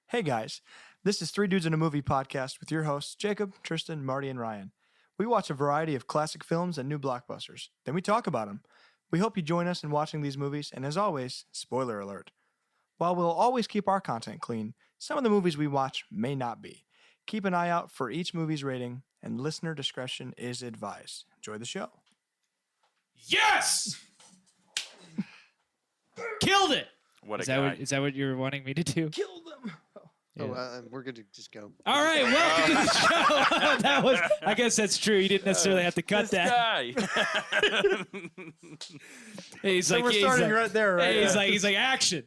Hey guys, this is Three Dudes in a Movie podcast with your hosts, Jacob, Tristan, Marty, and Ryan. We watch a variety of classic films and new blockbusters. Then we talk about them. We hope you join us in watching these movies, and as always, spoiler alert. While we'll always keep our content clean, some of the movies we watch may not be. Keep an eye out for each movie's rating, and listener discretion is advised. Enjoy the show. Yes! Killed it! What a Is guy. that what you were wanting me to do? Kill them! Yeah. We're going to just go. All right, welcome to the show. That was. I guess that's true. You didn't necessarily have to cut This that. guy. He's So like, we're starting right there, right? Hey, he's like, action.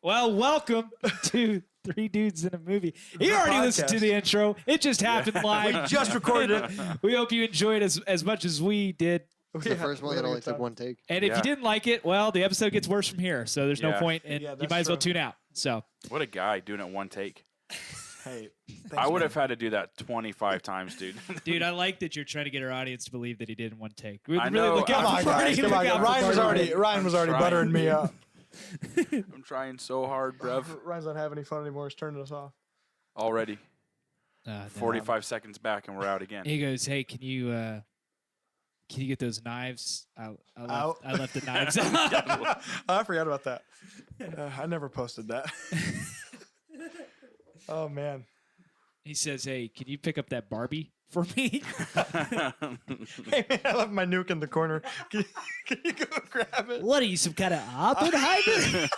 Well, welcome to Three Dudes in a Movie. You already listened to the intro. It just happened live. We just recorded it. We hope you enjoyed it as much as we did. It's the first one that only took one take. And if you didn't like it, well, the episode gets worse from here. So there's no Yeah. point, and Yeah, you that's might as well true. tune out. So What a guy doing it one take. Hey, thanks, I would man. have had to do that 25 times, dude. dude, I like that you're trying to get our audience to believe that he did in one take. We're I really know. looking Come out on, for Marty. guys. Come Look on, out guys. for Marty. Ryan was already Trying. buttering me up. I'm trying so hard, bruv. Ryan's not having any fun anymore. He's turning us off. Already. No. 45 seconds back and we're out again. He goes, "Hey, can you get those knives? I left the knives out." I forgot about that. I never posted that. Oh, man. He says, "Hey, can you pick up that Barbie for me?" Hey, man, I left my nuke in the corner. Can you go grab it? What are you, some kind of Oppenheimer?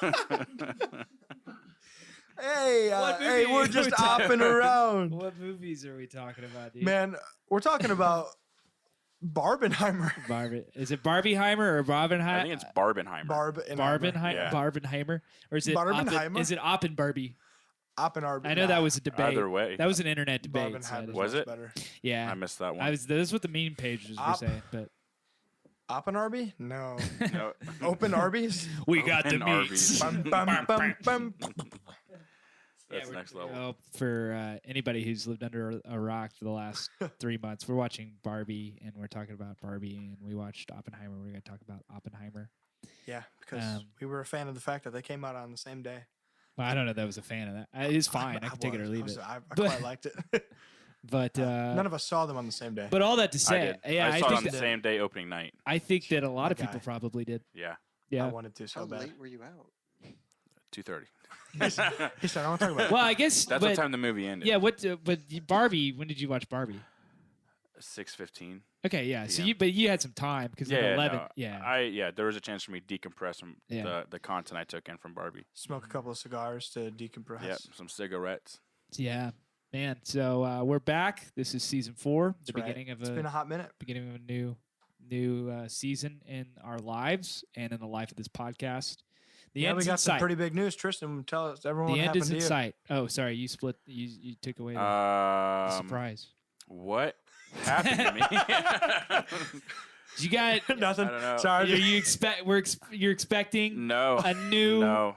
Hey, What movie hey, are we're you just talking opping around. What movies are we talking about, dude? Man, we're talking about Barbenheimer. Barbie. Is it Barbieheimer or Barbenheimer? I think it's Barbenheimer. Barbenheimer. Yeah. Barbenheimer, or is it Barbenheimer? Is it Oppen Barbie? Oppenheimer. I know that was a debate. Either way. That was an internet debate. Barbenheimer Was it? better. Yeah, I missed that one. That's what the meme pages were saying. But Oppenarby? No. No. Open Arby's? we got the Open meats. Arby's. Bum, bum, bum, bum. That's next level. For anybody who's lived under a rock for the last 3 months, we're watching Barbie, and we're talking about Barbie, and we watched Oppenheimer. We're going to talk about Oppenheimer. Yeah, because we were a fan of the fact that they came out on the same day. Well, I don't know that I was a fan of that. It's fine. I can take it or leave it. I quite liked it. But None of us saw them on the same day. but all that to I say, did. yeah, I saw it on think the same day opening night. I think that a lot of My people guy. probably did. Yeah. Yeah. I wanted to so How bad. late were you out? 2:30. He said, I don't want to talk about it. Well, I guess That's but, what time the movie ended. Yeah. But Barbie. When did you watch Barbie? 6:15. Okay. Yeah. So Yeah. you had some time because Yeah, 11. no, Yeah. there was a chance for me to decompress from Yeah. the content I took in from Barbie. Smoke a couple of cigars to decompress. Yep, some cigarettes. Yeah. Man. So we're back. This is season 4. The That's right. beginning of It's been a hot minute. a new season in our lives and in the life of this podcast. The Yeah, we end's got in some sight. pretty big news. Tristan, tell us, everyone, The what end happened is to in you. sight. Oh, sorry. You split. You took away the surprise. What happened to me? You got Nothing. I don't know. Sorry. you're expecting No. a new No.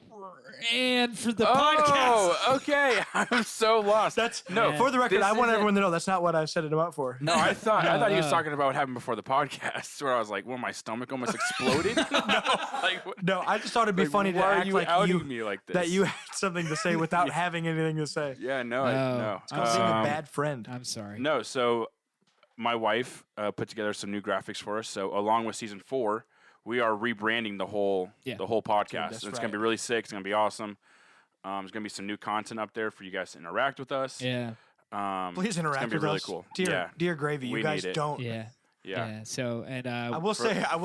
brand for the podcast. Oh, okay. I'm so lost. That's Yeah. for the record. This I want isn't- everyone to know that's not what I set it up for. No, I thought he was talking about what happened before the podcast, where I was like, "Well, my stomach almost exploded." Like, what- No, I just thought it'd be like, funny to why are act you like outing you me like this? that you had something to say without having anything to say. Yeah, no, No. no. It's Being a bad friend. I'm sorry. No, so my wife put together some new graphics for us. So along with season 4, we are rebranding the whole podcast. that's It's right. gonna be really sick. It's gonna be awesome. There's gonna be some new content up there for you guys to interact with us. Yeah. Please interact it's gonna be with really us. cool. Dear, Yeah. dear Gravy, you We guys need it. don't. Yeah. Yeah. So and I will For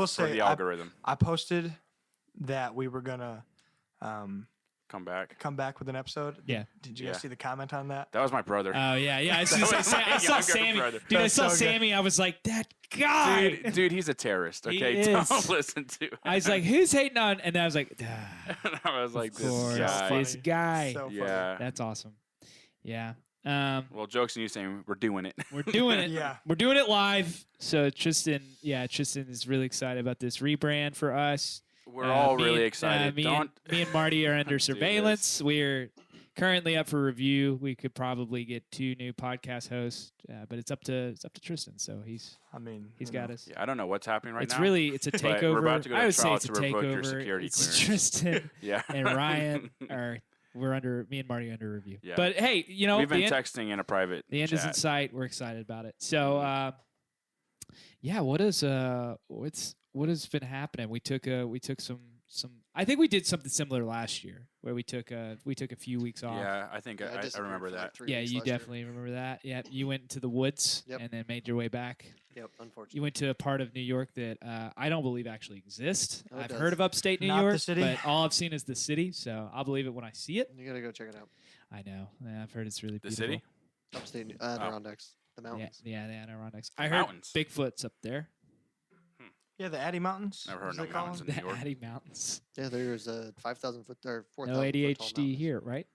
say, the algorithm. I posted that we were gonna Come back. come back with an episode. Yeah. Did you guys Yeah. see the comment on that? That was my brother. Oh yeah. I saw was my younger Sammy. brother. Dude, I That's saw so good. Sammy. I was like, that guy. Dude, he's a terrorist. He Okay, is. don't listen to him. I was like, who's hating on? And I was like, I was like, of course, this guy. this guy. So funny. Yeah. That's awesome. Yeah. Well, jokes on you saying we're doing it. We're doing it. Yeah. We're doing it live. So Tristan is really excited about this rebrand for us. We're all Me really and- excited. me Don't. and Marty are under do surveillance. We're currently up for review. We could probably get 2 new podcast hosts, but it's up to Tristan. So he's got us. Yeah, I don't know what's happening right It's now. it's a but takeover. We're about to go to I would trial say it's to a revoke your takeover. security It's clearance. Tristan Yeah. and Ryan we're under, me and Marty under review. Yeah. But hey, we've been texting in a private. The end is in chat. sight. We're excited about it. So, what has been happening? We took some. I think we did something similar last year, where we took a few weeks off. Yeah, I think I remember that. Yeah, you definitely remember that. Yeah, you went to the woods and then made your way back. Yep, unfortunately. You went to a part of New York that I don't believe actually exists. Oh, I've heard of upstate New Not York, the city? but all I've seen is the city. So I'll believe it when I see it. You gotta go check it out. I know. Yeah, I've heard it's really The beautiful. city? Upstate Adirondacks, the mountains. Yeah, the Adirondacks. The I heard mountains. Bigfoot's up there. Yeah, the Addy Mountains. Never heard as no they call mountains them. in New The York. Addy Mountains. Yeah, there's a 5,000 foot or 4,000 No foot tall ADHD mountains. here, right?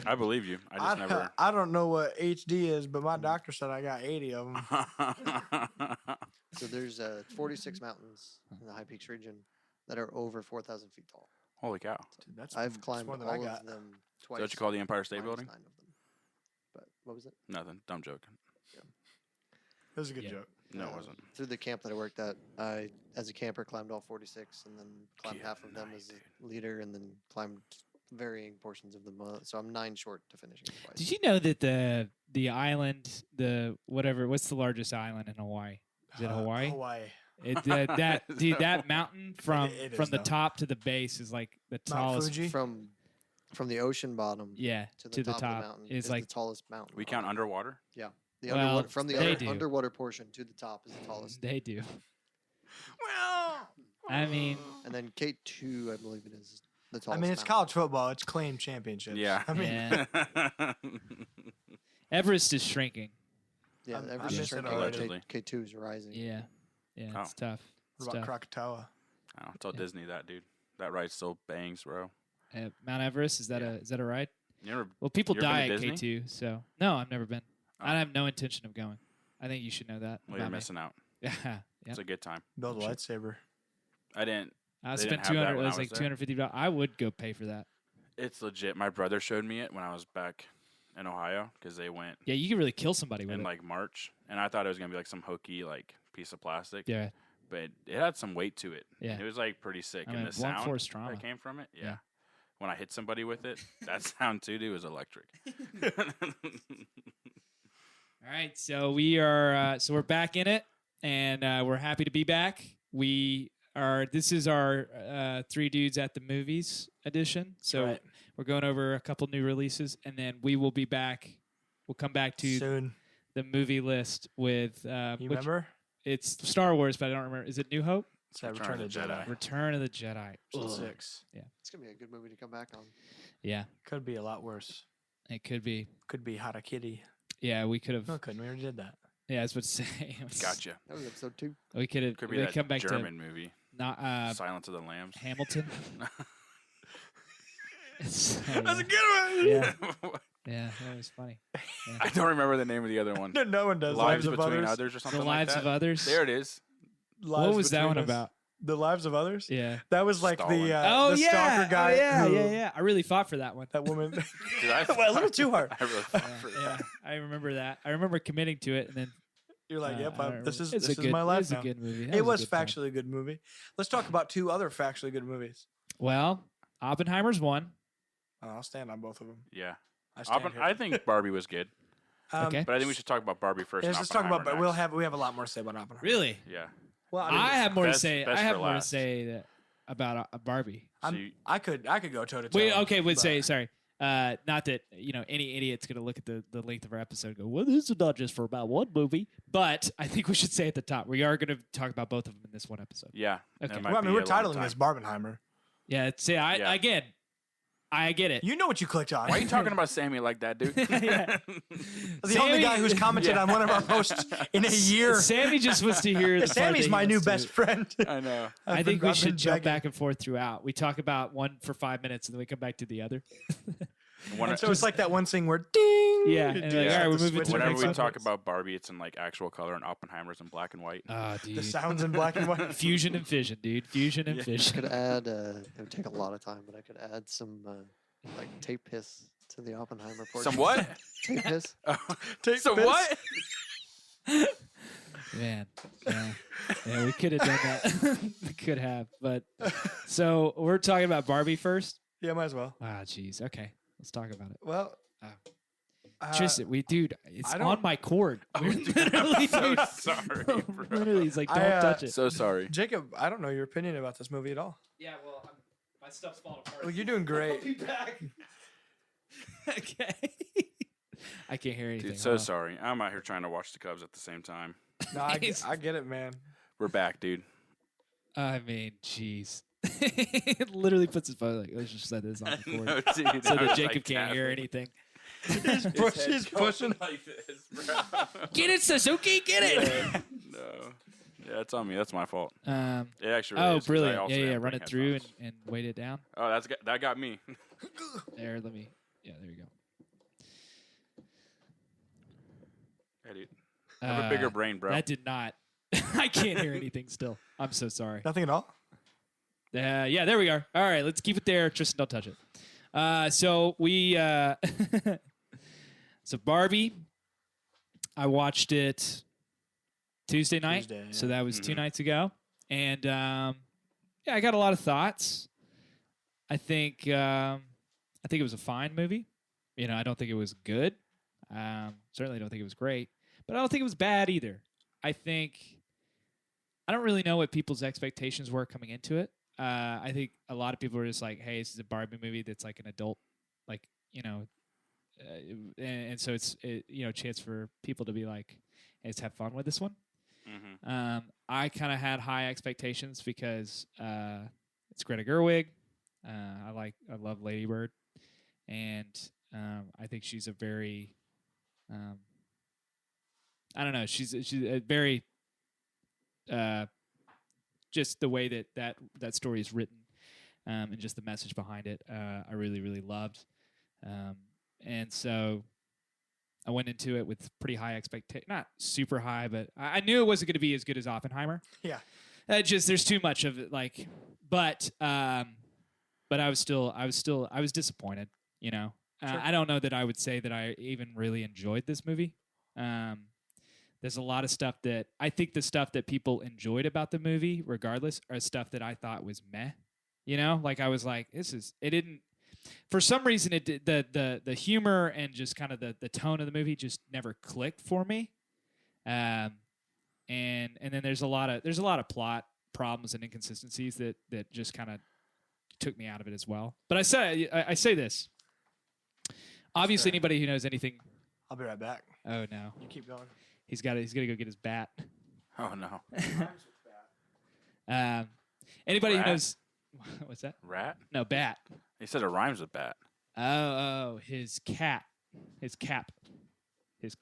I believe you. I just never. I don't know what HD is, but my doctor said I got 80 of them. So there's 46 mountains in the High Peaks region that are over 4,000 feet tall. Holy cow! Dude, that's I've that's climbed more than all I of got. them Is twice. that what you call the Empire State minus Building? 9 of them. But what was it? Nothing. Dumb joke. That was a good Yeah. joke. No, it wasn't. Through the camp that I worked at, I, as a camper, climbed all 46 and then climbed Good half of them night, as a leader and then climbed varying portions of them. So I'm 9 short to finishing twice. Did you know that the island, what's the largest island in Hawaii? Is it Hawaii? Hawaii. Dude, that mountain from It is, from the though. top to the base is like the Mount tallest. Fuji? From the ocean bottom Yeah, to the top, of the mountain is is like the tallest mountain. We count underwater. The Well, underwater, from the they under, do. underwater portion to the top is the tallest. they do. Well, I mean, And then K2, I believe it is the I tallest. mean, it's mountain. college football. It's claimed championships. Yeah. I mean, Yeah. Everest is shrinking. Yeah, I Everest miss is it shrinking. already. K2 is rising. Yeah, Oh. it's tough. what It's about tough. Krakatoa? Oh, tell Yeah. Disney that, dude. That ride still bangs, bro. Mount Everest is that Yeah. a ride? You ever? Well, people You ever die been at to Disney? K2, so no, I've never been. Oh. I have no intention of going. I think you should know that. Well, you're about me. missing out. Yeah, yeah. It's a good time. Build a Sure. lightsaber. I didn't. I They spent didn't have that 200. It when I was was like $250. I would go pay for that. It's legit. My brother showed me it when I was back in Ohio because they went Yeah, you could really kill somebody with in it. like March, and I thought it was gonna be like some hokey like piece of plastic. Yeah, But it had some weight to it. Yeah. It was like pretty sick, I and mean, the blunt sound force trauma. that came from it. Yeah. Yeah. When I hit somebody with it, that sound too, dude, was electric. All right, so we are we're back in it, and we're happy to be back. This is our 3 Dudes at the Movies edition. So Right. we're going over a couple new releases, and then we will be back. We'll come back to Soon. the movie list with You remember? it's Star Wars, but I don't remember. Is it New Hope? It's Return of the Jedi. Return of the Jedi. Episode Ugh. 6. It's going to be a good movie to come back on. Yeah, Could be a lot worse. it could be. Could be Harakiri. Yeah, we could have. No, it couldn't. We already did that. Yeah, I was about to say. Gotcha. That was episode 2. We could have. Could be We that come back German movie, to not Silence of the Lambs. Hamilton. So, That's a good one. Yeah. Yeah, that was funny. I don't remember the name of the other one. No one does. Lives of Between Others. Others or something The like Lives that. of Others. There it is. Lives What was that Between one Us. about? The Lives of Others? Yeah. That was like Stalin. the Oh the yeah. stalker guy. Oh, yeah, who, yeah. I really fought for that one. That woman. Did I? Well, a little too hard. I really fought Yeah, for yeah, that. I remember that. I remember committing to it, and then You're like, yep, I don't this remember. is It's a good, my It life was now. a good movie. That It a was good time. factually a good movie. Let's talk about 2 other factually good movies. Well, Oppenheimer's one. I'll stand on both of them. Yeah. I stand here. I think Barbie was good, Okay. but I think we should talk about Barbie first. Yeah, and let's talk about. Oppenheimer But next. we have a lot more to say about Oppenheimer. Really? Yeah. Well, I have more to best- say. best I have for more to last. say about Barbie. So you- I could go toe to toe. Wait, okay, would say sorry. Not that any idiot's gonna look at the length of our episode and go, well, this is not just for about one movie. But I think we should say at the top we are gonna talk about both of them in this one episode. yeah. Okay. It might Well, I mean, be we're a long titling time. this Barbenheimer. Yeah. See, Yeah. again, I get it. You know what you clicked on. Why are you talking about Sammy like that, dude? Yeah. The only guy who's commented Yeah. on one of our posts in a year. Sammy just wants to hear. The part Sammy's that he my new wants to- best friend. I know. I think we I've been should jump begging. back and forth throughout. We talk about one for 5 minutes and then we come back to the other. And so it's like that one thing where ding. Yeah, you and do like, have all right, to we're moving switch to the it Whenever next we one. talk about Barbie, it's in like actual color, and Oppenheimer's in black and white. Oh, dude. The sounds in black and white. Fusion and fission, dude. Fusion and Yeah. I fission. could add, it would take a lot of time, but I could add some like tape hiss To the Oppenheimer portion. Some what? Tape piss. Take Some piss. what? Man, yeah, we could have done that. We could have, but so we're talking about Barbie first. Yeah, might as well. Ah, jeez. Okay, let's talk about it. Well, Tristan, it's I don't- on my cord. We're literally, I'm so dude, sorry, bro. literally, he's like, I, don't touch it. So sorry. Jacob, I don't know your opinion about this movie at all. Yeah, well, my stuff's falling apart. Well, you're doing great. I'll be back. Okay. I can't hear anything. Dude, so Hold on. sorry. I'm out here trying to watch the Cubs at the same time. No, I get it, man. We're back, dude. I mean, jeez. It literally puts his phone like, let's just set this on the cord. No, dude, So I that was, Jacob like, can't hear tapping. anything. His He's head's pushing. going like this, bro. Get it, Suzuki, get it. No. Yeah, it's on me. That's my fault. Um, It actually really oh, is, 'cause I brilliant. also Yeah, am yeah. Run wearing it through headphones. and weight it down. Oh, that got me. There, let me. Yeah, there you go. Hey, dude. I have a bigger brain, bro. That did not. I can't hear anything still. I'm so sorry. Nothing at all. Yeah, there we are. All right, let's keep it there. Tristan, don't touch it. So we, so Barbie, I watched it Tuesday night. Tuesday, yeah. So that was 2 Mhm. nights ago. And yeah, I got a lot of thoughts. I think it was a fine movie. You know, I don't think it was good. Certainly don't think it was great, but I don't think it was bad either. I don't really know what people's expectations were coming into it. I think a lot of people were just like, "Hey, this is a Barbie movie that's like an adult, like and so it's a chance for people to be like, hey, let's have fun with this one." Mm-hmm. I kind of had high expectations because it's Greta Gerwig. I love Lady Bird, and I think she's a very, I don't know, she's a very, just the way that story is written, and just the message behind it, I really really loved, and so I went into it with pretty high expectation, not super high, but I knew it wasn't going to be as good as Oppenheimer. Yeah. Just there's too much of it, like, but I was disappointed. You know, Sure. I don't know that I would say that I even really enjoyed this movie. There's a lot of stuff that I think the stuff that people enjoyed about the movie, regardless, are stuff that I thought was meh. You know, like I was like, it didn't. For some reason, it did, the humor and just kind of the tone of the movie just never clicked for me. And then there's a lot of plot problems and inconsistencies that just kind of took me out of it as well. But I say this. Obviously, Sure. anybody who knows anything. I'll be right back. Oh no, You keep going. he's gonna go get his bat. Oh, no. Anybody who Rat? knows what's that? Rat? No, bat. He said it rhymes with bat. Oh, his cap. His cap. His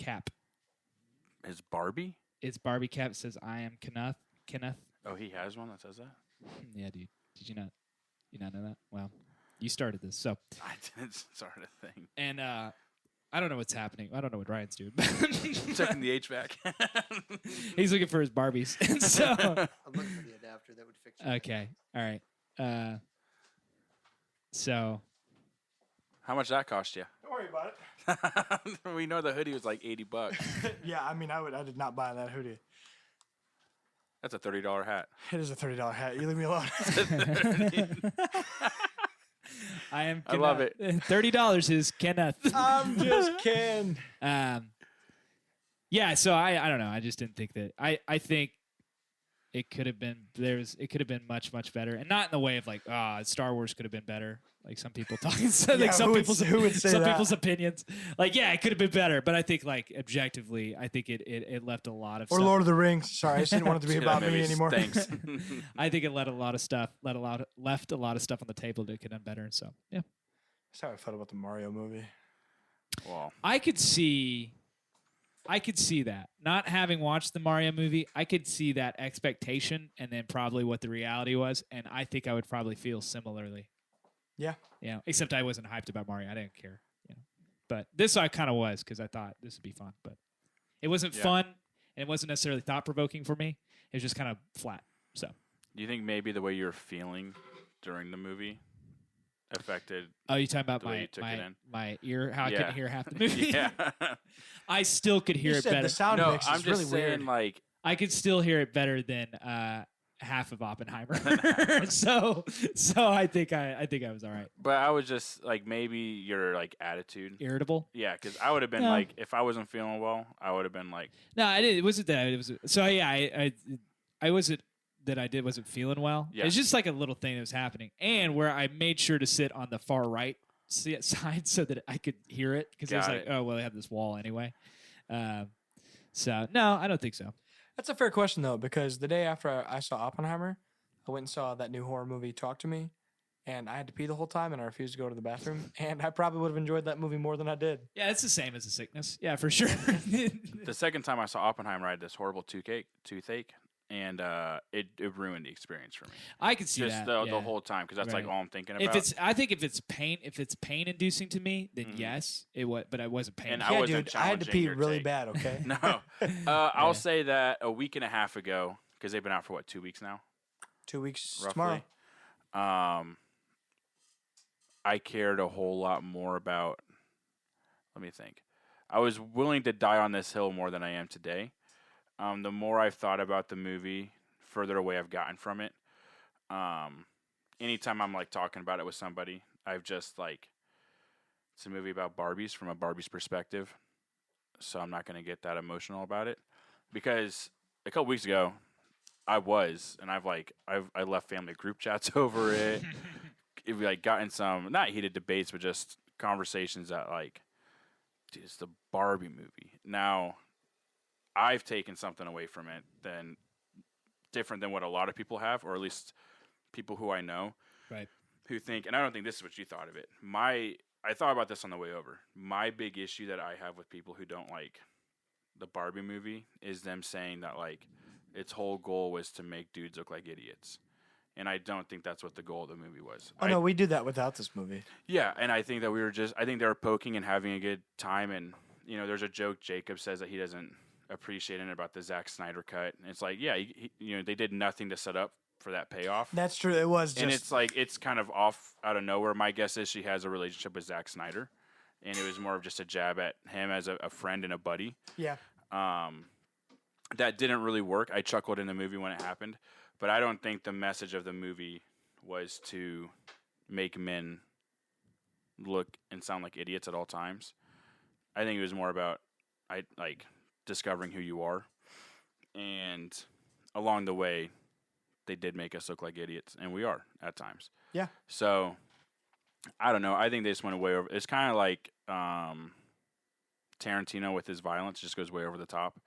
Barbie? It's Barbie cap. It says, "I am Kenough." Oh, he has one that says that? Yeah, dude. Did you not know that? Well, you started this, so. I didn't start a thing. And I don't know what's happening. I don't know what Ryan's doing. Checking the HVAC. He's looking for his Barbies. And so, I'm looking for the adapter that would fix it. okay, all right. So How much that cost you? Don't worry about it. We know the hoodie was like $80. Yeah, I mean, I did not buy that hoodie. That's a $30 hat. It is a $30 hat. You leave me alone. I am. I love it. $30 is Kenneth. I'm just kidding. Yeah. So I don't know. I just didn't think that. I think it could have been it could have been much better, and not in the way of like Star Wars could have been better. Like some people talking, Yeah, like some who would- people's who would say some that? people's opinions. Like yeah, it could have been better, but I think like objectively, I think it left a lot of Or stuff. Lord of the Rings. Sorry, I just didn't want it to be Yeah, about me maybe anymore. Thanks. I think it left a lot of stuff on the table that could have been better. And so yeah, That's how I felt about the Mario movie. Well, I could see that. Not having watched the Mario movie, I could see that expectation and then probably what the reality was, and I think I would probably feel similarly. Yeah. You know, except I wasn't hyped about Mario. I didn't care. You know. But this I kind of was because I thought this would be fun. But it wasn't Yeah. fun, and it wasn't necessarily thought-provoking for me. It was just kind of flat. So do you think maybe the way you were feeling during the movie affected. Oh, you talking about The way my you took it in. my ear? How I Yeah. couldn't hear half the movie? Yeah. I still could hear You it said better. the sound No, mix I'm is just really saying, weird. like, I could still hear it better than half of Oppenheimer. so I think I was all right. but I was just like, maybe your like attitude. Irritable? Yeah, because I would have been No. like, if I wasn't feeling well, I would have been like, No, I didn't. It wasn't that. It was so yeah. I wasn't that I wasn't feeling well. Yeah. It's just like a little thing that was happening, and where I made sure to sit on the far right side so that I could hear it because I was Got like, it. oh well, they have this wall anyway. So no, I don't think so. That's a fair question though, because the day after I saw Oppenheimer, I went and saw that new horror movie, Talk to Me, and I had to pee the whole time, and I refused to go to the bathroom, and I probably would have enjoyed that movie more than I did. Yeah, it's the same as a sickness. Yeah, for sure. the second time I saw Oppenheimer, I had this horrible toothache, and it ruined the experience for me. I could see Just that. the whole time, because that's like Right. all I'm thinking about. I think if it's pain inducing to me, then yes, it was. But I wasn't pain. And Yeah, I wasn't dude, I had to challenging pee your really take. bad. Okay. No, I'll say that a week and a half ago, because they've been out for what, 2 weeks now, 2 weeks roughly. tomorrow. I cared a whole lot more about. Let me think. I was willing to die on this hill more than I am today. The more I've thought about the movie, further away I've gotten from it. Anytime I'm like talking about it with somebody, I've just like, it's a movie about Barbies from a Barbie's perspective, so I'm not going to get that emotional about it. Because a couple weeks ago, I left family group chats over it. If we like got in some not heated debates, but just conversations that like, dude, it's the Barbie movie. Now, I've taken something away from it different than what a lot of people have, or at least people who I know, Right. who think, and I don't think this is what you thought of it. I thought about this on the way over. My big issue that I have with people who don't like the Barbie movie is them saying that like its whole goal was to make dudes look like idiots. And I don't think that's what the goal of the movie was. Oh no, we do that without this movie. Yeah, and I think that I think they were poking and having a good time. And, you know, there's a joke Jacob says that he doesn't appreciate it about the Zack Snyder cut. And it's like, yeah, they did nothing to set up for that payoff. That's true. It was just. And it's like, it's kind of off out of nowhere. My guess is she has a relationship with Zack Snyder. And it was more of just a jab at him as a friend and a buddy. Yeah. That didn't really work. I chuckled in the movie when it happened. But I don't think the message of the movie was to make men look and sound like idiots at all times. I think it was more about discovering who you are. And along the way, they did make us look like idiots, and we are at times. Yeah. So I don't know. I think they just went way over. It's kind of like Tarantino with his violence just goes way over the top.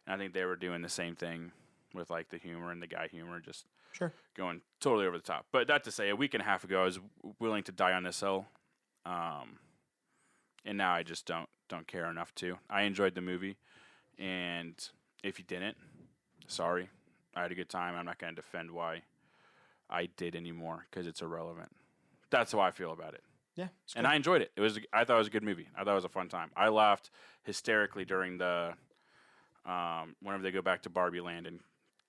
And I think they were doing the same thing with like the humor and the guy humor, just Sure. going totally over the top. But that to say, a week and a half ago, I was willing to die on this hill, and now I just don't care enough to. I enjoyed the movie, and if you didn't, sorry, I had a good time. I'm not going to defend why I did anymore because it's irrelevant. That's how I feel about it. Yeah. And I enjoyed it. I thought it was a good movie. I thought it was a fun time. I laughed hysterically during the whenever they go back to Barbie Land and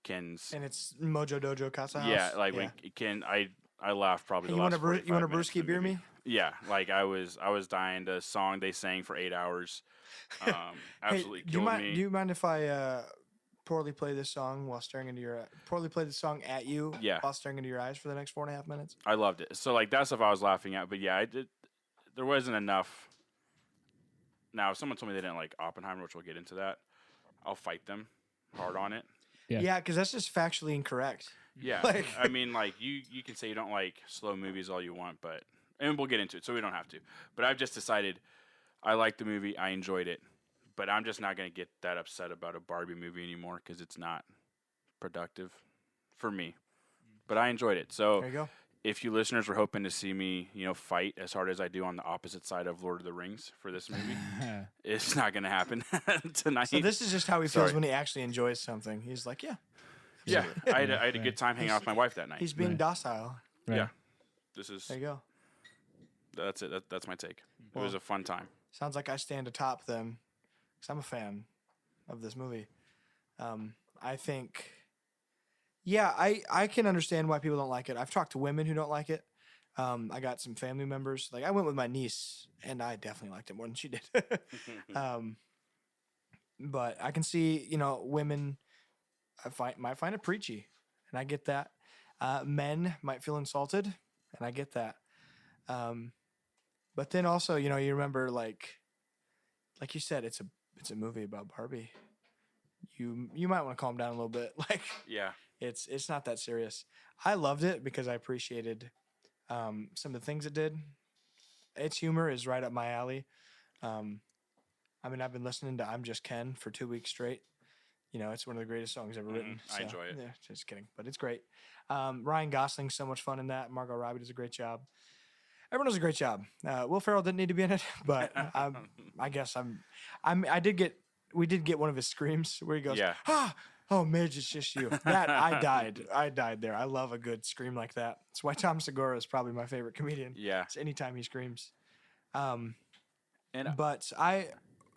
Ken's. And it's Mojo Dojo Casa House. Yeah, like when Ken, I laughed probably. Hey, The you want last to 45 minutes of brewski the beer movie. me? Yeah, like I was dying to song they sang for 8 hours. Absolutely hey, killed me. Do you mind if I poorly play this song while staring into your poorly play the song at you? Yeah. While staring into your eyes for the next 4.5 minutes. I loved it. So like that's stuff I was laughing at, but yeah, I did. There wasn't enough. Now, if someone told me they didn't like Oppenheimer, which we'll get into that, I'll fight them hard on it. Yeah. Yeah, because that's just factually incorrect. Yeah, Like- I mean, like you can say you don't like slow movies all you want, but and we'll get into it, so we don't have to. But I've just decided I liked the movie, I enjoyed it, but I'm just not going to get that upset about a Barbie movie anymore because it's not productive for me. But I enjoyed it. So There you go. if you listeners were hoping to see me, fight as hard as I do on the opposite side of Lord of the Rings for this movie, it's not going to happen tonight. So this is just how he feels Sorry. when he actually enjoys something. He's like, yeah. yeah, absolutely. I had a good time hanging out with my wife that night. He's being Right. docile. Right. Yeah, this is There you go. that's it. That's my take. It Well, was a fun time. Sounds like I stand atop them because I'm a fan of this movie. I think, yeah, I can understand why people don't like it. I've talked to women who don't like it. I got some family members. Like I went with my niece, and I definitely liked it more than she did. um, but I can see, women might find it preachy, and I get that. Men might feel insulted, and I get that. Um, but then also, you remember like you said, it's a movie about Barbie. You might want to calm down a little bit. Like Yeah. it's not that serious. I loved it because I appreciated some of the things it did. Its humor is right up my alley. I've been listening to "I'm Just Ken" for 2 weeks straight. It's one of the greatest songs ever written. I enjoy it. Yeah, just kidding, but it's great. Ryan Gosling's so much fun in that. Margot Robbie does a great job. Everyone does a great job. Will Ferrell didn't need to be in it, but I guess we did get one of his screams where he goes, Yeah. "Ah, oh, Midge, it's just you." That I died there. I love a good scream like that. That's why Tom Segura is probably my favorite comedian. Yeah. It's anytime he screams. And But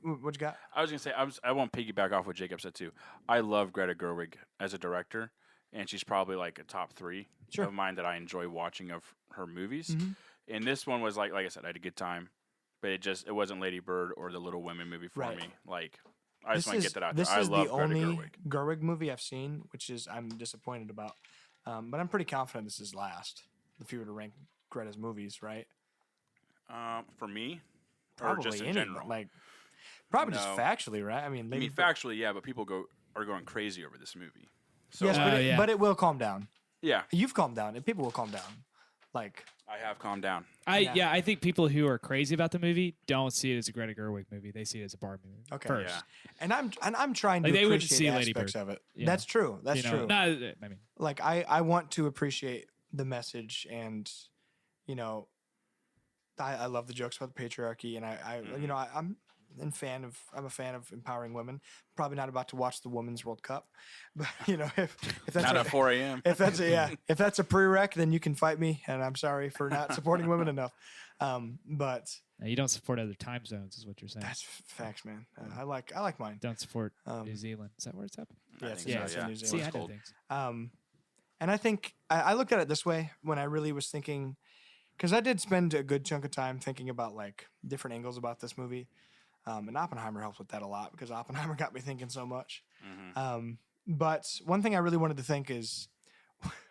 what you got? I was gonna say I won't piggyback off what Jacob said too. I love Greta Gerwig as a director, and she's probably like a top 3 Sure. of mine that I enjoy watching of her movies. Mhm. And this one was like I said, I had a good time, but it wasn't Lady Bird or the Little Women movie for Right. me. Like I just want to get that out there. This I is love the Greta only Gerwig. Gerwig movie I've seen, which is I'm disappointed about. But I'm pretty confident this is last. If you were to rank Greta's movies, right? For me, Probably or just in any, general. like probably just No. factually, right? I mean, Factually, yeah, but people are going crazy over this movie. So yes, yeah. but it will calm down. yeah, You've calmed down, and people will calm down. Like I have calmed down. I think people who are crazy about the movie don't see it as a Greta Gerwig movie. They see it as a Barbie movie. Okay. First. Yeah. and I'm trying to Like, they wouldn't appreciate see Lady aspects Bird. of it. Yeah. That's true. That's true. No, I mean, Like I want to appreciate the message, and I love the jokes about the patriarchy, and I'm a fan of empowering women. Probably not about to watch the Women's World Cup, but if that's Not at 4 a.m. if that's a prereq, then you can fight me, and I'm sorry for not supporting women enough. But no, you don't support other time zones, is what you're saying. that's facts, man. I like mine. Don't support Um, New Zealand. Is that where it's at? Yeah, I it's think yeah, so, in yeah. New See, Zealand. I know cold. things. And I think I looked at it this way when I really was thinking, because I did spend a good chunk of time thinking about like different angles about this movie. And Oppenheimer helped with that a lot because Oppenheimer got me thinking so much. But one thing I really wanted to think is,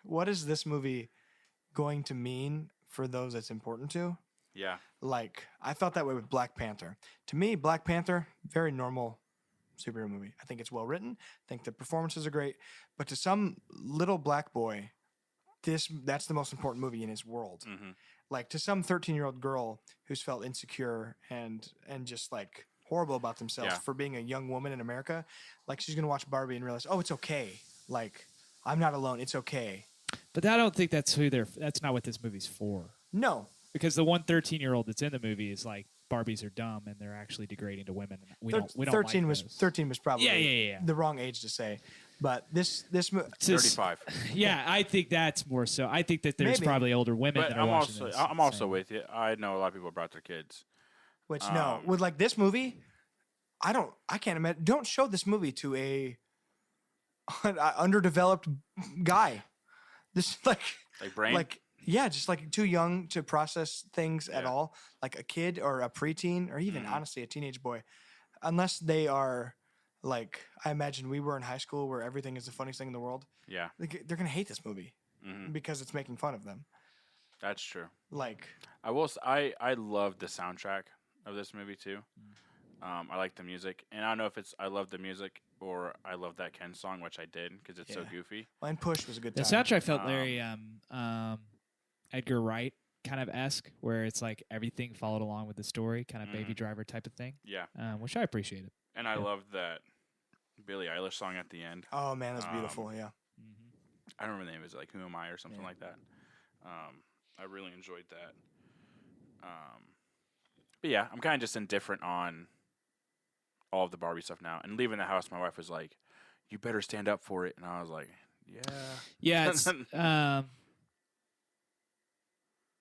what is this movie going to mean for those it's important to? Yeah. Like, I felt that way with Black Panther. To me, Black Panther, very normal superhero movie. I think it's well written. I think the performances are great. But to some little black boy, that's the most important movie in his world. Mm-hmm. Like to some 13-year-old girl who's felt insecure and just like horrible about themselves Yeah. for being a young woman in America, like she's gonna watch Barbie and realize, oh, it's okay. Like I'm not alone. It's okay. But I don't think that's that's not what this movie's for. No, Because the 13-year-old that's in the movie is like, Barbies are dumb and they're actually degrading to women. We don't 13 like was those. 13 was probably Yeah. the wrong age to say. But this It's just- 35. Yeah, I think that's more so. I think that there's Maybe. probably older women But that are I'm watching also this. I'm also saying- with you. I know a lot of people brought their kids. which no, with like this movie, I can't imagine. Don't show this movie to a underdeveloped guy. This Like brain. like yeah, just like too young to process things at Yeah. all. Like a kid or a preteen or even honestly a teenage boy, unless they are like I imagine we were in high school where everything is the funniest thing in the world. yeah, They're gonna hate this movie Mhm. because it's making fun of them. that's true. Like I will. I love the soundtrack of this movie too. I like the music, and I don't know if it's I love the music or I love that Ken song, which I did because it's so Yeah. goofy. and Push was a good The time. soundtrack felt very Edgar Wright kind of esque, where it's like everything followed along with the story, kind of Baby Driver type of thing, Yeah, which I appreciated. and I Yeah. love that Billie Eilish song at the end. Oh man, that's beautiful. Yeah. I don't remember the name. Is it like Who Am I or something Yeah. like that. I really enjoyed that. But yeah, I'm kind of just indifferent on all of the Barbie stuff now. And leaving the house, my wife was like, "You better stand up for it," and I was like, "Yeah." Yeah, it's,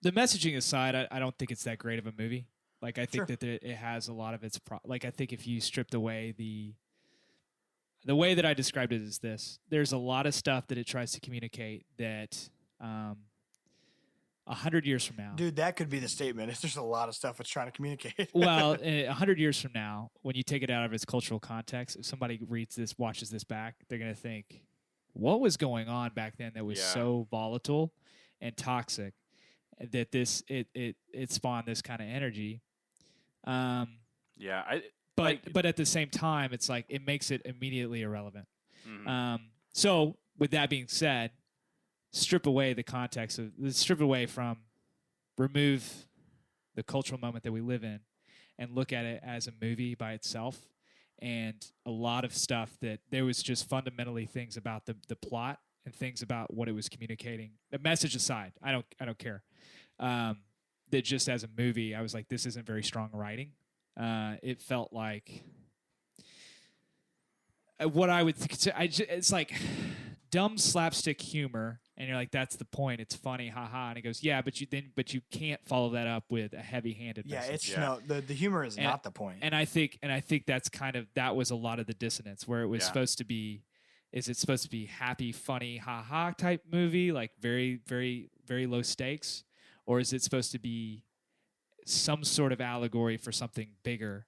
the messaging aside, I don't think it's that great of a movie. Like I think Sure. that it has a lot of its like I think if you stripped away the way that I described it is this: there's a lot of stuff that it tries to communicate that 100 years from now. Dude, that could be the statement. It's just a lot of stuff it's trying to communicate. Well, 100 years from now, when you take it out of its cultural context, if somebody reads this, watches this back, they're going to think, what was going on back then that was so volatile and toxic that it spawned this kind of energy? But at the same time, it's like it makes it immediately irrelevant. Mhm. So with that being said, strip away the context remove the cultural moment that we live in and look at it as a movie by itself. And a lot of stuff that there was just fundamentally things about the plot and things about what it was communicating. The message aside, I don't care. That just as a movie, I was like, this isn't very strong writing. It felt like what I would it's like dumb slapstick humor, and you're like, that's the point. It's funny, haha. And he goes, yeah, but you can't follow that up with a heavy-handed message. No, the humor is not the point. And I think that's that was a lot of the dissonance where it was supposed to be. Is it supposed to be happy, funny, haha type movie, like very, very, very low stakes, or is it supposed to be some sort of allegory for something bigger?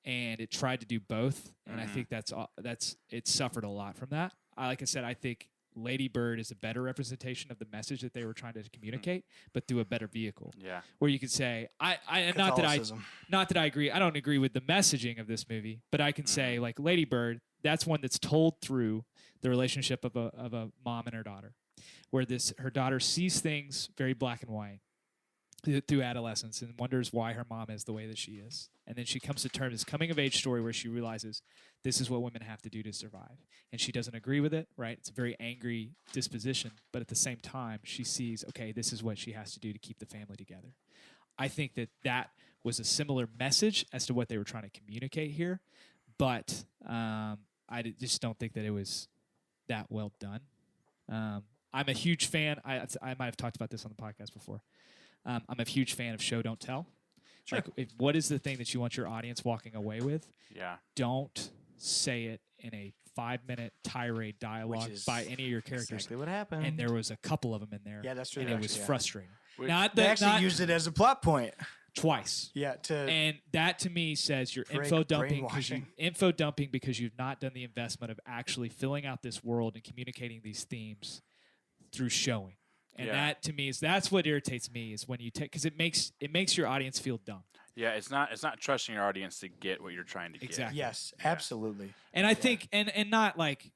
And it tried to do both, and I think it suffered a lot from that. Like I said, I think Lady Bird is a better representation of the message that they were trying to communicate, but through a better vehicle. Yeah, where you could say, not that I agree. I don't agree with the messaging of this movie, but I can say like Lady Bird, that's one that's told through the relationship of a mom and her daughter, where her daughter sees things very black and white through adolescence and wonders why her mom is the way that she is. And then she comes to terms, this coming of age story where she realizes this is what women have to do to survive. And she doesn't agree with it, right? It's a very angry disposition. But at the same time, she sees, okay, this is what she has to do to keep the family together. I think that was a similar message as to what they were trying to communicate here. But I just don't think that it was that well done. I'm a huge fan. I might have talked about this on the podcast before. I'm a huge fan of show, don't tell. Sure. Like, what is the thing that you want your audience walking away with? Yeah. Don't say it in a 5-minute tirade dialogue by any of your characters. Exactly what happened. And there was a couple of them in there. Yeah, that's true. And it was frustrating. They actually used it as a plot point. Twice. Yeah. And that to me says you're info dumping because you've not done the investment of actually filling out this world and communicating these themes through showing. And that to me that's what irritates me is when you take, because it makes your audience feel dumb. Yeah, it's not trusting your audience to get what you're trying to get. Exactly. Yes, absolutely. And I think and not like,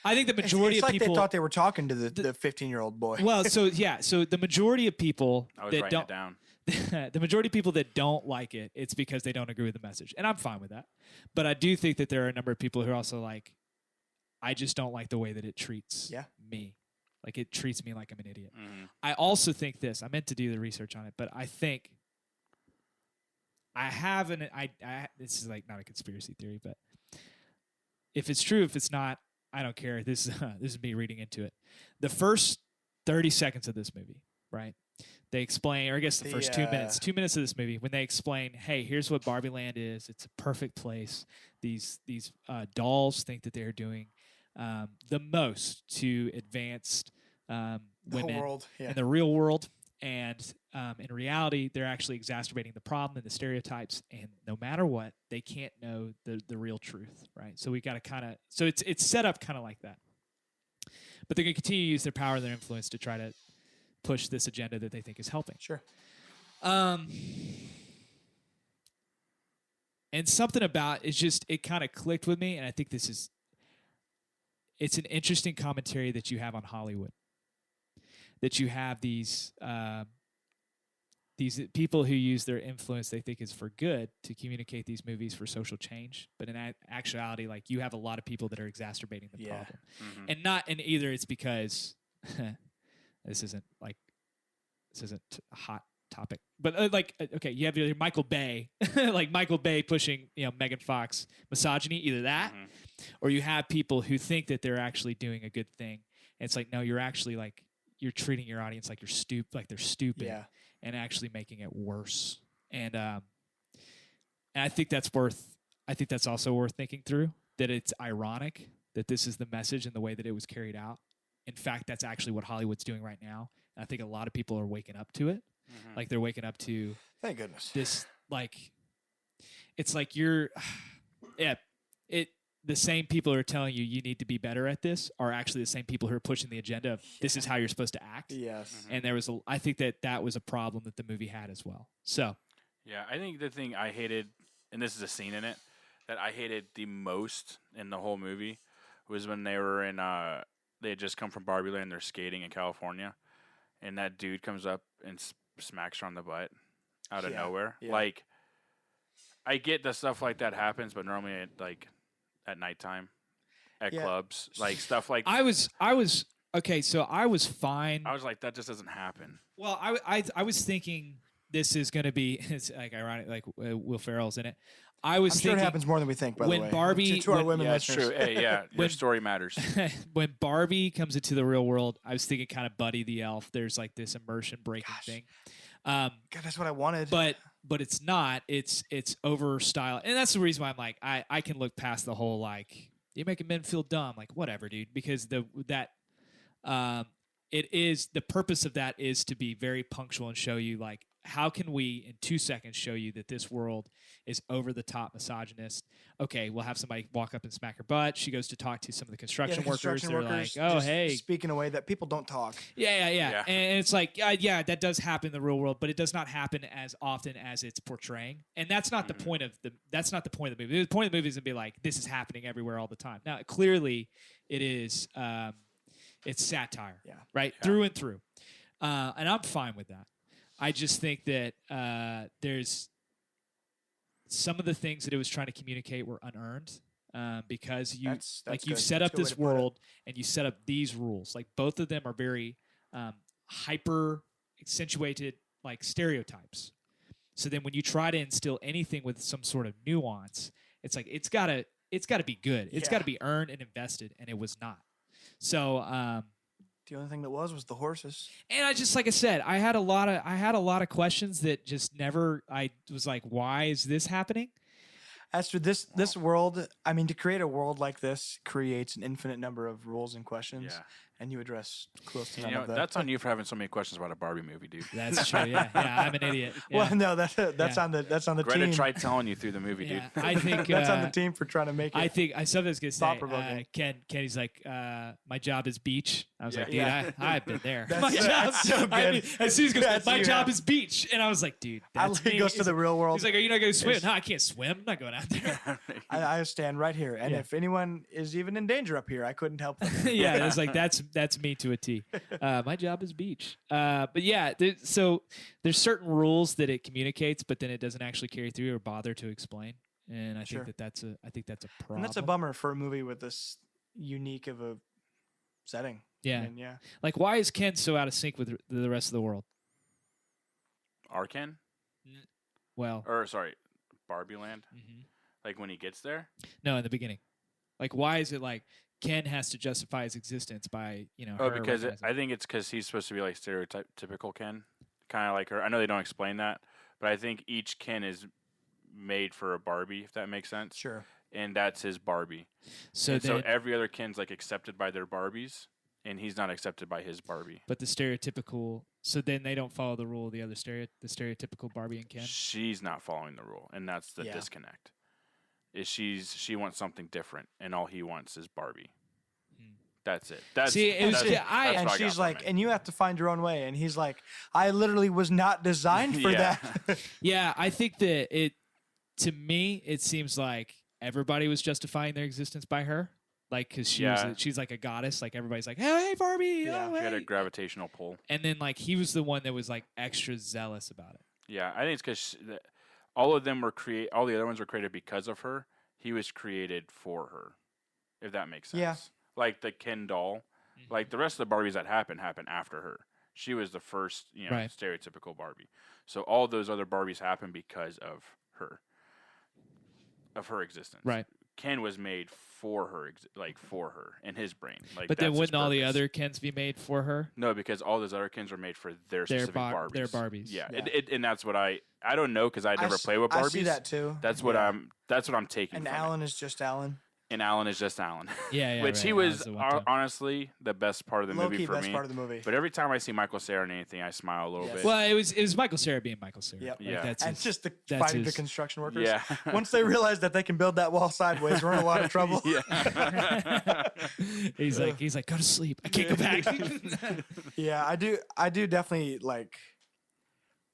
I think the majority of people, it's like they thought they were talking to the 15-year-old boy. Well, so the majority of people that don't down. The majority of people that don't like it, it's because they don't agree with the message, and I'm fine with that. But I do think that there are a number of people who are also like, I just don't like the way that it treats me. Like, it treats me like I'm an idiot. Mm-hmm. I also think this. I meant to do the research on it, but I think I have this is like not a conspiracy theory, but if it's true, if it's not, I don't care. This is me reading into it. The first 30 seconds of this movie, right? They explain, or I guess the first 2 minutes of this movie, when they explain, hey, here's what Barbie Land is. It's a perfect place. These dolls think that they're doing the most to advance women in the real world. And in reality, they're actually exacerbating the problem and the stereotypes. And no matter what, they can't know the real truth, right? So we got to kind of, so it's set up kind of like that. But they're going to continue to use their power and their influence to try to push this agenda that they think is helping. Sure. And something about it kind of clicked with me, and I think it's an interesting commentary that you have on Hollywood. That you have these people who use their influence they think is for good to communicate these movies for social change, but in actuality, like, you have a lot of people that are exacerbating the problem, and either it's because this isn't a hot topic, but okay, you have Michael Bay, like Michael Bay pushing Megan Fox misogyny, either that, or you have people who think that they're actually doing a good thing, and it's like, no, you're actually like, you're treating your audience like they're stupid, and actually making it worse. And I think that's also worth thinking through, that it's ironic that this is the message and the way that it was carried out. In fact, that's actually what Hollywood's doing right now. I think a lot of people are waking up to it. Mhm. Like they're waking up to Thank goodness. this. Like it's like you're, yeah. The same people who are telling you you need to be better at this are actually the same people who are pushing the agenda of this is how you're supposed to act. Yes. And I think that was a problem that the movie had as well. So Yeah, I think the thing I hated, and this is a scene in it that I hated the most in the whole movie, was when they were in. They had just come from Barbie Land. They're skating in California, and that dude comes up and smacks her on the butt out of nowhere. Yeah. Like, I get that stuff like that happens, but normally at nighttime, at clubs, like stuff like. I was okay. So I was fine. I was like, that just doesn't happen. Well, I was thinking this is going to be it's like ironic, like Will Ferrell's in it. I was I'm thinking sure it happens more than we think. By the when way, Barbie- to our when- women Yeah, it's listeners, true. Hey, yeah, your story matters. when Barbie comes into the real world, I was thinking kind of Buddy the Elf. There's like this immersion breaking Gosh. thing. God, that's what I wanted. But it's not. It's over style, and that's the reason why I'm like I can look past the whole like you're making men feel dumb, like whatever, dude. Because it is the purpose of that is to be very punctual and show you like how can we in 2 seconds show you that this world is over the top misogynist. Okay, we'll have somebody walk up and smack her butt. She goes to talk to some of the construction workers. They're like, oh just hey, speaking a way that people don't talk. yeah. Yeah. And it's like, yeah, that does happen in the real world, but it does not happen as often as it's portraying. And that's not the point of the movie. The point of the movie is to be like, this is happening everywhere all the time. Now, clearly, it is, it's satire, right, through and through, and I'm fine with that. I just think that there's some of the things that it was trying to communicate were unearned. Because That's you've good. set That's up a good way this to put it. world and you set up these rules. Like both of them are very hyper accentuated like stereotypes. So then when you try to instill anything with some sort of nuance, it's like it's gotta be good. It's gotta be earned and invested, and it was not. So The only thing that was the horses. and I just like I said, I had a lot of questions that just never. I was like, why is this happening? As to this world, I mean, to create a world like this creates an infinite number of rules and questions, Yeah. and you address close to You none know, of them. that's on you for having so many questions about a Barbie movie, dude. That's true. Yeah, I'm an idiot. Yeah. Well, no, that's Yeah. on the Greta team. tried telling you through the movie, Yeah, dude. I think That's on the team for trying to make it. I think I something's gonna say. Thought-provoking. Kenny's like, my job is beach. I was Yeah. like, dude, Yeah. I've been there. That's my so- job, that's so I good. mean, as soon as he goes, That's my you job have. is beach, and I was like, dude, that's He me. goes to the real world. He's like, are you not going to swim? No, I can't swim. I'm not going out there. I stand right here, and Yeah. if anyone is even in danger up here, I couldn't help them. Yeah, it's like that's me to a T. My job is beach. But yeah, so there's certain rules that it communicates, but then it doesn't actually carry through or bother to explain. And I Sure. think that's a problem. And that's a bummer for a movie with this unique of a setting. Yeah. I mean, yeah. Like, why is Ken so out of sync with the rest of the world? Arken? Well, Or, sorry, Barbie Land? mhm. Like, when he gets there? No, in the beginning. Like, why is it like Ken has to justify his existence by Oh, her because recognizing- I think it's because he's supposed to be, like, stereotypical Ken. Kind of like her. I know they don't explain that, but I think each Ken is made for a Barbie, if that makes sense. Sure. And that's his Barbie. so And then, so every other Ken's, like, accepted by their Barbies, and he's not accepted by his Barbie. but the stereotypical. So then they don't follow the rule of the other the stereotypical Barbie and Ken. She's not following the rule, and that's the Yeah. disconnect. Is she wants something different, and all he wants is Barbie. Hmm. That's it. That's See, it was- that's, yeah, I- that's And what I got she's from like, it. and you have to find your own way. And he's like, I literally was not designed for Yeah. that. Yeah, I think that to me, it seems like everybody was justifying their existence by her. Like, because Yeah. she's like a goddess. Like, everybody's like, hey, Barbie. Yeah. Oh, She had a hey. gravitational pull. And then, like, he was the one that was, like, extra zealous about it. Yeah, I think it's because all of them were all the other ones were created because of her. He was created for her, if that makes sense. Yeah. Like the Ken doll, Mhm. like the rest of the Barbies that happened after her. She was the first, Right. stereotypical Barbie. So all those other Barbies happened because of her, existence. Right. Ken was made for her, for her in his brain. Like, But then that's his wouldn't all the purpose. other Kens be made for her? No, because all those other Kens were made for their specific Barbies. Their Barbies. Yeah, Yeah. and that's what I don't know because I never play with Barbies. I see that too. That's what Yeah. I'm taking. And from Alan is just Alan. And Alan is just Alan. Yeah, Which right. he That was the one time. honestly the best part of the movie Low-key for best me. part of the movie. But every time I see Michael Cera in anything, I smile a little Yes. bit. Well, it was Michael Cera being Michael Cera. Yep. Yeah. That's And his, just the that's fighting the his- construction workers. Yeah. Once they realize that they can build that wall sideways, we're in a lot of trouble. Yeah. he's like, go to sleep. I can't go back. Yeah, I do definitely like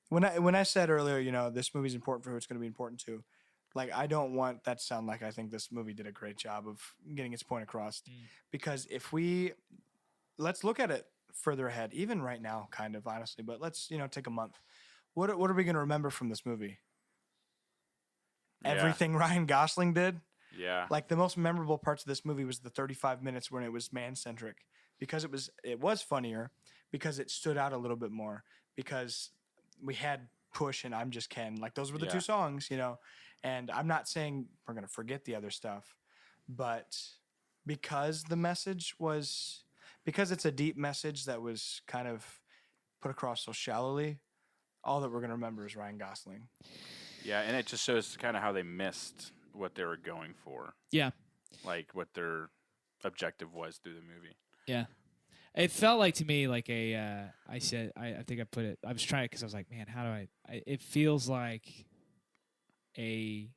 when I said earlier, you know, this movie's important for who it's going to be important to. Like, I don't want that to sound like I think this movie did a great job of getting its point across. Because let's look at it further ahead, even right now, kind of honestly, but let's, you know, take a month. What are we going to remember from this movie? Yeah. Everything Ryan Gosling did. Yeah. Like, the most memorable parts of this movie was the 35 minutes when it was man-centric, because it was funnier, because it stood out a little bit more, because we had Push and I'm Just Ken. Like, those were the Yeah. two songs, you know. And I'm not saying we're going to forget the other stuff, but because it's a deep message that was kind of put across so shallowly, all that we're going to remember is Ryan Gosling. Yeah, and it just shows kind of how they missed what they were going for. Yeah. Like what their objective was through the movie. Yeah. It felt like to me like I think I put it, I was trying because I was like, man, how do it feels like a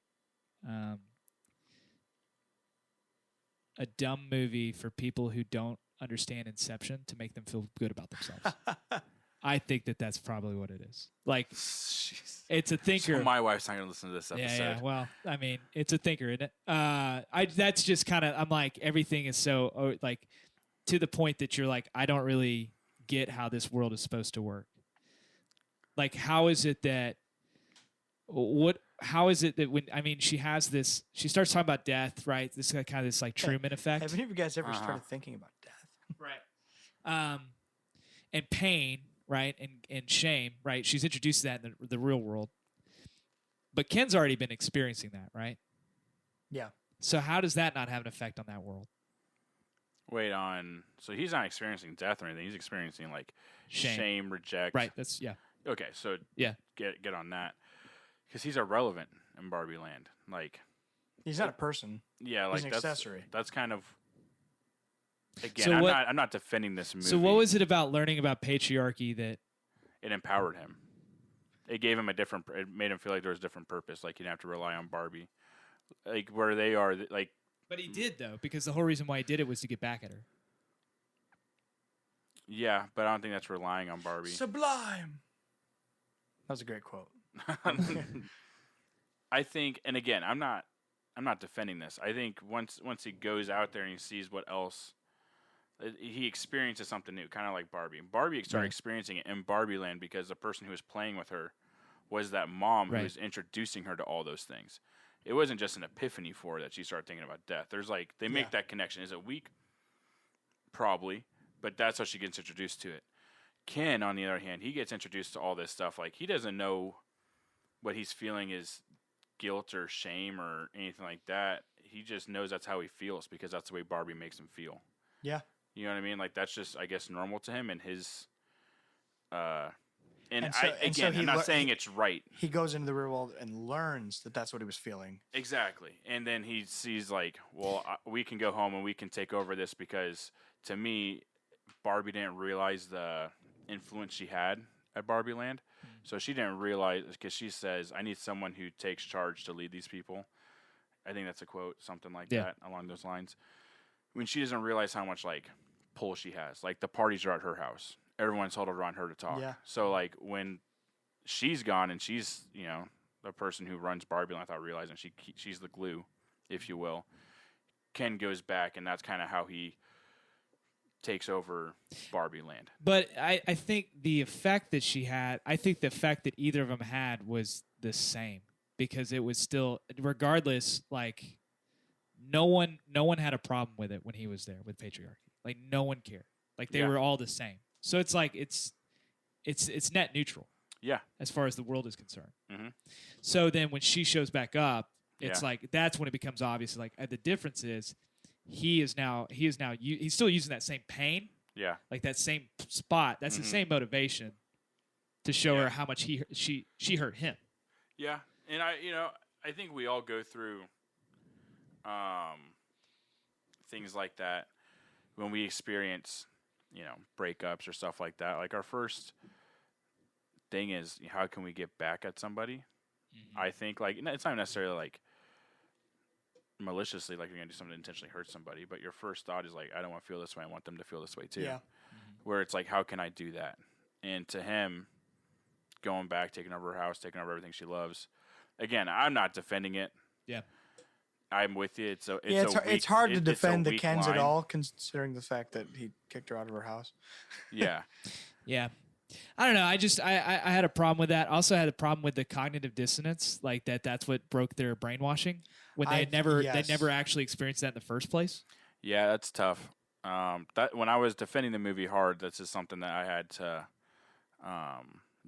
dumb movie for people who don't understand Inception to make them feel good about themselves. I think that's probably what it is. Like, Jeez. it's a thinker. So my wife's not going to listen to this episode. Yeah. Well, I mean, it's a thinker, isn't it? That's just kind of, I'm like, everything is so like to the point that you're like, I don't really get how this world is supposed to work. Like, how is it that when she has this, she starts talking about death, right? This kind of this like Truman effect. Have any of you guys ever started thinking about death? Right. And pain, right? And shame, right? She's introduced that in the real world. But Ken's already been experiencing that, right? Yeah. So how does that not have an effect on that world? So he's not experiencing death or anything. He's experiencing like Shame. shame, reject. Right. That's, yeah. Okay, so Yeah. get on that. Because he's irrelevant in Barbie Land. Like, He's not a person. yeah, He's like an accessory. that's kind of, again, So I'm not defending this movie. So what was it about learning about patriarchy that It empowered him. It gave him it made him feel like there was a different purpose. Like, he didn't have to rely on Barbie. Like, where they are, like, But he did, though, because the whole reason why he did it was to get back at her. yeah, but I don't think that's relying on Barbie. Sublime. That was a great quote. I think, and again, I'm not defending this. I think once he goes out there and he sees what else, he experiences something new, kind of like Barbie. Barbie started Right. experiencing it in Barbie Land because the person who was playing with her was that mom Right. who was introducing her to all those things. It wasn't just an epiphany for her that she started thinking about death. There's like, they make that connection. Is it weak? Probably, but that's how she gets introduced to it. Ken, on the other hand, he gets introduced to all this stuff. Like, he doesn't know what he's feeling is guilt or shame or anything like that. He just knows that's how he feels because that's the way Barbie makes him feel. Yeah. You know what I mean? Like, that's just, I guess, normal to him and his. And I'm not saying it's right. He goes into the real world and learns that that's what he was feeling. Exactly. And then he sees, like, well, we can go home and we can take over this because, to me, Barbie didn't realize the influence she had at Barbie Land. So she didn't realize, because she says, I need someone who takes charge to lead these people. I think that's a quote, something like that, along those lines. When she doesn't realize how much, like, pull she has. Like, the parties are at her house. Everyone's huddled around her to talk. Yeah. So, like, when she's gone and she's, you know, the person who runs Barbie Land without realizing she's the glue, if you will, Ken goes back, and that's kind of how he takes over Barbie Land. But I think the effect that she had, I think the effect that either of them had was the same because it was still, regardless, like no one had a problem with it when he was there with patriarchy. Like no one cared. Like they were all the same. So it's like it's net neutral. Yeah. As far as the world is concerned. Mm-hmm. So then when she shows back up, it's like that's when it becomes obvious. Like the difference is he's still using that same pain. Yeah. Like that same spot. That's the same motivation to show her how much she hurt him. Yeah. And I think we all go through things like that, when we experience, breakups or stuff like that, like our first thing is how can we get back at somebody? I think like it's not necessarily like maliciously, like you're gonna do something to intentionally hurt somebody, but your first thought is like, I don't want to feel this way. I want them to feel this way too. Yeah. Where it's like, how can I do that? And to him, going back, taking over her house, taking over everything she loves. Again, I'm not defending it. Yeah. I'm with you. It's It's hard to defend the weak Kens line. at all, considering the fact that he kicked her out of her house. Yeah. Yeah. I don't know. I had a problem with that. Also had a problem with the cognitive dissonance, like that's what broke their brainwashing when they never actually experienced that in the first place. Yeah, that's tough. That when I was defending the movie hard, that's just something that I had to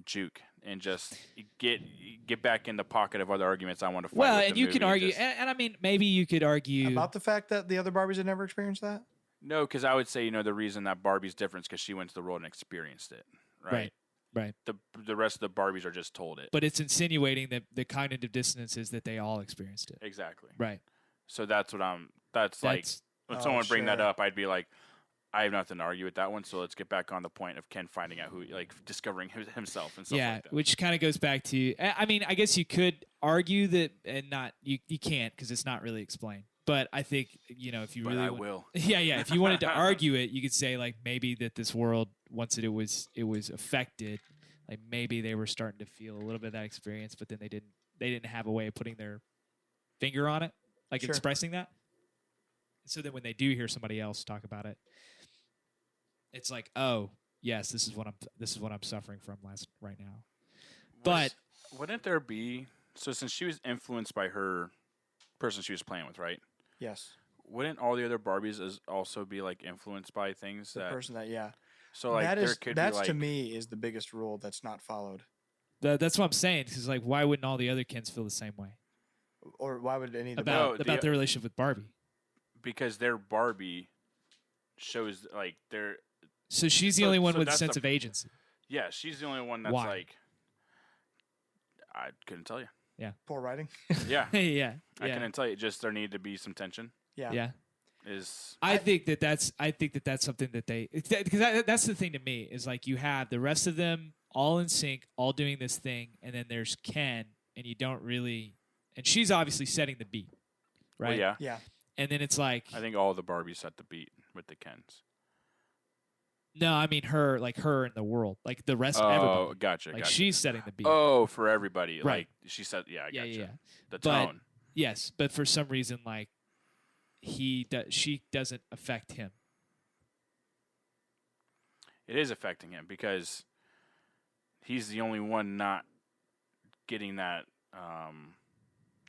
juke and just get back in the pocket of other arguments I want to fight. Well, with and the you movie can argue, just- and I mean, maybe you could argue About the fact that the other Barbies had never experienced that? No, because I would say the reason that Barbie's different is because she went to the world and experienced it. Right. Right. The rest of the Barbies are just told it. But it's insinuating that the cognitive dissonance is that they all experienced it. Exactly. Right. So that's what That's like when someone bring that sure. up, I'd be like, I have nothing to argue with that one. So let's get back on the point of Ken finding out discovering himself and stuff like that. Which kind of goes back to. I mean, I guess you could argue that, and not you can't because it's not really explained. But I think if you But really I will. Yeah. If you wanted to argue it, you could say like maybe that this world once it was affected, like maybe they were starting to feel a little bit of that experience, but then they didn't have a way of putting their finger on it, like Sure. expressing that. So then when they do hear somebody else talk about it, it's like, oh yes, this is what I'm suffering from right now. But Wouldn't there be since she was influenced by her person she was playing with, right? Yes. Wouldn't all the other Barbies also be like influenced by things The that? person that, yeah. So like That there is, could that's be like to me is the biggest rule that's not followed. that's what I'm saying. Because like, why wouldn't all the other Kens feel the same way Or why would any of the about their relationship with Barbie? because their Barbie shows like their So she's the So- only one so with a that's sense the- of agency. yeah, she's the only one that's Why? like I couldn't tell you. poor writing? Yeah, yeah. I couldn't tell you. Just there needed to be some tension. Yeah. Yeah. I I think that's something that they because that's the thing to me is like you have the rest of them all in sync, all doing this thing, and then there's Ken, and you don't really, and she's obviously setting the beat, right? Well, yeah, Yeah. And then it's like, I think all the Barbies set the beat with the Kens. no, I mean her in the world, like the rest of Oh, everybody, gotcha. like gotcha. she's setting the beat. Oh, for everybody. Right. Like she said, yeah, I yeah, gotcha. yeah. The But- tone. Yes, but for some reason, like she doesn't affect him. It is affecting him because he's the only one not getting that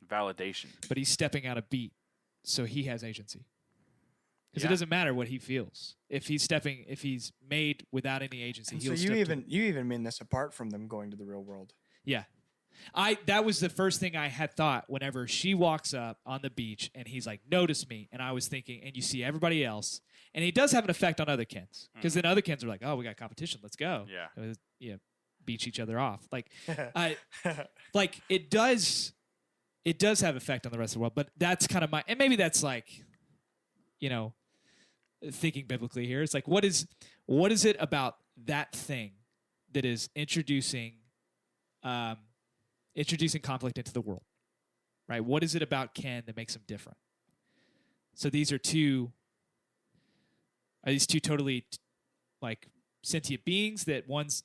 validation. But he's stepping out a beat, so he has agency. Because Yeah. it doesn't matter what he feels. If he's made without any agency, And he'll so step you even mean this apart from them going to the real world. Yeah. That was the first thing I had thought whenever she walks up on the beach and he's like, notice me. And I was thinking, and you see everybody else. And he does have an effect on other Kens. Because then other Kens are like, oh, we got competition. Let's go. Yeah. Beach each other off. Like, like it does have effect on the rest of the world. But that's kind of and maybe that's like, thinking biblically here. It's like, what is it about that thing that is introducing conflict into the world, right? What is it about Ken that makes him different? So these are these two totally like sentient beings that one's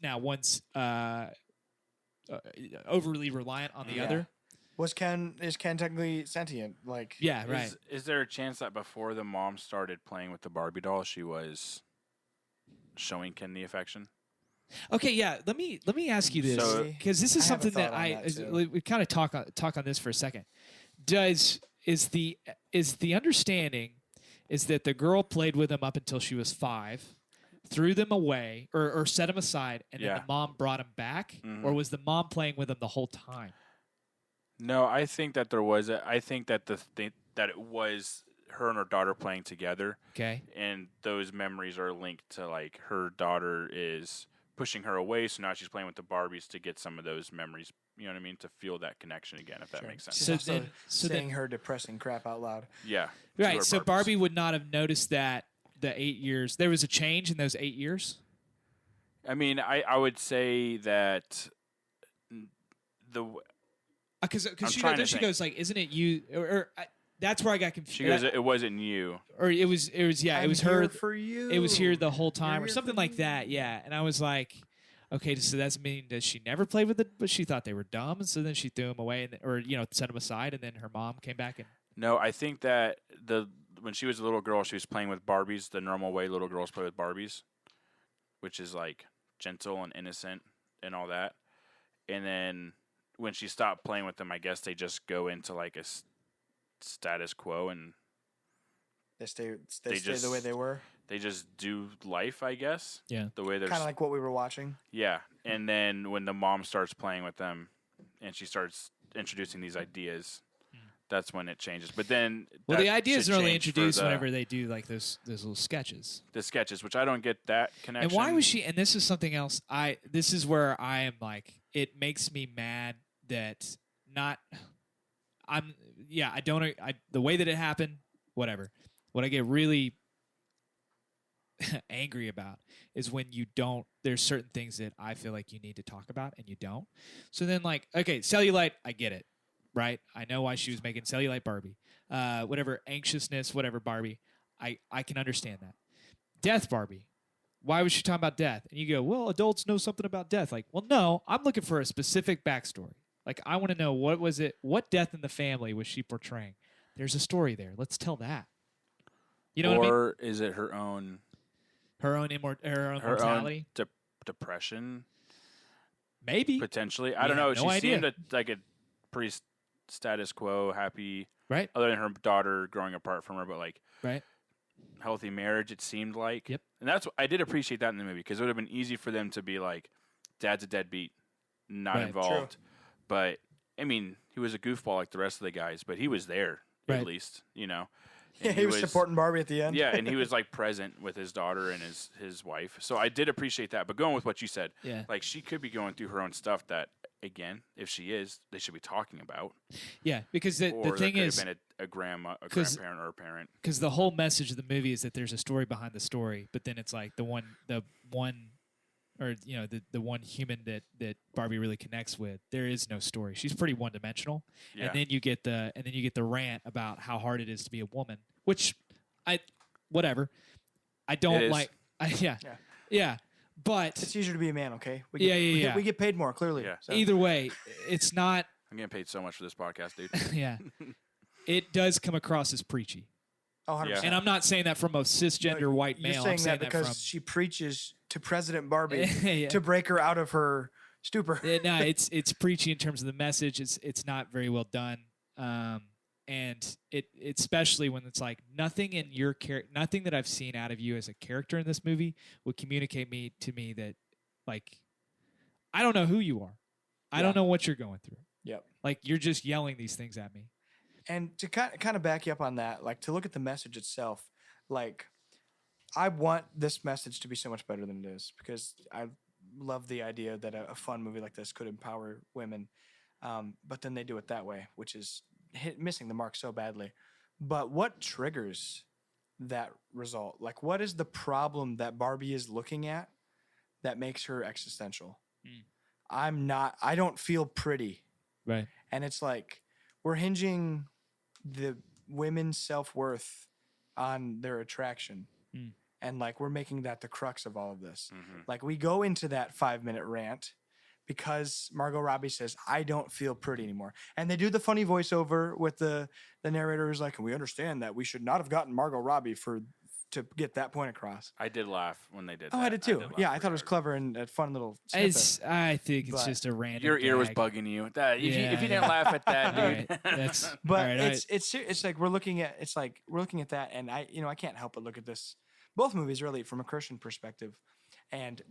overly reliant on the Yeah. other. Is Ken technically sentient? Like, Yeah, right. Is there a chance that before the mom started playing with the Barbie doll, she was showing Ken the affection? Okay, yeah. Let me ask you this So- because this is I have a something that thought on that, too. we kind of talk on this for a second. Is the understanding is that the girl played with him up until she was 5, threw them away or set him aside, and then Yeah. the mom brought him back, Mhm. or was the mom playing with him the whole time? No, I think that there was. I think that that it was her and her daughter playing together, Okay. and those memories are linked to her daughter is pushing her away, so now she's playing with the Barbies to get some of those memories you know what I mean, to feel that connection again, if that Sure. makes sense. She's So also then- so saying her depressing crap out loud. Yeah. to Right. her So Barbies. Barbie would not have noticed that the 8 years there was a change in those 8 years. I mean, I would say that the Because I'm she trying then to she think. goes like, "Isn't it you?" That's where I got confused. she goes, it wasn't you. or it was yeah, it I'm was here her. for you. It was here the whole time, or here something for like you. that. Yeah, and I was like, okay, so that's mean that she never played with it, but she thought they were dumb, and so then she threw them away, and or set them aside, and then her mom came back and No, I think that when she was a little girl, she was playing with Barbies the normal way little girls play with Barbies, which is like gentle and innocent and all that. And then when she stopped playing with them, I guess they just go into like a status quo and They stay They the way just- they were. they just do life, I guess. Yeah. The way they're Kind of like what we were watching. yeah. And then when the mom starts playing with them and she starts introducing these ideas, that's when it changes. But then well, that the ideas should are only change for introduced the- whenever they do like those little sketches. the sketches, which I don't get that connection. And why was she? And this is something else. This is where I am like, it makes me mad that not. I don't. The way that it happened, whatever. What I get really angry about is when you don't. There's certain things that I feel like you need to talk about and you don't. So then, like, okay, cellulite, I get it, right? I know why she was making cellulite Barbie. Whatever anxiousness, whatever Barbie, I can understand that. Death Barbie. Why was she talking about death? And you go, well, adults know something about death. Like, well, no, I'm looking for a specific backstory. Like, I want to know what death in the family was she portraying? There's a story there. Let's tell that. You know what I mean? Or is it her own Her own mortality? depression Maybe. potentially? I We don't know. have no She idea. seemed like a pretty status quo, happy, Right? other than her daughter growing apart from her, but like Right. healthy marriage. It seemed like. Yep. And that's I did appreciate that in the movie because it would have been easy for them to be like, "Dad's a deadbeat, not Right. involved." But I mean, he was a goofball like the rest of the guys, but he was there Right. at least, you know. Yeah, And he was supporting Barbie at the end. Yeah, and he was like present with his daughter and his wife. So I did appreciate that. But going with what you said, Yeah. like she could be going through her own stuff that, again, if she is, they should be talking about. Yeah. Because the Or thing there is, could have been a grandma, a 'cause- grandparent, or a parent. because the whole message of the movie is that there's a story behind the story, but then it's like the one or the one human that Barbie really connects with, there is no story. She's pretty one dimensional. Yeah. And then you get the rant about how hard it is to be a woman, which whatever. I It don't is. like Yeah. yeah. But It's easier to be a man, okay? We Yeah, get, yeah, we yeah. Get, we get paid more, clearly. Yeah. So. either way, it's not I'm getting paid so much for this podcast, dude. yeah. It does come across as preachy. Oh, 100%. Yeah. And I'm not saying that from a cisgender white male. You're saying I'm saying that because from she preaches to President Barbie Yeah. to break her out of her stupor. No, it's preachy in terms of the message. It's not very well done, and it especially when it's like nothing in your nothing that I've seen out of you as a character in this movie would communicate to me that like I don't know who you are. I don't know what you're going through. Yep. Like you're just yelling these things at me. And to kind of back you up on that, like to look at the message itself, like I want this message to be so much better than it is because I love the idea that a fun movie like this could empower women, but then they do it that way, which is missing the mark so badly. But what triggers that result? Like, what is the problem that Barbie is looking at that makes her existential? I don't feel pretty. Right. And it's like we're hinging the women's self-worth on their attraction. And like we're making that the crux of all of this. Like we go into that 5-minute rant because Margot Robbie says, I don't feel pretty anymore. And they do the funny voiceover with the narrator who's like, we understand that we should not have gotten Margot Robbie to get that point across. I did laugh when they did Oh, that. I did too. laugh Yeah, I pretty thought it was hard. clever and a fun little snippet. I think it's But just a random. Your ear was gag. bugging you. That, if you Yeah, didn't yeah. laugh at that, All dude. right. That's But all right, it's like we're looking at that, and I can't help but look at this. Both movies really from a Christian perspective, and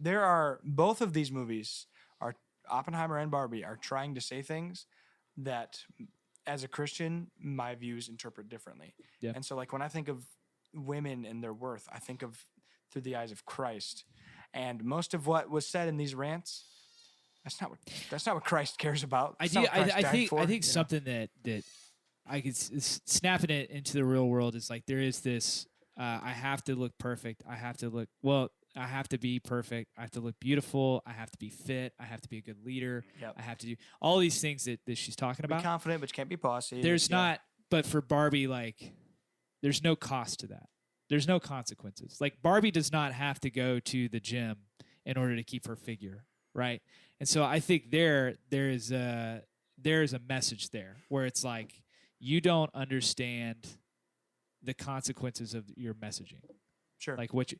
both of these movies are Oppenheimer and Barbie are trying to say things that, as a Christian, my views interpret differently. Yeah. And so like when I think of women and their worth, I think of through the eyes of Christ, and most of what was said in these rants That's not what Christ cares about. I That's do. not what Christ died think for, I think you know? something that I could snapping it into the real world is like there is this. I have to look perfect. I have to look well. I have to be perfect. I have to look beautiful. I have to be fit. I have to be a good leader. Yep. I have to do all these things that she's talking Be about. confident, but you can't be bossy. There's Yeah. not, but for Barbie, like, there's no cost to that. There's no consequences. Like, Barbie does not have to go to the gym in order to keep her figure, right? And so I think there is a message there where it's like you don't understand the consequences of your messaging. Sure. Like what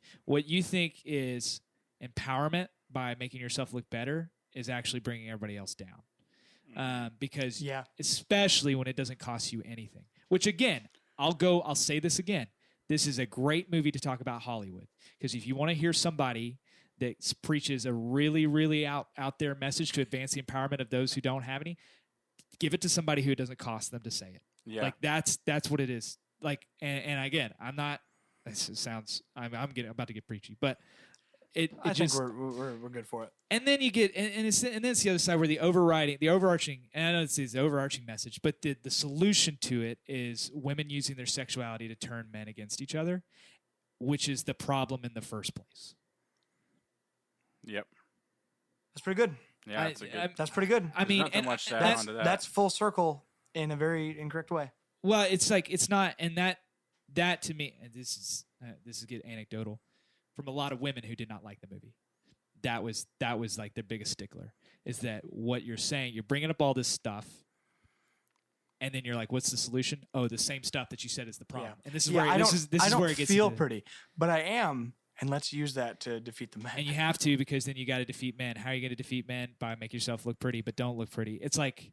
you think is empowerment by making yourself look better is actually bringing everybody else down. Because especially when it doesn't cost you anything. Which again, I'll say this again. This is a great movie to talk about Hollywood. Because if you want to hear somebody that preaches a really, really out there message to advance the empowerment of those who don't have any, give it to somebody who it doesn't cost them to say it. Yeah. Like that's what it is. Like and again, I'm not. This sounds. I'm about to get preachy, but I think we're good for it. and then you get and then it's the other side where the overarching, and I know it's the overarching message, but the solution to it is women using their sexuality to turn men against each other, which is the problem in the first place. Yep. That's pretty good. Yeah, That's pretty good. I mean, nothing much to add that's, on to that. that's full circle in a very incorrect way. Well, it's like it's not, and that to me, and this is get anecdotal from a lot of women who did not like the movie. That was like their biggest stickler is that what you're saying, you're bringing up all this stuff, and then you're like, what's the solution? Oh, the same stuff that you said is the problem. Yeah. And this is Yeah, where I this don't is where it gets feel into, pretty, but I am, and let's use that to defeat the men. and you have to, because then you got to defeat men. How are you going to defeat men? By make yourself look pretty, but don't look pretty. It's like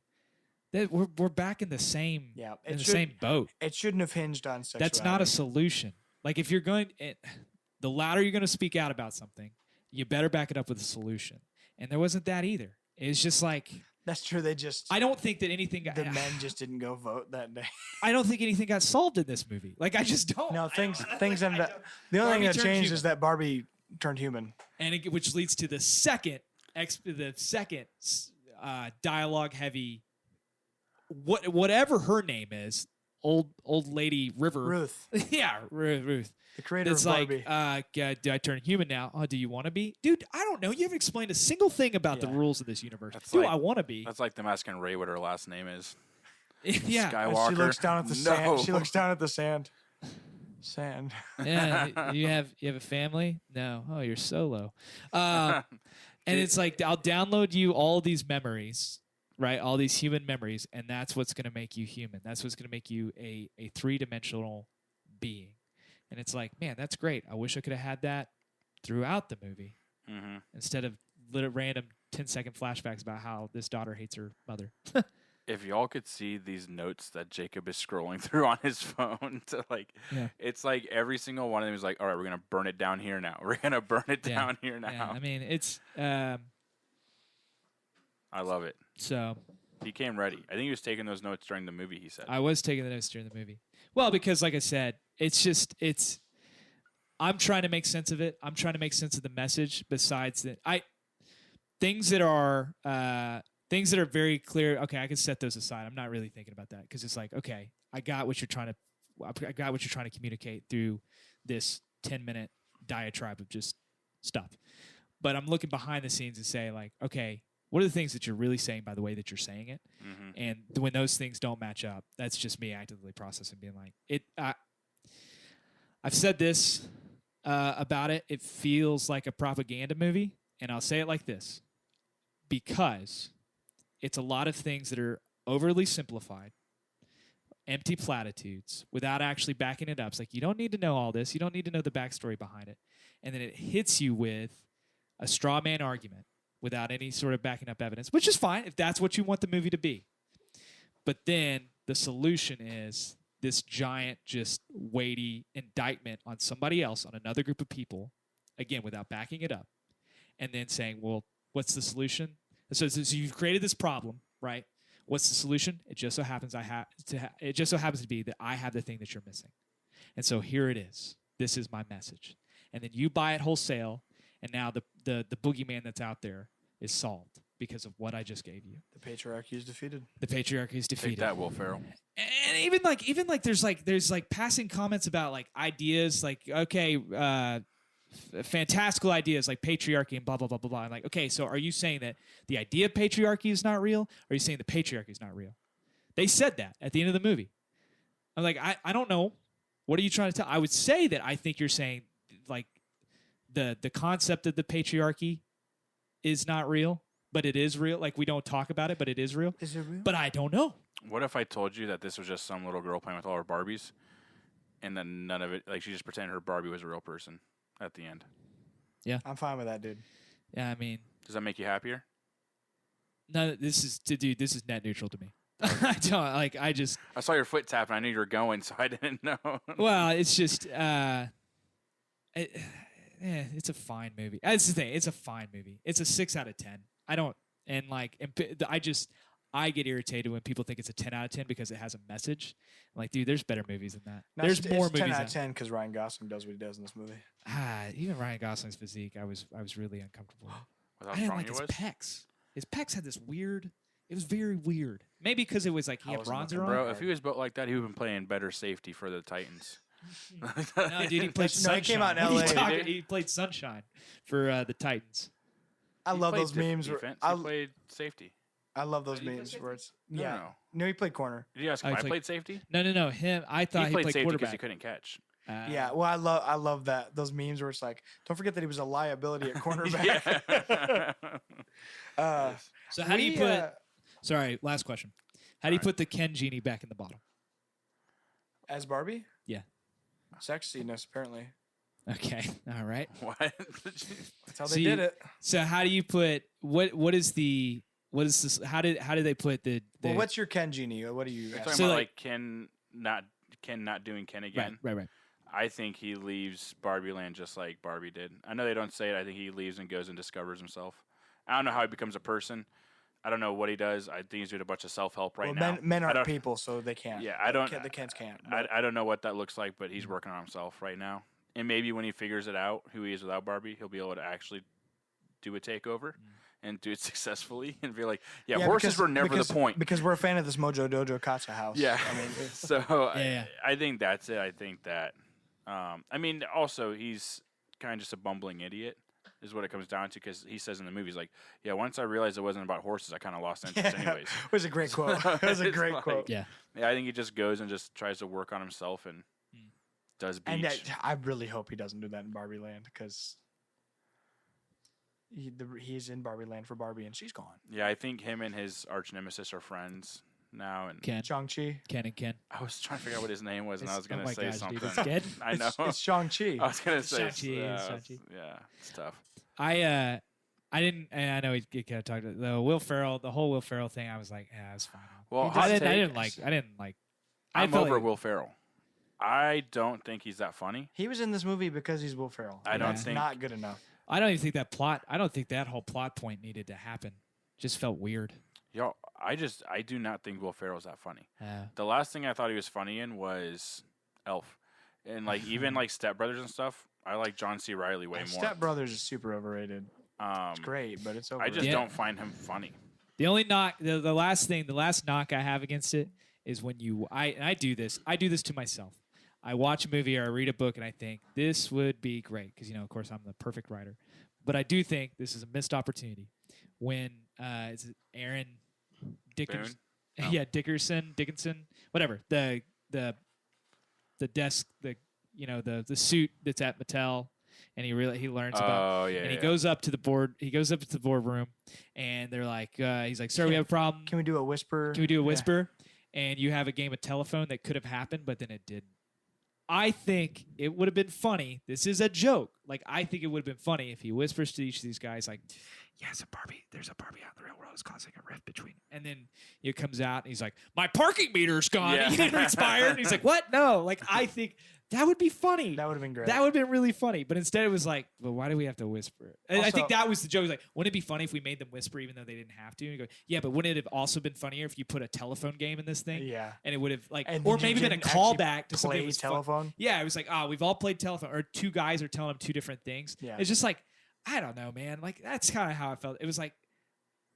that we're back in the same same boat. It shouldn't have hinged on sexuality. That's not a solution. Like if you're going, the louder you're going to speak out about something, you better back it up with a solution. And there wasn't that either. It's just like That's true. They just I don't think that anything got, the men just didn't go vote that day. I don't think anything got solved in this movie. Like I just don't. No, things ended up. The only thing Barbie that turned changed human. is that Barbie turned human. And which leads to the second dialogue heavy. Whatever her name is, old lady River. Ruth, Yeah, Ruth. the creator It's of like, Barbie. do I turn human now? Oh, do you want to be? Dude, I don't know. You haven't explained a single thing about the Yeah. rules of this universe. That's Do like- I want to be? That's like them asking Ray what her last name is. Yeah. And Skywalker. she looks down at the No. sand. She looks down at the sand. Sand. Yeah. You have a family? No. Oh, you're solo. And it's like I'll download you all these memories, right? All these human memories, and that's what's going to make you human. That's what's going to make you a three-dimensional being. And it's like, man, that's great. I wish I could have had that throughout the movie Mm-hmm. instead of random 10-second flashbacks about how this daughter hates her mother. If y'all could see these notes that Jacob is scrolling through on his phone, to Yeah. it's like every single one of them is like, all right, we're gonna burn it down here now. We're gonna burn it Yeah. down here now. Yeah, I mean, it's I love it. so He came ready. I think he was taking those notes during the movie. He said. I was taking the notes during the movie. Well, because like I said, I'm trying to make sense of it. I'm trying to make sense of the message. Besides that, things that are very clear. Okay, I can set those aside. I'm not really thinking about that because it's like, okay, I got what you're trying to communicate through this 10-minute diatribe of just stuff. But I'm looking behind the scenes and say like, okay, what are the things that you're really saying by the way that you're saying it? Mm-hmm. And when those things don't match up, that's just me actively processing, being like, I've said this about it. It feels like a propaganda movie, and I'll say it like this. Because it's a lot of things that are overly simplified, empty platitudes, without actually backing it up. It's like, you don't need to know all this. You don't need to know the backstory behind it. And then it hits you with a straw man argument without any sort of backing up evidence, which is fine if that's what you want the movie to be. But then the solution is this giant, just weighty indictment on somebody else, on another group of people, again, without backing it up, and then saying, well, what's the solution? So you've created this problem, right? What's the solution? It just so happens it just so happens to be that I have the thing that you're missing. And so here it is. This is my message. And then you buy it wholesale, and now the boogeyman that's out there is solved because of what I just gave you. The patriarchy is defeated. The patriarchy is Take defeated. that, Will Ferrell. And even like there's passing comments about like ideas like fantastical ideas like patriarchy and blah blah blah blah blah. I'm like, okay, so are you saying that the idea of patriarchy is not real? Or are you saying the patriarchy is not real? They said that at the end of the movie. I'm like, I don't know. What are you trying to tell? I would say that I think you're saying like the concept of the patriarchy is not real, but it is real. Like we don't talk about it, but it is real. Is it real? But I don't know. What if I told you that this was just some little girl playing with all her Barbies, and then none of it, like she just pretended her Barbie was a real person at the end? I'm fine with that, dude. Yeah, I mean, Does that make you happier? no, this is net neutral to me. I don't like. I saw your foot tap, and I knew you were going, so I didn't know. well, it's just it's a fine movie. That's the thing. It's a fine movie. It's a 6 out of 10. I get irritated when people think it's a 10 out of 10 because it has a message. I'm like, dude, there's better movies than that. No, There's more it's movies. 10 out of 10 because Ryan Gosling does what he does in this movie. Even Ryan Gosling's physique, I was really uncomfortable. With I how didn't strong like he his was? pecs. His pecs had this weird. It was very weird. Maybe because it was like he I had wasn't bronzer looking, on. Bro, if he was built like that, he would have been playing better safety for the Titans. No, dude, he played No, Sunshine. he came out in What are you LA. talking- He played Sunshine for the Titans. I He love played those memes. Defense. I He played safety. love those Did he play memes safety? where it's No, No, he played corner. Did you ask Oh, if he I played- played safety? No. Him. I thought He played safety because quarterback. he couldn't catch. Yeah, well, I love that those memes where it's like, don't forget that he was a liability at cornerback. Yeah. So how do you we, put? Sorry, last question. How do you put the Ken genie back in the bottle? as Barbie? Yeah. Sexiness, apparently. Okay. All right. What? That's how they See, did it. So how do you put what is this? How did they put the Well, what's your Ken genie? What do you? You're ask? talking So, about like- like Ken not doing Ken again. right. I think he leaves Barbie Land just like Barbie did. I know they don't say it. I think he leaves and goes and discovers himself. I don't know how he becomes a person. I don't know what he does. I think he's doing a bunch of self-help right Well, now. men I aren't don't- people, so they can't. Yeah, I don't. The Kens can't. I don't know what that looks like, but he's working on himself right now. And maybe when he figures it out, who he is without Barbie, he'll be able to actually do a takeover and do it successfly and be like, yeah, horses because- were never because- the point. Because we're a fan of this Mojo Dojo Katsu house. Yeah. I mean, So Yeah. I think that's it. I think that. I mean, also he's kind of just a bumbling idiot, is what it comes down to. Because he says in the movie, he's like, "Yeah, once I realized it wasn't about horses, I kind of lost interest, anyways." it was a great quote. It was a It's great like- quote. Yeah. Yeah, I think he just goes and just tries to work on himself and does beach. And I really hope he doesn't do that in Barbie Land because he's in Barbie Land for Barbie and she's gone. Yeah, I think him and his arch nemesis are friends now. And Ken. Shang-Chi. Ken and Ken. I was trying to figure out what his name was, and I was Oh gonna my say gosh, something. dude, it's Ken? I know. It's Shang-Chi. I was gonna say Shang-Chi, yeah, Shang-Chi. yeah, it's tough. I didn't. And I know he kind of talked about the Will Ferrell, the whole Will Ferrell thing. I was like, yeah, it's fine. Well, I hot didn't take. like. I'm felt over like- Will Ferrell. I don't think he's that funny. He was in this movie because he's Will Ferrell. I don't That's think- not good enough. I don't even think that plot. I don't think that whole plot point needed to happen. Just felt weird. Yo, I do not think Will Ferrell's that funny. Yeah. The last thing I thought he was funny in was Elf, and like even like Step Brothers and stuff. I like John C. Riley way more. Step Brothers is super overrated. It's great, but it's I overrated. just Yeah. don't find him funny. The only knock, the last knock I have against it is when I do this to myself. I watch a movie or I read a book and I think this would be great because of course I'm the perfect writer, but I do think this is a missed opportunity when is it Aaron Dickinson? Boone? Oh. Yeah, Dickinson, whatever. The desk, the suit that's at Mattel, and he learns about. Oh yeah. And he yeah. goes up to the board. He goes up to the boardroom, and they're like, he's like, "Sir, we have a problem. Can we do a whisper? Can we do a Yeah. whisper?" And you have a game of telephone that could have happened, but then it didn't. I think it would have been funny. This is a joke. Like, I think it would have been funny if he whispers to each of these guys, like, "Yes, there's a Barbie out in the real world. It's causing a rift between." And then it comes out, and he's like, "My parking meter's gone." Yeah. He didn't expire. And he's like, "What? No." Like, I think that would be funny. That would have been great. That would have been really funny. But instead, it was like, well, why do we have to whisper? And I think Also- that was the joke. It was like, wouldn't it be funny if we made them whisper even though they didn't have to? And you go, yeah, but wouldn't it have also been funnier if you put a telephone game in this thing? Yeah. And it would have, like, And or then you maybe been a didn't actually callback to something that play was fun. telephone. Yeah, it was like, we've all played telephone, or two guys are telling them two different things. Yeah. It's just like, I don't know, man. Like, that's kind of how I felt. It was like,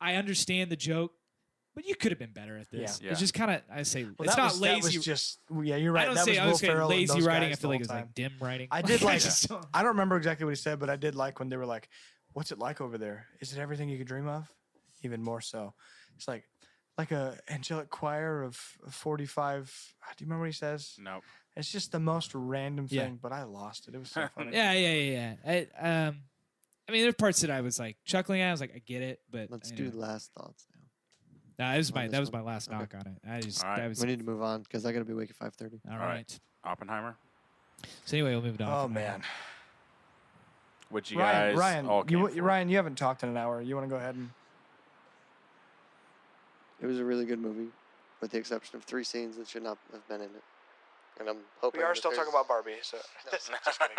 I understand the joke, but you could have been better at this. Yeah. It's just kind of I say Well, it's that not was, lazy. That was just yeah, you're right. I don't that say was I Will was saying Ferrell and lazy those writing. I guys the feel like whole it was time. like dim writing. I did like. just don't- I don't remember exactly what he said, but I did like when they were like, "What's it like over there? Is it everything you could dream of?" Even more so. It's like a angelic choir of 45. Do you remember what he says? Nope. It's just the most random Yeah. thing, but I lost it. It was so funny. Yeah. I mean, there's parts that I was like chuckling at. I was like, I get it, but Let's you do know. last thoughts now. Nah, that was on my this that was one. my last Okay. knock on it. I just All right. that was We need to move on because I got to be awake at 5:30. all All right. right. Oppenheimer. So anyway, we'll move it on. Oh man, Would you guys Ryan, all came for? Ryan, you haven't talked in an hour. You want to go ahead and? It was a really good movie, with the exception of 3 scenes that should not have been in it. And I'm hoping that there's- Barbie, so just kidding.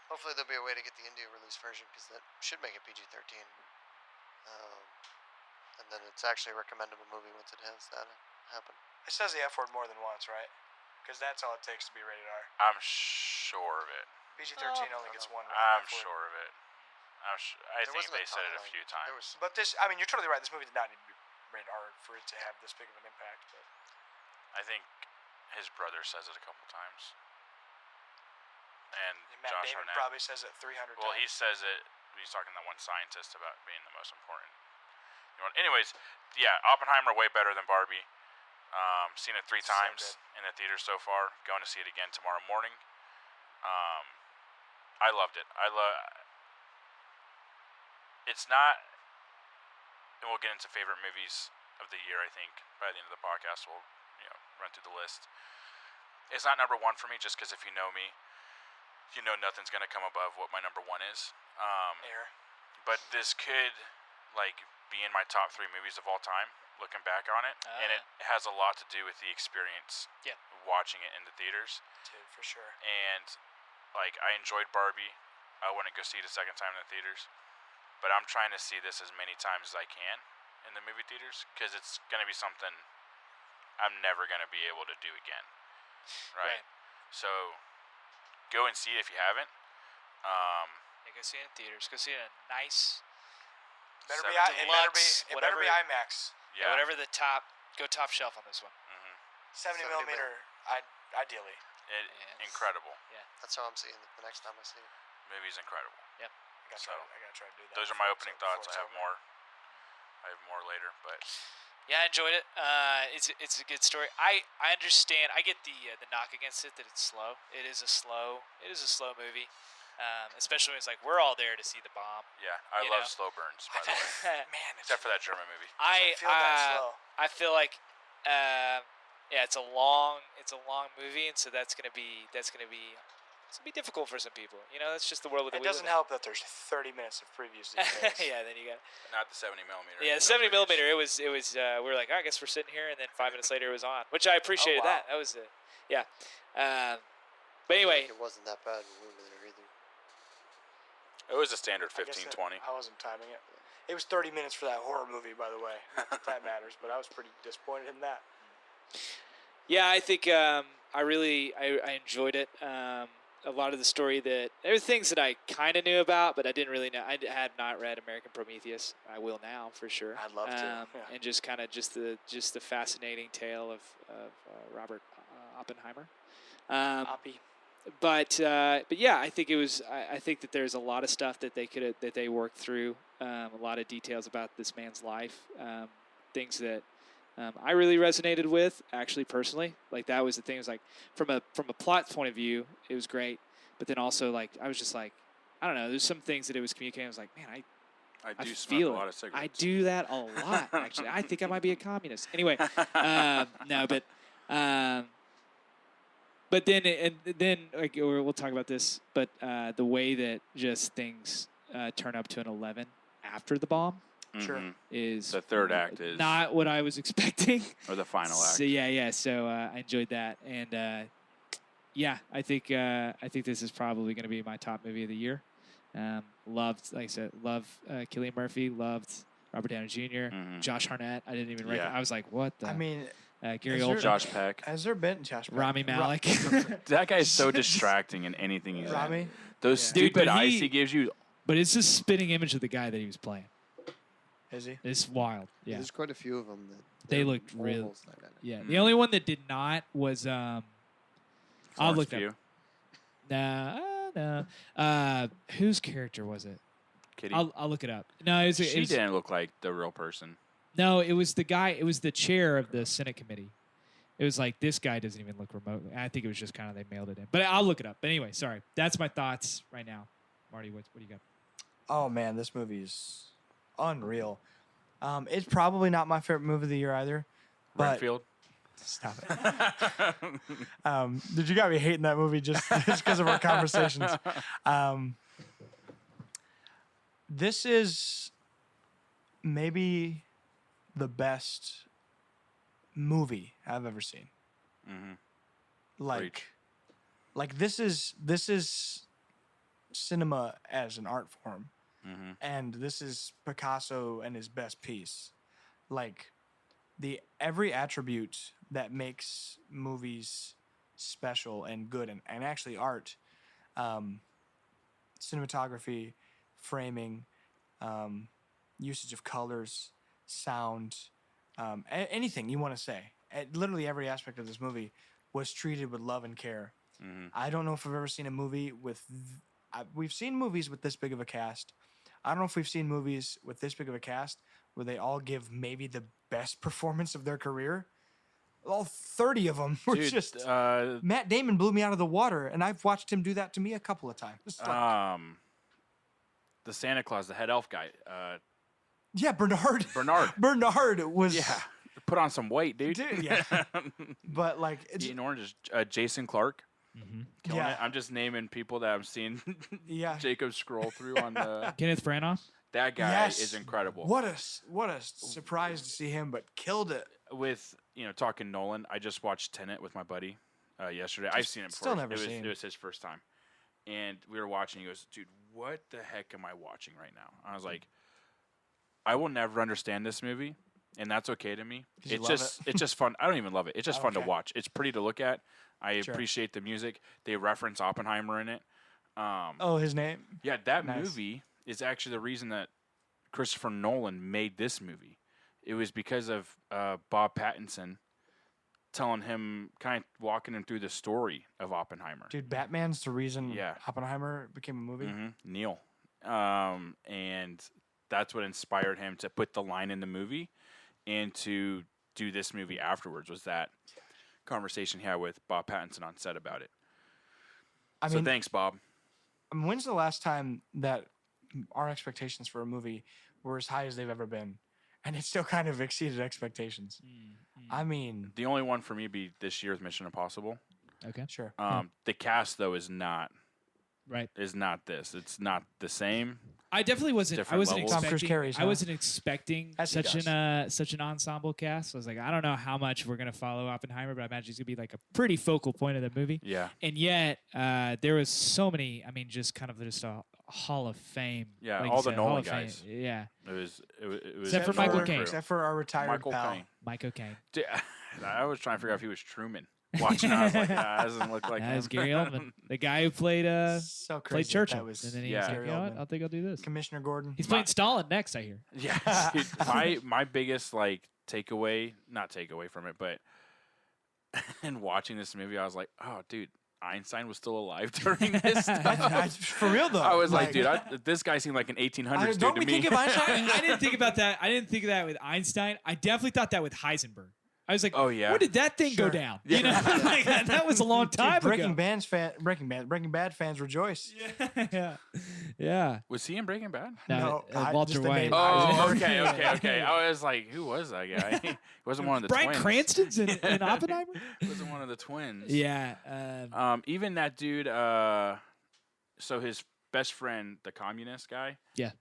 Hopefully there'll be a way to get the India release version because that should make it PG-13. And then it's actually a recommendable movie once it has that happen. It says the F word more than once, right? Because that's all it takes to be rated R. I'm sure of it. PG-13 only gets one. I'm sure of it. I There think wasn't they said it a timeline. few There times. was But this, I mean, you're totally right. This movie did not need to be rated R for it to have this big of an impact. But I think his brother says it a couple times. And Matt Josh Damon Arnett. probably says it 300 Well, he times. says it. He's talking to that one scientist about being the most important. Anyways, yeah, Oppenheimer way better than Barbie. Seen it 3 So times in the theater so far. Going to see it again tomorrow morning. I loved it. It's not. And we'll get into favorite movies of the year. I think by the end of the podcast, we'll run through the list. It's not number 1 for me, just because if you know me, you know nothing's gonna come above what my number 1 is. Air. But this could be in my top 3 movies of all time, looking back on it, and it has a lot to do with the experience. Yeah. Watching it in the theaters, Dude, for sure. and I enjoyed Barbie. I wouldn't go see it a second time in the theaters, but I'm trying to see this as many times as I can in the movie theaters because it's gonna be something I'm never gonna be able to do again. Right. So go and see it if you haven't. Yeah, go see it in theaters. Go see it in a nice, Better be, Seven- it Deluxe, better be whatever. IMAX. yeah, whatever the top, go top shelf on this one. 70 70 millimeter, ideally. Yes. Incredible. That's how I'm seeing it the next time I see it. Movie's incredible. I gotta try to do that. Those are before my it's- opening before thoughts. it's I have over. more. I have more later, but Yeah, I enjoyed it. It's a good story. I understand. I get the knock against it that it's slow. It is a slow movie. Especially when it's like we're all there to see the bomb. yeah, I You love know. slow burns. By the way, Man, except for that German movie. I feel that slow. I feel like it's a long movie, and so it's gonna be difficult for some people. That's just the world that It we doesn't live help that there's 30 minutes of previews these in. days. Yeah, then you got Not the 70 millimeter. the 70 millimeter. It was. We were like, I guess we're sitting here, and then 5 minutes later it was on, which I appreciated. wow. That was yeah. But anyway, It wasn't that bad when we were there either. It was a standard I guess 15, that- 20. I wasn't timing it. It was 30 minutes for that horror movie, by the way. Not that that matters, but I was pretty disappointed in that. yeah, I think I enjoyed it. A lot of the story there were things that I kind of knew about, but I didn't really know. I had not read American Prometheus. I will now for sure. I'd love to, yeah. And just kind of just the fascinating tale of Robert Oppenheimer. Oppie. But yeah, I think it was. I think that there's a lot of stuff that they worked through. A lot of details about this man's life. Things that I really resonated with, actually personally. Like that was the thing. It was like from a plot point of view, it was great. But then also I was just like, I don't know. There's some things that it was communicating. I was like, man, I I do smoke feel a it. lot of cigarettes. I do that a lot. Actually, I think I might be a communist. Anyway, no, but then we'll talk about this. But the way that just things turn up to an 11 after the bomb Sure. Mhm. is The third act is not what I was expecting. or the final act. So yeah. So I enjoyed that, and yeah, I think this is probably going to be my top movie of the year. Loved, like I said, Cillian Murphy. Loved Robert Downey Jr. Mhm. Josh Hartnett. I didn't even Yeah. recognize. I was like, what the? I mean, Gary is there- Oldman, Josh Peck. has there been Josh Peck? Rami Malek. That guy's so distracting in anything he's in. Rami? Those Yeah. stupid Dude, but eyes he- he gives you. But it's just spitting image of the guy that he was playing. Is he? It's wild. Yeah, There's quite a few of them that They they're looked real- almost identical. yeah. The only one that did not was I'll Florence look Pugh, no. Whose character was it? Kitty. I'll look it up. No, it was, She didn't look like the real person. No, it was the guy. It was the chair of the Senate committee. It was like, this guy doesn't even look remote. I think it was just kind of they mailed it in. But I'll look it up. But anyway, sorry. That's my thoughts right now. Marty, what do you got? Oh man, this movie's unreal. It's probably not my favorite movie of the year either. But Renfield. stop it. Did you got me hating that movie just because of our conversations? This is maybe the best movie I've ever seen. Mm-hmm. Like this is cinema as an art form, and this is Picasso and his best piece. Like every attribute that makes movies special and good and actually art, cinematography, framing, usage of colors, sound, anything you want to say. Literally every aspect of this movie was treated with love and care. I don't know if I've ever seen a movie with... we've seen movies with this big of a cast. I don't know if we've seen movies with this big of a cast where they all give maybe the best performance of their career. All 30 of them were just... Matt Damon blew me out of the water, and I've watched him do that to me a couple of times. The Santa Claus, the head elf guy. Yeah, Bernard. Bernard was... Yeah. Put on some weight, dude. Yeah. But like... Eating oranges. Jason Clark. Killing Yeah. it. I'm just naming people that I've seen Yeah. Jacob scroll through on the... Kenneth Branagh? That guy Yes. is incredible. What a surprise to see him, but killed it. With, talking Nolan, I just watched Tenet with my buddy yesterday. I've seen it before. Still never seen. It was his first time. And we were watching. He goes, dude, what the heck am I watching right now? I was like, I will never understand this movie, and that's okay to me. It's just fun. I don't even love it. It's just fun to watch. It's pretty to look at. I appreciate the music. They reference Oppenheimer in it. His name? Yeah, that movie is actually the reason that Christopher Nolan made this movie. It was because of Bob Pattinson telling him, kind of walking him through the story of Oppenheimer. Dude, Batman's the reason Oppenheimer became a movie? Neil. And that's what inspired him to put the line in the movie and to do this movie afterwards, was that conversation he had with Bob Pattinson on set about it. So thanks, Bob. When's the last time that our expectations for a movie were as high as they've ever been? And it still kind of exceeded expectations. I mean... The only one for me would be this year's Mission Impossible. Okay. Sure. The cast, though, is not... Right. Is not this. It's not the same. I definitely wasn't. I wasn't levels. Tom Cruise expecting. carries, I wasn't expecting As he such an ensemble cast. I was like, I don't know how much we're gonna follow Oppenheimer, but I imagine he's gonna be like a pretty focal point of the movie. Yeah. And yet, there was so many. I mean, just kind of just a Hall of Fame. Yeah, like all you the said, Hall Nolan of Fame. guys. Yeah. It was Except for Michael Caine. Except for our retired Michael pal. Caine. Michael Caine. Dude, I was trying to figure out if he was Truman. Watching, I was like, that doesn't look like That him. is Gary Oldman, the guy who played So crazy. played Churchill. That was And then he's Yeah. like, you know what? I think I'll do this. Commissioner Gordon. He's playing Stalin next, I hear. Yeah, dude, my biggest not takeaway from it, but in watching this movie, I was like, oh, dude, Einstein was still alive during this time. For real though. I was like, dude, this guy seemed like an 1800s dude don't to we me. think of Einstein? I didn't think about that. I didn't think of that with Einstein. I definitely thought that with Heisenberg. I was like, Oh, yeah. when did that thing go Sure. down? Yeah. You know, like, that was a long time Breaking ago. Breaking Bad fans rejoice. Yeah. Was he in Breaking Bad? No, I- Walter just the White. name. Oh, okay. I was like, who was that guy? He wasn't one of the Bryan twins. Cranston's in Oppenheimer? Wasn't one of the twins. Yeah. Even that dude. So his best friend, the communist guy. Yeah.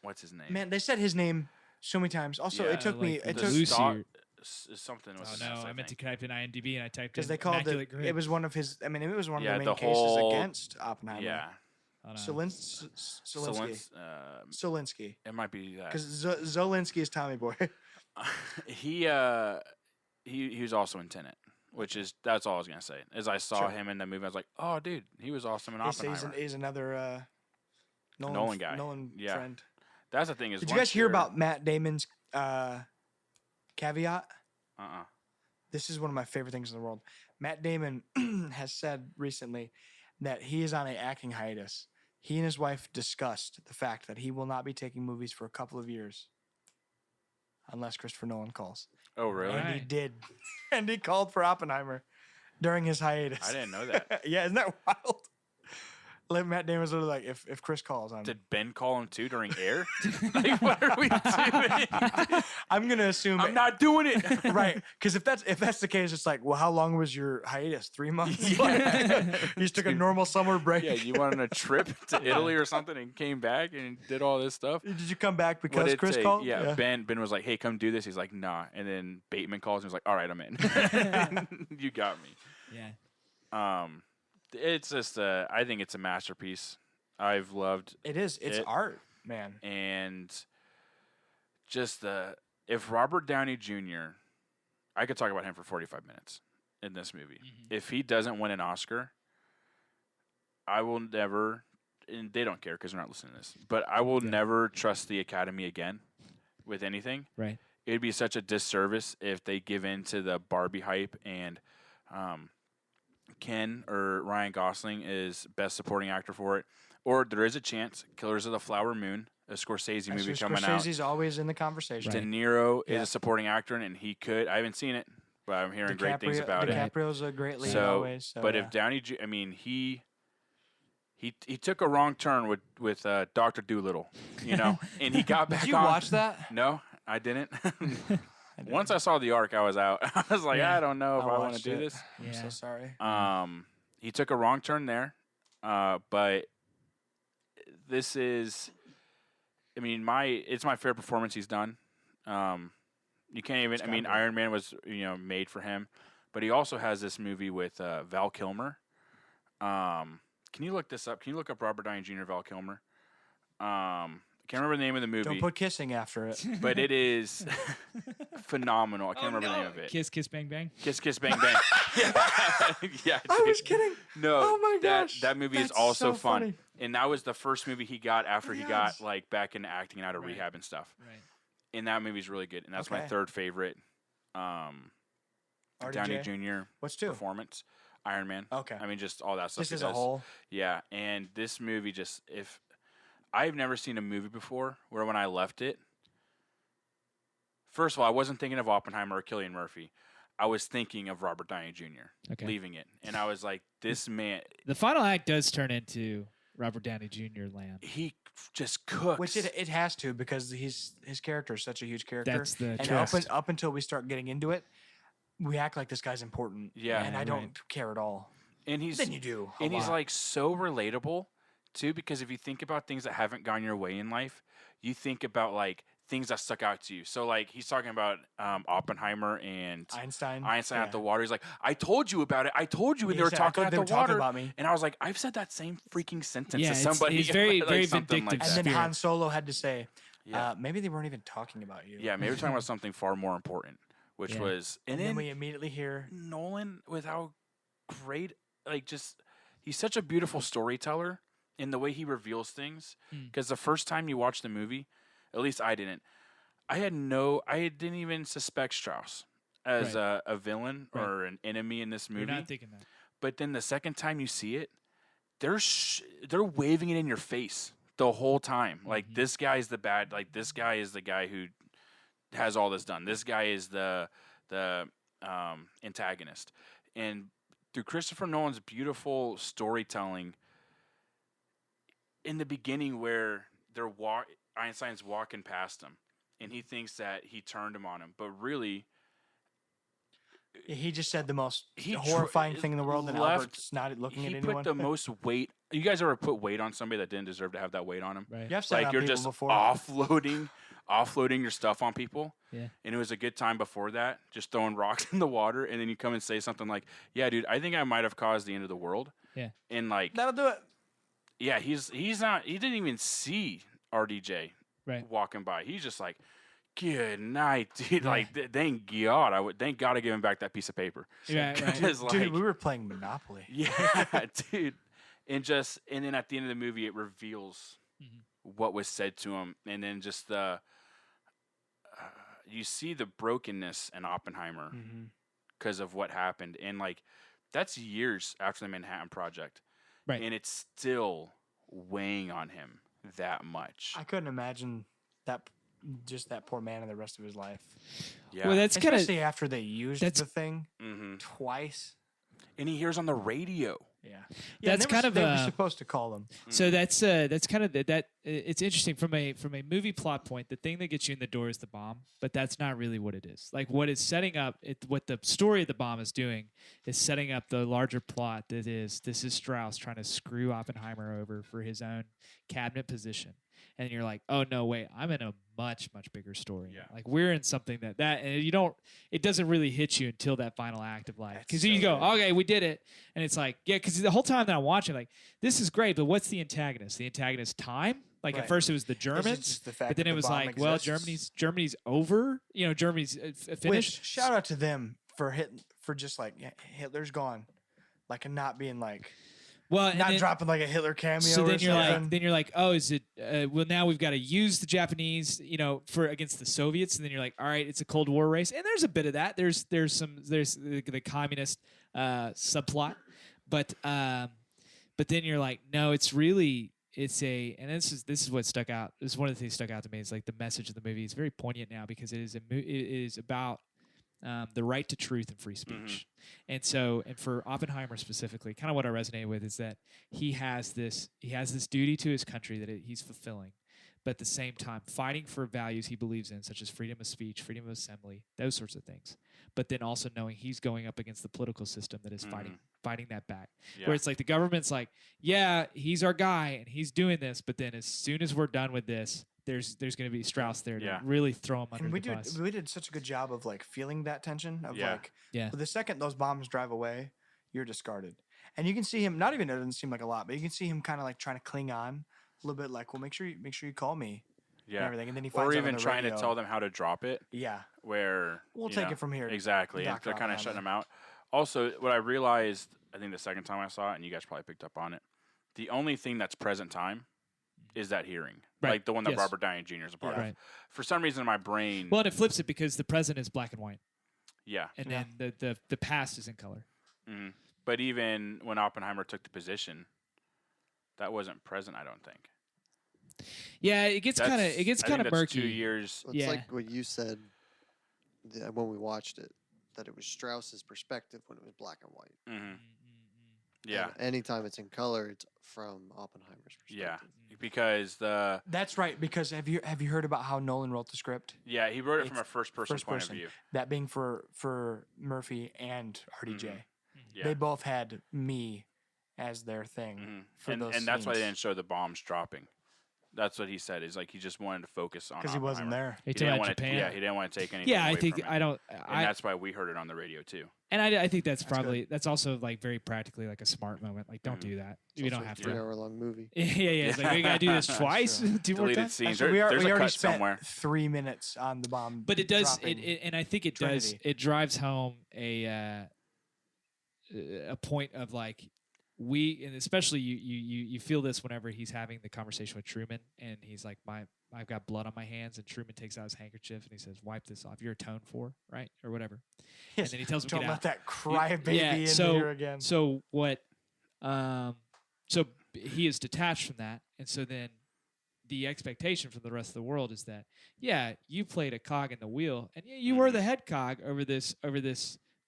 What's his name? Man, they said his name so many times. Also, Yeah, it took me. like It the took Lucy Star- or- something. Was Oh his no, name, I meant to think. type in IMDb and I typed because in they called Immaculate it. Grid. It was one of his. I mean, it was one Yeah, of the the main cases whole- against Oppenheimer. Yeah. Hold on. Solinsky. Solinsky. It might be that. Because Zolinsky is Tommy Boy. He was also in Tenet, that's all I was gonna say. As I saw Sure. him in the movie, I was like, oh, dude, he was awesome in Oppenheimer. He's another Nolan guy. Nolan Yeah. friend. That's the thing is. Did you guys hear about Matt Damon's caveat? This is one of my favorite things in the world. Matt Damon has said recently that he is on an acting hiatus. He and his wife discussed the fact that he will not be taking movies for a couple of years unless Christopher Nolan calls. Oh, really? And he did. And he called for Oppenheimer during his hiatus. I didn't know that. Yeah, isn't that wild? Like Matt Damon was literally like, if Chris calls, Did Ben call him too during air? Like, what are we doing? I'm gonna assume I'm not doing it. right, because if that's the case, it's like, well, how long was your hiatus? 3 months? Yeah. You just took a normal summer break. Yeah, you went on a trip to Italy or something and came back and did all this stuff. Did you come back because Chris called? Yeah, Ben was like, hey, come do this. He's like, nah. And then Bateman calls and he's like, all right, I'm in. You got me. Yeah. It's just, I think it's a masterpiece. I've loved it. It's art, man. And just if Robert Downey Jr., I could talk about him for 45 minutes in this movie. Mm-hmm. If he doesn't win an Oscar, I will never, and they don't care because they're not listening to this, but I will never trust the Academy again with anything. Right. It'd be such a disservice if they give in to the Barbie hype and Ken or Ryan Gosling is best supporting actor for it. Or there is a chance Killers of the Flower Moon, a Scorsese movie coming out. Scorsese's always in the conversation. De Niro is a supporting actor in it, and he could. I haven't seen it, but I'm hearing great things about it. DiCaprio's a great lead always. So, but if Downey, I mean, he took a wrong turn with Dr. Dolittle, and he got back on. Did you watch that? No, I didn't. Once I saw the arc, I was out. I was like, I don't know if I want to do this. I'm so sorry. He took a wrong turn there, but this is, I mean, it's my favorite performance he's done. You can't even. I mean, Iron Man was made for him, but he also has this movie with Val Kilmer. Can you look this up? Can you look up Robert Downey Jr. Val Kilmer? Can't remember the name of the movie. Don't put kissing after it. But it is phenomenal. I can't remember the name of it. Kiss, Kiss, Bang, Bang? Kiss, Kiss, Bang, Bang. Yeah. I was kidding. No. Oh, my gosh. That movie is also so fun. funny. And that was the first movie he got after he got back into acting and out of rehab and stuff. Right. And that movie's really good. And that's my third favorite Downey Jr. What's two? Performance. Iron Man. Okay. I mean, just all that stuff Just he as does. a whole. Yeah. And this movie I've never seen a movie before where when I left it, first of all, I wasn't thinking of Oppenheimer or Cillian Murphy. I was thinking of Robert Downey Jr. Leaving it. And I was like, this man. The final act does turn into Robert Downey Jr. land. He just cooks. Which it has to because his character is such a huge character. That's the and up until we start getting into it, we act like this guy's important. Yeah. And I don't care at all. And then you do. And he's like so relatable too, because if you think about things that haven't gone your way in life, you think about like things that stuck out to you. So like he's talking about Oppenheimer and Einstein at the water. He's like, I told you about it. I told you when they were talking at the water. About me. And I was like, I've said that same freaking sentence to it's somebody. He's very, like very something vindictive. like and then Han Solo had to say, Yeah. Maybe they weren't even talking about you. Yeah, maybe we're talking about something far more important, which was... And then we immediately hear... Nolan, with how great, like just... He's such a beautiful storyteller in the way he reveals things. Because the first time you watch the movie, at least I didn't, I didn't even suspect Strauss as a villain or an enemy in this movie. You're not thinking that. But then the second time you see it, they're waving it in your face the whole time. Like, this guy's the bad, like, this guy is the guy who has all this done. This guy is the antagonist. And through Christopher Nolan's beautiful storytelling, in the beginning where Einstein's walking past him, and he thinks that he turned him on him, but really... He just said the most horrifying thing in the world, and Albert's not looking at anyone. He put the most weight. You guys ever put weight on somebody that didn't deserve to have that weight on him? Right. You have said like you're just before. offloading your stuff on people. Yeah. And it was a good time before that, just throwing rocks in the water, and then you come and say something like, "Yeah, dude, I think I might have caused the end of the world." Yeah. And like that'll do it. Yeah, he's not. He didn't even see RDJ walking by. He's just like, good night, dude. Yeah. Like, thank God. Thank God I gave him back that piece of paper. Right. Dude, we were playing Monopoly. Yeah, dude. And then at the end of the movie, it reveals what was said to him, and then just you see the brokenness in Oppenheimer because of what happened, and like that's years after the Manhattan Project, Right. and it's still weighing on him that much. I couldn't imagine that poor man in the rest of his life. Yeah, Well, that's kind of Especially after they used the thing twice. and he hears on the radio. Yeah, That's kind of they were supposed to call him. So that's kind of that. It's interesting from a movie plot point. The thing that gets you in the door is the bomb, but that's not really what it is. Like what it's setting up, what the story of the bomb is doing is setting up the larger plot. That is, this is Strauss trying to screw Oppenheimer over for his own cabinet position, and you're like, oh no, wait, I'm in a much bigger story. Yeah. Like we're in something that and you don't. It doesn't really hit you until that final act of life, because so you go, good. okay, we did it, and it's like, yeah, because the whole time that I'm watching, like, this is great, but what's the antagonist? The antagonist time? Like Right. at first it was the Is it Germans, just the fact but then that it the was bomb like, well, exists? Germany's over. You know, Germany's finished. Which, shout out to them for just like Hitler's gone, like and not being like Well, and not then, dropping like a Hitler cameo. so or then you're something. like, oh, is it? Well, now we've got to use the Japanese, you know, for against the Soviets, and then you're like, all right, it's a Cold War race, and there's a bit of that. There's the communist subplot, but then you're like, no, it's really. And this is what stuck out. This is one of the things that stuck out to me. Is like the message of the movie is very poignant now because it is about the right to truth and free speech. And so, and for Oppenheimer specifically, kind of what I resonated with is that he has this duty to his country that he's fulfilling, but at the same time fighting for values he believes in, such as freedom of speech, freedom of assembly, those sorts of things. But then also knowing he's going up against the political system that is fighting that back. Yeah. Where it's like the government's like, yeah, he's our guy and he's doing this, but then as soon as we're done with this, there's going to be Strauss there to really throw him under And the bus. we did such a good job of like feeling that tension of like, Yeah. the second those bombs drive away, you're discarded, and you can see him. Not even it doesn't seem like a lot, but you can see him kind of like trying to cling on a little bit. Like, well, make sure you call me. And everything, and then he finds or out even on the trying radio. to tell them how to drop it. Yeah, Where we'll you take know, it from here. Exactly, and Dr. they're kind of shutting Oppenheimer. them out. Also, what I realized, I think the second time I saw it, and you guys probably picked up on it, the only thing that's present time is that hearing, Right. like the one that Yes. Robert Downey Jr. is a part Yeah. of. Right. For some reason, in my brain, Well, and it flips it because the present is black and white, yeah. and then the past is in color. But even when Oppenheimer took the position, that wasn't present. I don't think. Yeah, it gets kind I think of that's murky. 2 years. It's Yeah. like what you said when we watched it, that it was Strauss's perspective when it was black and white. hmm Yeah, And anytime it's in color, it's from Oppenheimer's perspective. yeah, because That's right. Because have you heard about how Nolan wrote the script? he wrote it from It's a first person first point person. of view. That being for Murphy and RDJ. Yeah. They both had me as their thing for those and that's why they scenes. didn't show the bombs dropping. That's what he said. Is like he just wanted to focus on Because he wasn't Oppenheimer. there. He He talked didn't about want to. Japan. Yeah, he didn't want to take anything. Yeah, I away think from it. I don't. And that's why we heard it on the radio too. And I think that's That's probably that's also like very practically like a smart moment. Like, don't do that. It's You also don't a have to. 3-hour-long movie. Yeah. It's like we gotta do this That's twice, true. 2 more Deleted times. scenes. Actually, There's we a already cut spent somewhere. 3 minutes on the bomb. But it does. dropping. And I think it Trinity. does. It drives home a point of like and especially you feel this whenever he's having the conversation with Truman and he's like, I've got blood on my hands, and Truman takes out his handkerchief and he says, wipe this off. You're atoned for, right? Or whatever. Yes. And then he tells him, Don't get let out. that cry baby in so, here again. So what? So he is detached from that, and so then the expectation from the rest of the world is that you played a cog in the wheel, and you were the head cog over this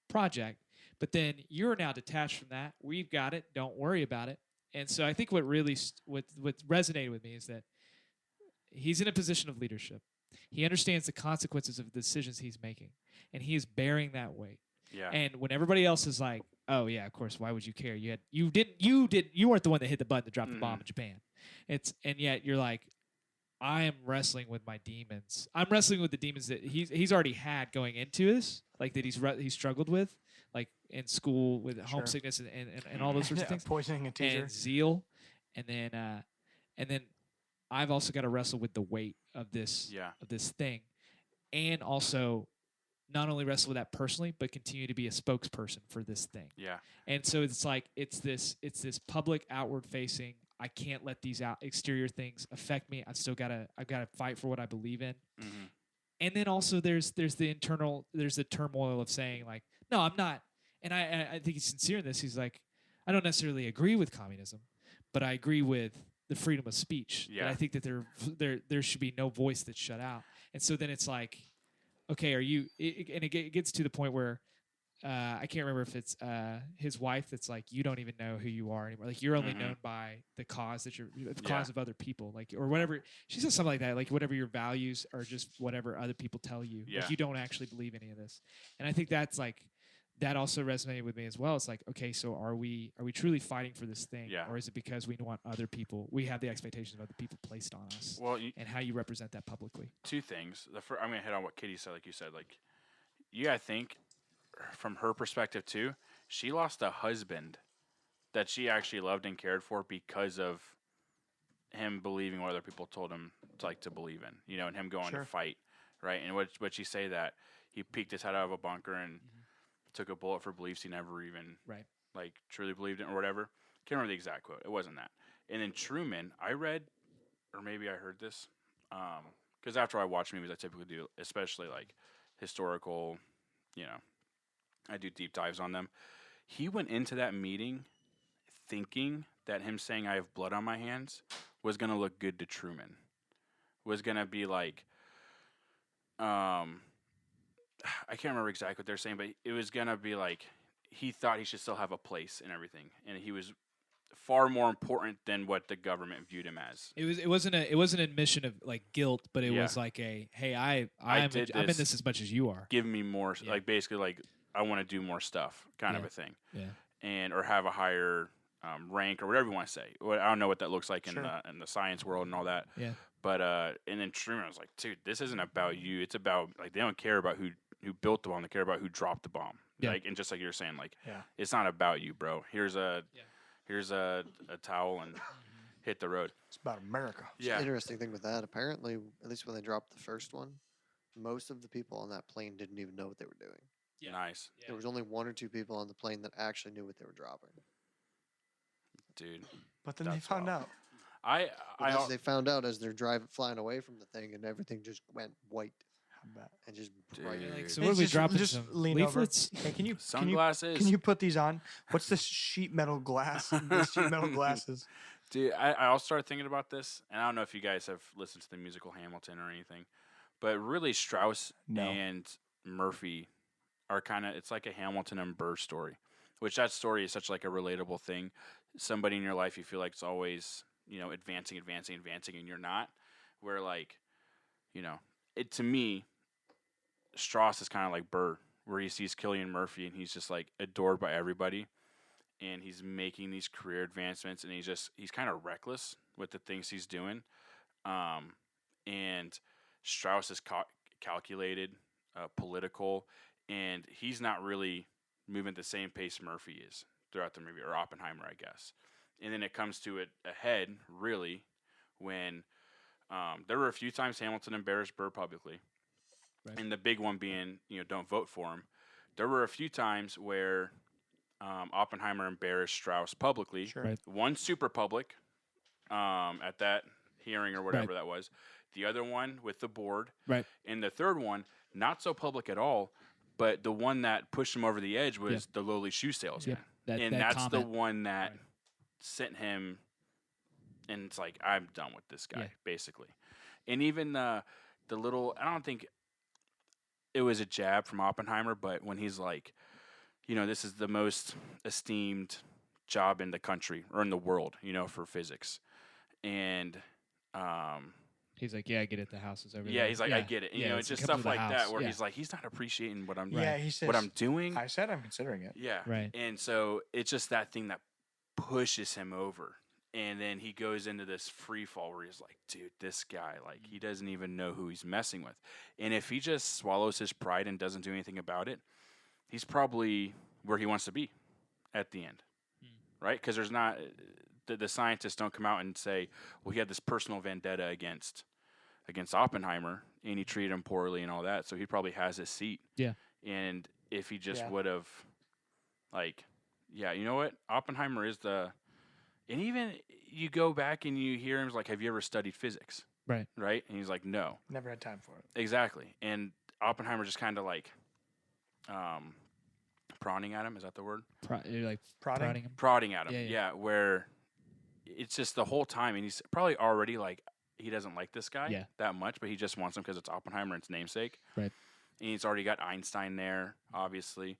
project, but then you're now detached from that. We've got it. Don't worry about it. And so I think what really what resonated with me is that he's in a position of leadership. He understands the consequences of the decisions he's making, and he is bearing that weight. Yeah. And when everybody else is like, "Oh yeah, of course, why would you care? You weren't the one that hit the button to drop the bomb in Japan." And yet you're like, I am wrestling with my demons. I'm wrestling with the demons that he's already had going into this, like that he's struggled with, like in school with homesickness and all those sorts of things, Poisoning a teacher. and zeal, and then I've also got to wrestle with the weight of this thing, and also not only wrestle with that personally, but continue to be a spokesperson for this thing. Yeah. And so it's like it's this public outward facing. I can't let these exterior things affect me. I've got to fight for what I believe in. Mm-hmm. And then also there's the turmoil of saying like, no, I'm not. And I think he's sincere in this. He's like, I don't necessarily agree with communism, but I agree with the freedom of speech. Yeah. And I think that there should be no voice that's shut out. And so then it's like, okay, are you? And it gets to the point where I can't remember if it's his wife that's like, you don't even know who you are anymore. Like you're only known by the cause cause of other people, like or whatever. She says something like that, like whatever your values are, just whatever other people tell you. Yeah. Like you don't actually believe any of this. And I think that's like that also resonated with me as well. It's like, okay, so are we truly fighting for this thing, or is it because we want other people? We have the expectations of other people placed on us. Well, and how you represent that publicly. Two things. I'm gonna hit on what Kitty said. Like you said, like I think from her perspective too, she lost a husband that she actually loved and cared for because of him believing what other people told him to believe in, and him going to fight, right? And what she say that he peeked his head out of a bunker and took a bullet for beliefs he never even like truly believed in or whatever. Can't remember the exact quote. It wasn't that. And then Truman, I read, or maybe I heard this, because after I watch movies, I typically do, especially like historical, I do deep dives on them. He went into that meeting thinking that him saying I have blood on my hands was going to look good to Truman. Was going to be like, I can't remember exactly what they're saying, but it was going to be like he thought he should still have a place and everything. And he was far more important than what the government viewed him as. It wasn't an admission of like guilt, but it was like a, hey, I'm in this as much as you are. Give me more, like basically like I want to do more stuff, kind of a thing. And or have a higher rank or whatever you want to say. I don't know what that looks like in the science world and all that. Yeah. But and then Truman was like, dude, this isn't about you. It's about like they don't care about who built the bomb. They care about who dropped the bomb. Yeah. Like and just like you're saying, like it's not about you, bro. Here's a towel and hit the road. It's about America. Yeah. Interesting thing with that, apparently, at least when they dropped the first one, most of the people on that plane didn't even know what they were doing. Yeah. Nice. Yeah. There was only one or two people on the plane that actually knew what they were dropping. Dude. But then they found out. They found out as they're flying away from the thing, and everything just went white. And just bright. Like, so what are we dropping? Just some lean leaflets? over. Hey, sunglasses? Can you put these on? What's this sheet metal glass? These sheet metal glasses. Dude, I'll start thinking about this, and I don't know if you guys have listened to the musical Hamilton or anything, but really Strauss and Murphy are kind of, it's like a Hamilton and Burr story, which that story is such like a relatable thing. Somebody in your life you feel like it's always, advancing, and you're not. Where like, it to me, Strauss is kind of like Burr, where he sees Cillian Murphy and he's just like adored by everybody. And he's making these career advancements, and he's kind of reckless with the things he's doing. And Strauss is calculated, political, and he's not really moving at the same pace Murphy is throughout the movie, or Oppenheimer, I guess. And then it comes to it ahead, really, when there were a few times Hamilton embarrassed Burr publicly, and the big one being, don't vote for him. There were a few times where Oppenheimer embarrassed Strauss publicly. One super public at that hearing or whatever that was. The other one with the board. And the third one, not so public at all, but the one that pushed him over the edge was the lowly shoe salesman. That's comment. The one that sent him, and it's like, I'm done with this guy, basically. And even the little, I don't think it was a jab from Oppenheimer, but when he's like, this is the most esteemed job in the country or in the world, for physics. And he's like, I get it. The house is over there. Yeah, he's like, I get it. It's just stuff like that where he's like, he's not appreciating what I'm he says, what I'm doing. I said I'm considering it. Yeah. Right. And so it's just that thing that pushes him over. And then he goes into this free fall where he's like, dude, this guy, like, he doesn't even know who he's messing with. And if he just swallows his pride and doesn't do anything about it, he's probably where he wants to be at the end, right? Because there's not the scientists don't come out and say, well, he had this personal vendetta against Oppenheimer, and he treated him poorly and all that, so he probably has his seat. Yeah. And if he just would have, like, you know what? Oppenheimer is the And even you go back and you hear him like, "Have you ever studied physics?" Right. Right? And he's like, "No." Never had time for it. Exactly. And Oppenheimer just kind of like prawning at him. Is that the word? You're like Prodding? prodding him. Prodding at him. Yeah, yeah. Yeah, where it's just the whole time, and he's probably already like he doesn't like this guy that much, but he just wants him because it's Oppenheimer and it's namesake. Right. And he's already got Einstein there, obviously.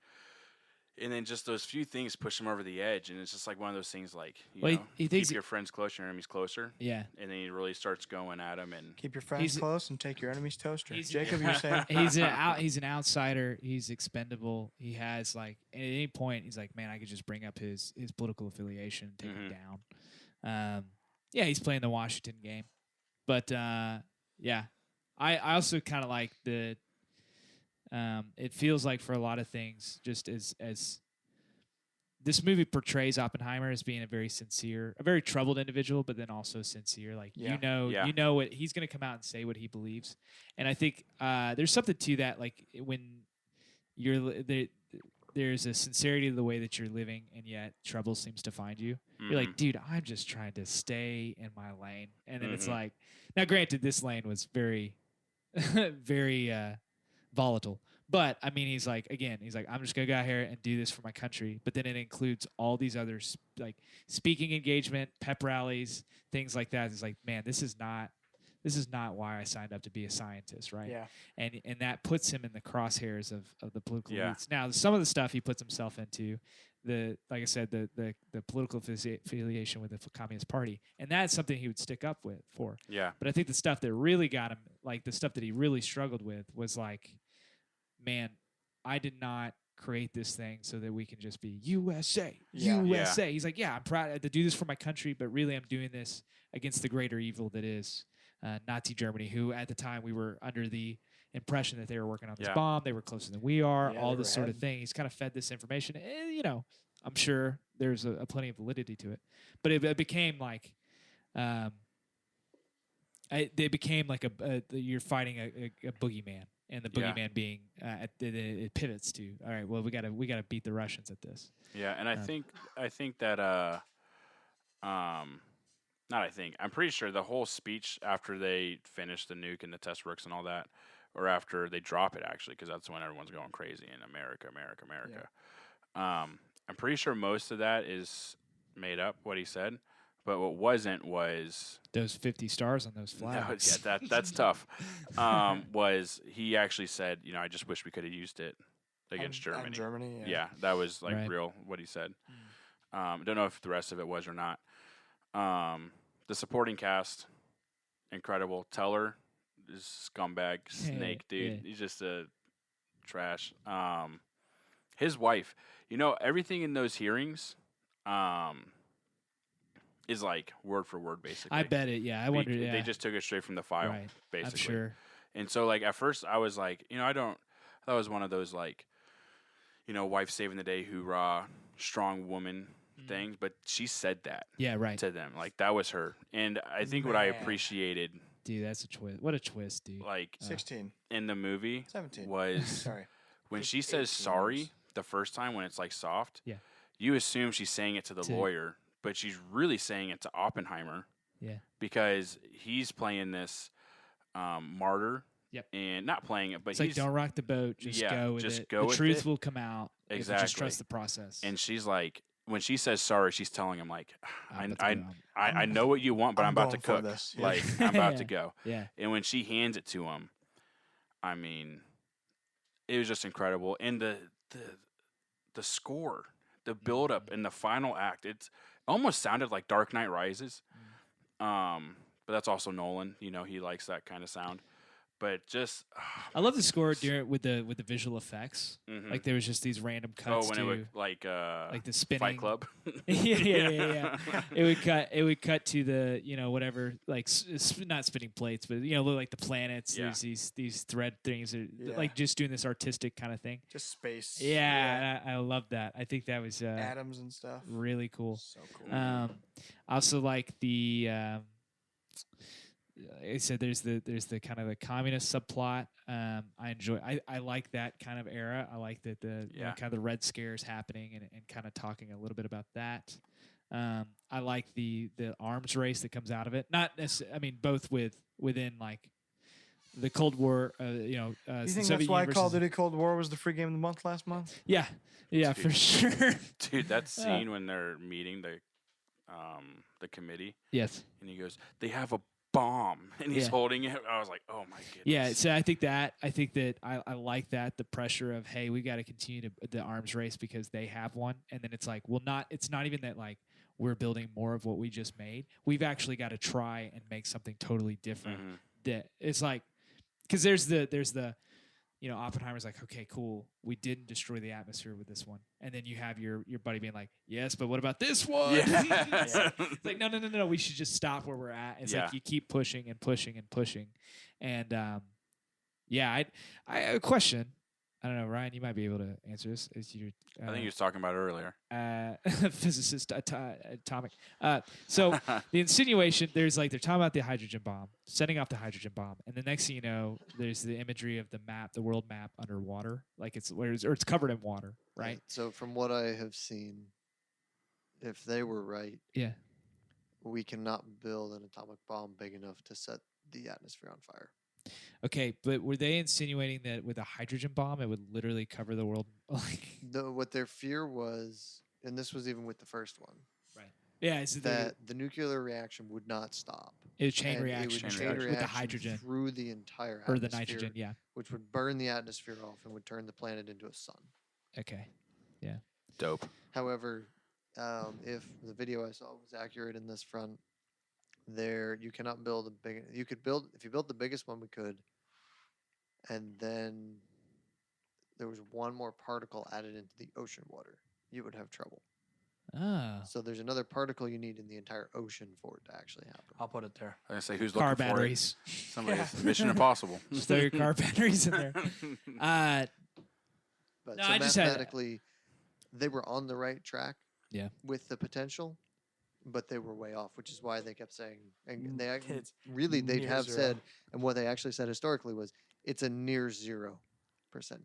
And then just those few things push him over the edge, and it's just like one of those things like, you know, he thinks keep your friends close, your enemies closer. Yeah. And then he really starts going at him, and Keep your friends close and take your enemies toaster. he's- Jacob, you're saying? He's an outsider. He's expendable. He has like at any point he's like, man, I could just bring up his political affiliation and take him down. Yeah, he's playing the Washington game, but yeah, I also kind of like the. It feels like for a lot of things, just as this movie portrays Oppenheimer as being a very sincere, a very troubled individual, but then also sincere. Like you know what he's going to come out and say what he believes, and I think there's something to that. Like when you're there's a sincerity to the way that you're living, and yet trouble seems to find you. You're like, dude, I'm just trying to stay in my lane, and then it's like, now granted, this lane was very, very volatile. But I mean, he's like, I'm just gonna go out here and do this for my country. But then it includes all these other like speaking engagement, pep rallies, things like that. It's like, man, this is not why I signed up to be a scientist, right? Yeah. And that puts him in the crosshairs of the political elites. Now, some of the stuff he puts himself into, like I said, the political affiliation with the Communist Party, and that's something he would stick up for. Yeah. But I think the stuff that really got him, like the stuff that he really struggled with, was like, man, I did not create this thing so that we can just be USA, USA. He's like, yeah, I'm proud to do this for my country, but really I'm doing this against the greater evil that is Nazi Germany, who at the time we were under the impression that they were working on this bomb. They were closer than we are, all this sort of thing. He's kind of fed this information. And, you know, I'm sure there's a plenty of validity to it. But it became like they became like you're fighting a boogeyman. And the boogeyman being it pivots to, all right, well, we gotta beat the Russians at this. Yeah, and I think that I'm pretty sure the whole speech after they finish the nuke and the test works and all that, or after they drop it actually, because that's when everyone's going crazy in America. Yeah. I'm pretty sure most of that is made up what he said, but what wasn't was those 50 stars on those flags. No, that's tough. Was he actually said, you know, I just wish we could have used it against Germany. Germany, yeah, that was like real what he said. I don't know if the rest of it was or not. The supporting cast, incredible. Teller is scumbag, snake, dude. He's just a trash. His wife, you know, everything in those hearings, is like word for word, basically. I bet it. Yeah, I wondered. They just took it straight from the file, basically. I'm sure. And so, like at first, I was like, you know, that was one of those like, you know, wife saving the day, hoorah, strong woman things. But she said that, to them, like that was her. And I think what I appreciated, dude, that's a twist. What a twist, dude. Like 16 in the movie, 17 was sorry when she says sorry the first time when it's like soft. Yeah, you assume she's saying it to the lawyer. But she's really saying it to Oppenheimer. Yeah. Because he's playing this martyr. Yep. And not playing it, but it's he's like, don't rock the boat. Just go with just it. Go the with truth it. will come out. Exactly. If you just trust the process. And she's like, when she says sorry, she's telling him like, I know what you want, but I'm about to cook. This. Like I'm about to go. Yeah. And when she hands it to him, I mean, it was just incredible. And the score, the build up, and the final act, it's almost sounded like Dark Knight Rises. But that's also Nolan. You know, he likes that kind of sound. But just, I love the score with the visual effects. Like there was just these random cuts. Oh, when it would like the spinning Fight Club. yeah. It would cut to the, you know, whatever, like not spinning plates, but you know, like the planets. Yeah. There's these thread things, like just doing this artistic kind of thing. Just space. Yeah. I love that. I think that was atoms and stuff. Really cool. So cool. I also like the. I said there's the kind of the communist subplot. I like that kind of era. I like that you know, kind of the Red Scare's happening and kind of talking a little bit about that. I like the arms race that comes out of it. Not necessarily. I mean, both within like the Cold War. You think Soviet that's why Union Call of versus- Duty Cold War was the free game of the month last month? Yeah, Dude. for sure. Dude, that scene when they're meeting the committee, Yes. and he goes, "They have a bomb," and he's Yeah. holding it. I was like, "Oh my goodness." Yeah, so I think that I like that, the pressure of, hey, we got to continue the arms race because they have one, and then it's like, well, it's not even that like we're building more of what we just made. We've actually got to try and make something totally different. Mhm. That it's like, because there's the Oppenheimer's like, okay, cool, we didn't destroy the atmosphere with this one, and then you have your buddy being like, yes, but what about this one? Yeah. It's like, no, we should just stop where we're at. It's Yeah. like you keep pushing and pushing and pushing, and I have a question. I don't know, Ryan, you might be able to answer this. Is your I think he was talking about it earlier. physicist atomic. So the insinuation, they're talking about the hydrogen bomb, setting off the hydrogen bomb, and the next thing you know, there's the imagery of the map, the world map underwater, like it's covered in water, right? So from what I have seen, if they were right, Yeah. we cannot build an atomic bomb big enough to set the atmosphere on fire. Okay, but were they insinuating that with a hydrogen bomb, it would literally cover the world? Like, What their fear was, and this was even with the first one, yeah, is it that the nuclear reaction would not stop. a chain and reaction, It would Chain chain reaction. with the reaction hydrogen through the entire or atmosphere, the nitrogen? Yeah. which would burn the atmosphere off and would turn the planet into a sun. Okay. Dope. However, if the video I saw was accurate in this front, you cannot build a big. You could build if you built the biggest one we could, and then there was one more particle added into the ocean water, you would have trouble. Oh. So there's another particle you need in the entire ocean for it to actually happen. I'll put it there. I was gonna say, who's Car looking batteries. for it? Somebody's Mission Impossible. Just throw your car batteries in there. But No, so I just had- mathematically, they were on the right track. Yeah. With the potential, but they were way off, which is why they kept saying, and they It's they near have zero. said, and what they actually said historically was, it's a near 0%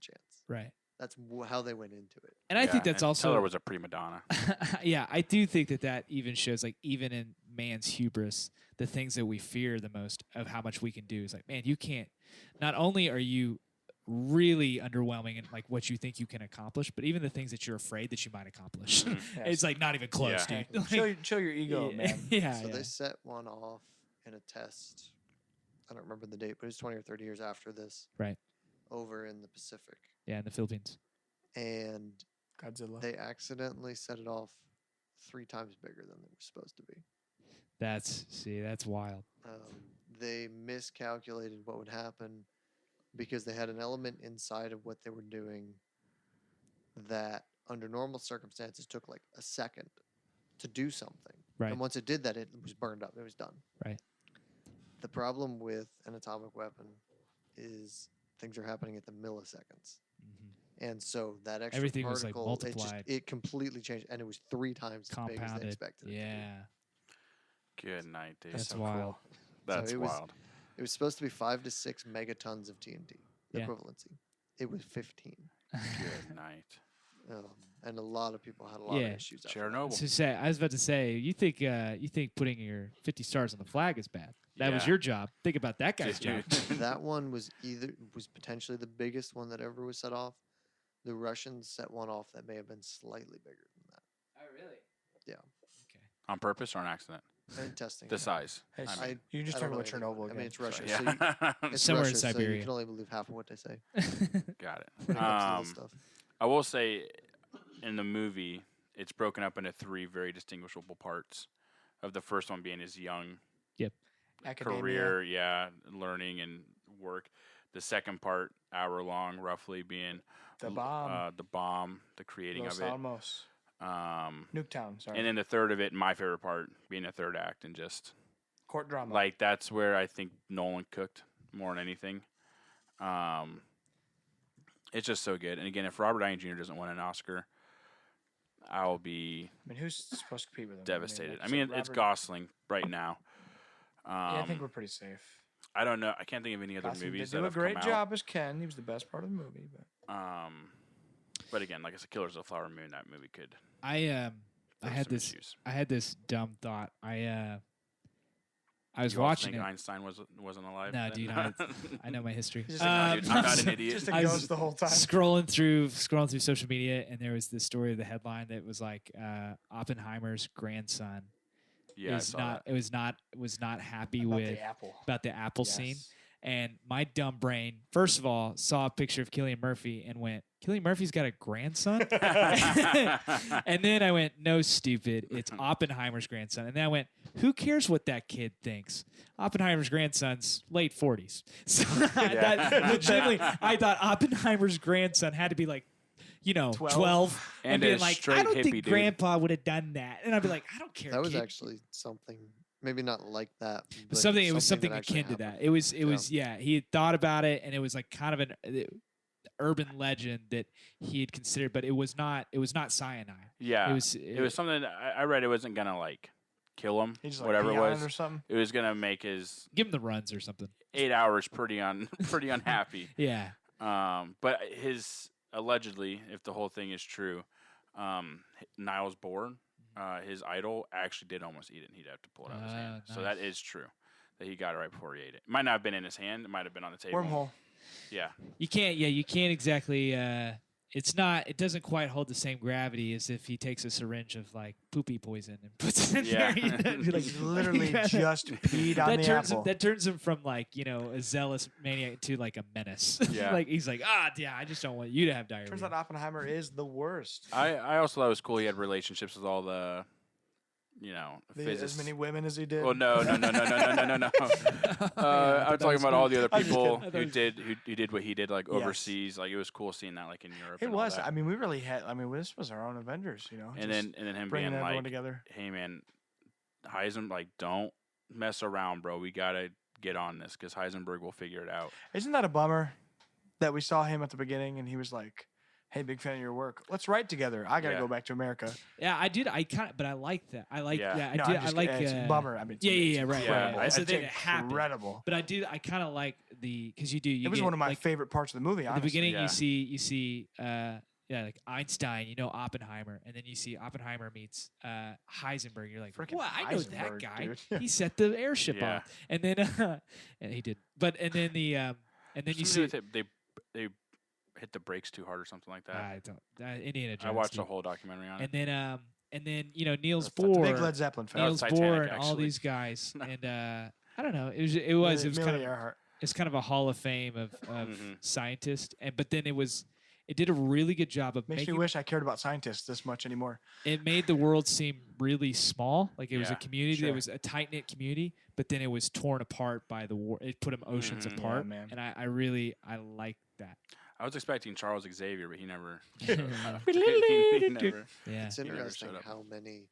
chance. Right. That's how they went into it. And I think that's and also Teller was a prima donna. yeah, I do think that even shows, like, even in man's hubris, the things that we fear the most of how much we can do is like, man, you can't. Not only are you really underwhelming in like what you think you can accomplish, but even the things that you're afraid that you might accomplish, Mhm. it's like not even close, Yeah. dude. Show your ego, yeah, man. Yeah, So yeah. they set one off in a test. I don't remember the date, but it was 20 or 30 years after this. Right. Over in the Pacific. Yeah, in the Philippines. And Godzilla. they accidentally set it off 3 times bigger than they were supposed to be. That's wild. They miscalculated what would happen because they had an element inside of what they were doing that under normal circumstances took like a second to do something. Right. And once it did that, it was burned up. It was done. Right. The problem with an atomic weapon is things are happening at the milliseconds. And so that extra Everything was, like, particle, multiplied. it completely changed, and it was 3 times as big as they Compounded. expected. it to be. Yeah. Good night, dude. That's So wild. cool. That's it was- wild. It was supposed to be 5 to 6 megatons of TNT Yeah. equivalency. It was 15. Good night. And a lot of people had a lot Yeah. of issues. after that. Chernobyl. So say, I was about to say, you think putting your 50 stars on the flag is bad? That was Yeah. your job. Think about that guy's job. Dude. That one was potentially the biggest one that ever was set off. The Russians set one off that may have been slightly bigger than that. Oh, really? Yeah. Okay. On purpose or an accident? And testing. The it. size. Hey, I so mean, you just I talking don't about know anything Chernobyl about it. again. I mean, it's Russia. yeah. So it's Somewhere in Russia, so Siberia. you can only believe half of what they say Got it. when it comes to this stuff. I will say, in the movie, it's broken up into 3 very distinguishable parts. Of the first one being his young Academia. career, learning and work. The second part, hour long, roughly, being The bomb. the creating Los of it. Alamos. Nuketown, sorry. And then the third of it, my favorite part, being the third act, and just Court drama. like that's where I think Nolan cooked more than anything. It's just so good. And again, if Robert Downey Jr. doesn't win an Oscar, I'll be I mean, who's supposed to compete with him? devastated. like I mean, you said, it's Robert- Gosling right now. Yeah, I think we're pretty safe. I don't know. I can't think of any other Gosling movies did that do a have great come job as Ken. He was the best part of the movie. But out. But again, like I said, Killers of the Flower Moon, that movie could I I had some this. issues. I had this dumb thought. I was You also watching think it. Einstein wasn't alive? No, then? dude, I know my history. He's just like, No, dude, I'm not an Just idiot. a I was ghost the whole time. scrolling through social media, and there was this story of the headline that was like Oppenheimer's grandson Yeah, I is saw not that. was not happy About with the apple. the apple scene. Yes. And my dumb brain, first of all, saw a picture of Cillian Murphy and went, Cillian Murphy's got a grandson? And then I went, no, stupid. It's Oppenheimer's grandson. And then I went, who cares what that kid thinks? Oppenheimer's grandson's late 40s. So legitimately, I thought Oppenheimer's grandson had to be like, 12 And being a like, straight I don't hippie think dude. Grandpa would have done that. And I'd be like, I don't care. That was kid. actually something, maybe not like that, but something. It was something that actually akin to that. happened. It was. Yeah. He had thought about it, and it was like kind of an urban legend that he had considered, but it was not. It was not cyanide. Yeah, It was. it was something that I read. It wasn't gonna like kill him. He just like Whatever it pee on was, or something. it was gonna make his Give him the runs or something. 8 hours pretty unhappy. Yeah. But his allegedly, if the whole thing is true, Niles Bohr, his idol, actually did almost eat it, and he'd have to pull it out of his hand. So that Nice. is true that he got it right before he ate it. Might not have been in his hand. It might have been on the table. Wormhole. Yeah. You can't. Yeah. You can't exactly. It's not. It doesn't quite hold the same gravity as if he takes a syringe of like poopy poison and puts it in Yeah. there. Be like, He literally just peed on that the turns apple. that turns him from like a zealous maniac to like a menace. Yeah. Like he's like, yeah, I just don't want you to have diarrhea. Turns out Oppenheimer is the worst. I also thought it was cool he had relationships with all the, As physicists. many women as he did. Well, no. I'm talking about all the other I'm just people kidding. who did what he did, like Yes. overseas. Like it was cool seeing that, like in Europe. It and all was. that. I mean, we really had. I mean, this was our own Avengers, and just then him bringing being everyone like, together. "Hey man, Heisenberg, like don't mess around, bro. We gotta get on this because Heisenberg will figure it out." Isn't that a bummer that we saw him at the beginning and he was like, "Hey, big fan of your work. Let's write together. I gotta Yeah. go back to America." Yeah, I did. But I like that. I like Yeah. that. No, I did. I'm I just like. kidding. It's a bummer. I mean, it's Yeah, right. incredible. Also, It's that it happened. incredible. But I kind of like because you do. You It was get, one of my like, favorite parts of the movie. at the Honestly. beginning. Yeah. You see, like Einstein. Oppenheimer, and then you see Oppenheimer meets Heisenberg. You're like, Frickin' what? I know that Heisenberg, guy. dude. He set the airship Yeah. up, and then and he did. And then you see. They hit the brakes too hard or something like that. I don't. Indiana Jones. I watched dude. a whole documentary on it. And then Niels That's a big Bohr. Led Zeppelin fan. That was Niels Titanic, Bohr and all actually. these guys, and I don't know. It was kind Amelia of Earhart. it's kind of a hall of fame of Mhm. scientists, but then it did a really good job of Makes me making wish I cared about scientists this much anymore. it made the world seem really small, like it was a Yeah, community. sure. It was a tight knit community, but then it was torn apart by the war. It put them oceans Mhm. apart, Yeah, man. and I really like that. I was expecting Charles Xavier, but he never. Yeah. he never. Yeah. It's He never interesting showed up. how many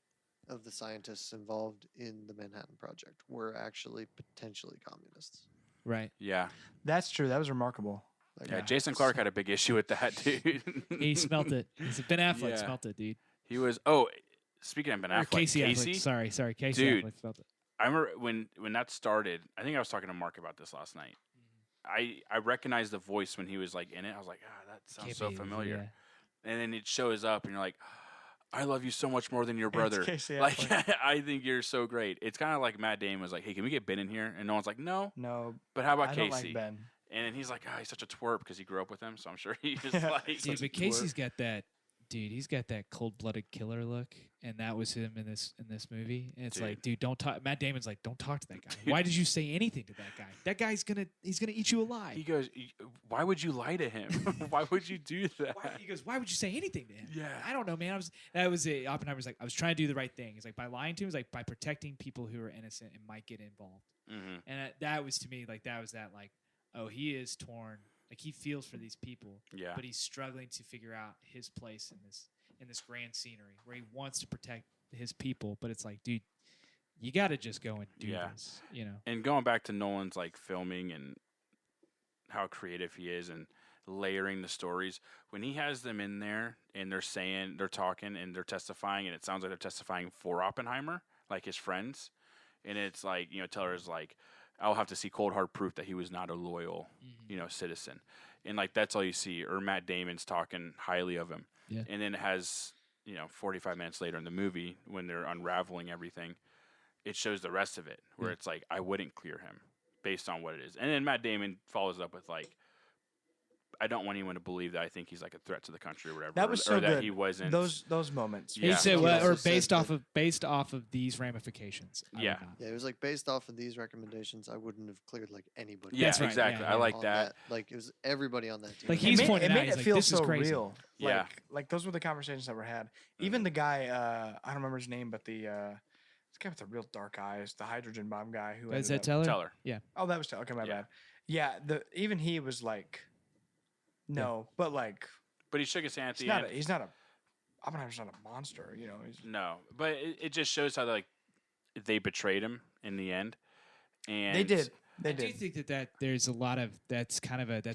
of the scientists involved in the Manhattan Project were actually potentially communists. Right. Yeah. That's true. That was remarkable. Like, Yeah. Jason Clark had a big issue with that, dude. He smelt it. Ben Affleck Yeah. smelt it, dude. He was. Oh, speaking of Ben Or Affleck, Casey Casey. Affleck. Sorry, Casey Dude. Affleck smelt it. I remember when that started. I think I was talking to Mark about this last night. I recognized the voice when he was like in it. I was like, that sounds Can't so be- familiar. yeah. And then it shows up, and you're like, I love you so much more than your brother. Casey Like, Affleck. I think you're so great. It's kind of like Matt Damon was like, hey, can we get Ben in here? And no one's like, no. No, But how about I Casey? don't like Ben. And then he's like, he's such a twerp because he grew up with him. So I'm sure he's just Yeah. like, Dude, but Casey's got that. Dude, he's got that cold-blooded killer look, and that was him in this movie. And it's like, dude, don't talk. Matt Damon's like, don't talk to that guy. Dude. Why did you say anything to that guy? That guy's he's gonna eat you alive. he goes, why would you lie to him? Why would you do that? He goes, why would you say anything to him? Yeah. I don't know, man. Oppenheimer's like, I was trying to do the right thing. He's like, by lying to him, he's like, by protecting people who are innocent and might get involved. Mm-hmm. And that was to me like oh, he is torn. Like he feels for these people, Yeah. but he's struggling to figure out his place in this grand scenery where he wants to protect his people, but it's like, dude, you got to just go and do Yeah. this, And going back to Nolan's like filming and how creative he is and layering the stories, when he has them in there and they're talking and they're testifying, and it sounds like they're testifying for Oppenheimer, like his friends, and it's like, Teller's like, I'll have to see cold hard proof that he was not a loyal, citizen, and like that's all you see. Or Matt Damon's talking highly of him, Yeah. and then it has 45 minutes later in the movie when they're unraveling everything, it shows the rest of it where it's like, I wouldn't clear him based on what it is. And then Matt Damon follows up with like, I don't want anyone to believe that I think he's like a threat to the country or whatever. That was so or that good. he wasn't. Those moments. Yeah. He said, He well, also or based said off of these ramifications. I would Yeah. not. Yeah, it was like based off of these recommendations, I wouldn't have cleared like anybody. Yeah, That's right, exactly. yeah, I yeah. like on that. Like it was everybody on that team. Like, It he's made, pointed it made out, it he's like, feel this is so crazy. real. Yeah. Like those were the conversations that were had. Even the guy, I don't remember his name, but this guy with the real dark eyes, the hydrogen bomb guy who Is ended that up- Teller? Teller. Yeah. Oh, that was Teller. Okay, my Yeah. bad. Yeah, even he was like, no, but like, But he shook his hand at he's the not. end. He's not a. Oppenheimer's not a monster, you know. He's, No, but it just shows how like they betrayed him in the end. And they did. They I do did. think that there's a lot of that's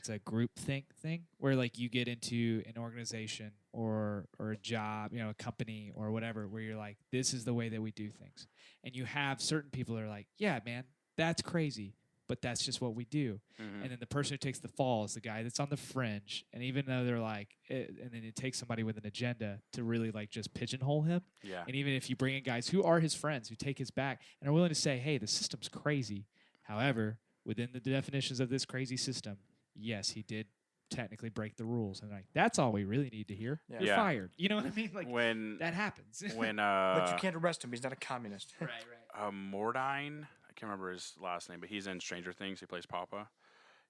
a group think thing where like you get into an organization or a job, a company or whatever, where you're like, this is the way that we do things, and you have certain people that are like, yeah, man, that's crazy, but that's just what we do. Mhm. And then the person who takes the fall is the guy that's on the fringe, and even though they're like, and then it takes somebody with an agenda to really like just pigeonhole him. Yeah. And even if you bring in guys who are his friends, who take his back and are willing to say, hey, the system's crazy. However, within the definitions of this crazy system, yes, he did technically break the rules. And like, that's all we really need to hear. Yeah. You're Yeah. fired. You know what I mean? Like when that happens. when But you can't arrest him. He's not a communist. right. Mordine, I can't remember his last name, but he's in Stranger Things. He plays Papa.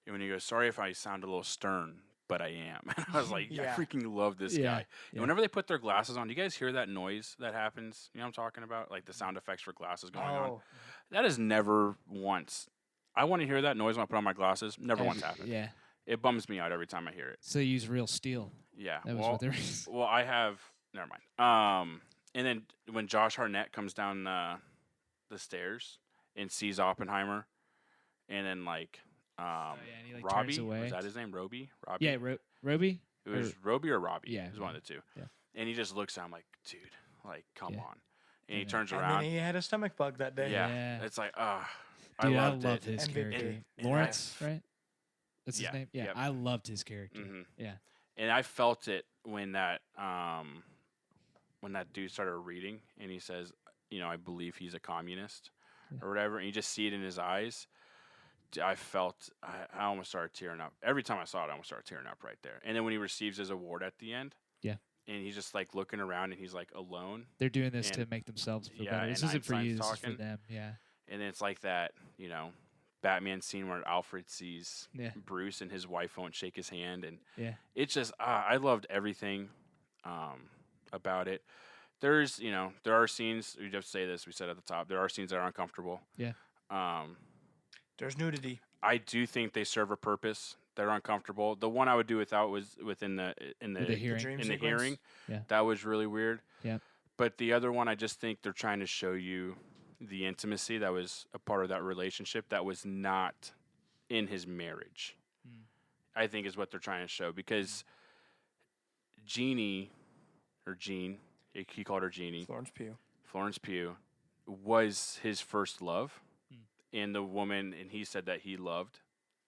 And when he goes, sorry if I sound a little stern, but I am. And I was like, Yeah. I freaking love this Yeah, guy. yeah. And whenever they put their glasses on, do you guys hear that noise that happens? You know what I'm talking about? Like the sound effects for glasses going on. Oh, That is never once. I want to hear that noise when I put on my glasses. Never once happened. Yeah. It bums me out every time I hear it. So they use real steel. Yeah. That was well, what they were. well, I have. Never mind. And then when Josh Hartnett comes down the stairs and sees Oppenheimer, and then like yeah, and he, like, Robbie, turns away. was that his name? Robbie. Robbie. Yeah, Roby. It was Robbie or Robbie. Yeah, it was one of the two. yeah. And he just looks at him like, dude, like, come Yeah. on. And he And turns and around. then he had a stomach bug that day. Yeah. Yeah. It's like, I Dude, I loved loved it. his MVP. character. And Lawrence, right? That's Yeah, his name. Yeah, yep. I loved his character. Mhm. Yeah. And I felt it when that dude started reading and he says, I believe he's a communist or whatever, and you just see it in his eyes. I felt I almost started tearing up. Every time I saw it, I almost started tearing up right there. And then when he receives his award at the end, Yeah. and he's just like looking around and he's like alone, They're doing this And- to make themselves feel yeah, better. This and isn't for you. Einstein's This is for talking. them. Yeah. and then it's like that, Batman scene where Alfred sees Yeah. Bruce and his wife won't shake his hand, and Yeah. it's just I loved everything about it. There's there are scenes, we just say this, we said at the top, there are scenes that are uncomfortable. Yeah. There's nudity. I do think they serve a purpose. They're uncomfortable. The one I would do without was within the With the hearing. dream in the sequence. hearing. Yeah. That was really weird. Yeah. But the other one, I just think they're trying to show you the intimacy that was a part of that relationship that was not in his marriage. Mm. I think is what they're trying to show, because Jeannie, or Jean, he called her Jeannie, Florence Pugh. was his first love, Mm. and the woman, and he said that he loved.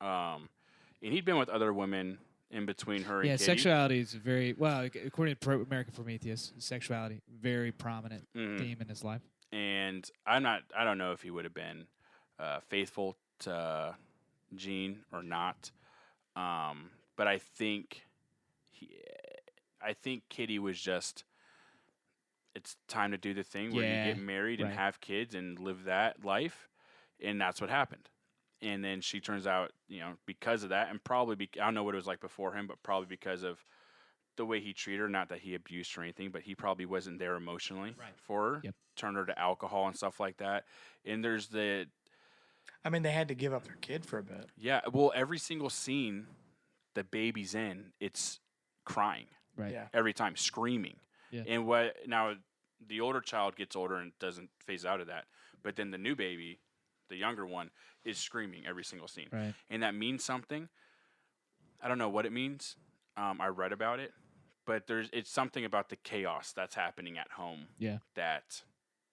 And he'd been with other women in between her and Yeah, Kitty. sexuality is very well, according to American Prometheus. Sexuality, very prominent Mhm. theme in his life. And I don't know if he would have been faithful to Jean or not. But I think Kitty was just, it's time to do the thing where Yeah, you get married and right. have kids and live that life, and that's what happened. And then she turns out, because of that, and probably I don't know what it was like before him, but probably because of the way he treated her, not that he abused her or anything, but he probably wasn't there emotionally Right. for her. Yep. Turned her to alcohol and stuff like that. And there's I mean, they had to give up their kid for a bit. every single scene the baby's in, it's crying Right. Yeah. every time, screaming. Yeah. And now the older child gets older and doesn't phase out of that, but then the new baby, the younger one, is screaming every single scene. Right. And that means something. I don't know what it means. I read about it, but it's something about the chaos that's happening at home. Yeah. That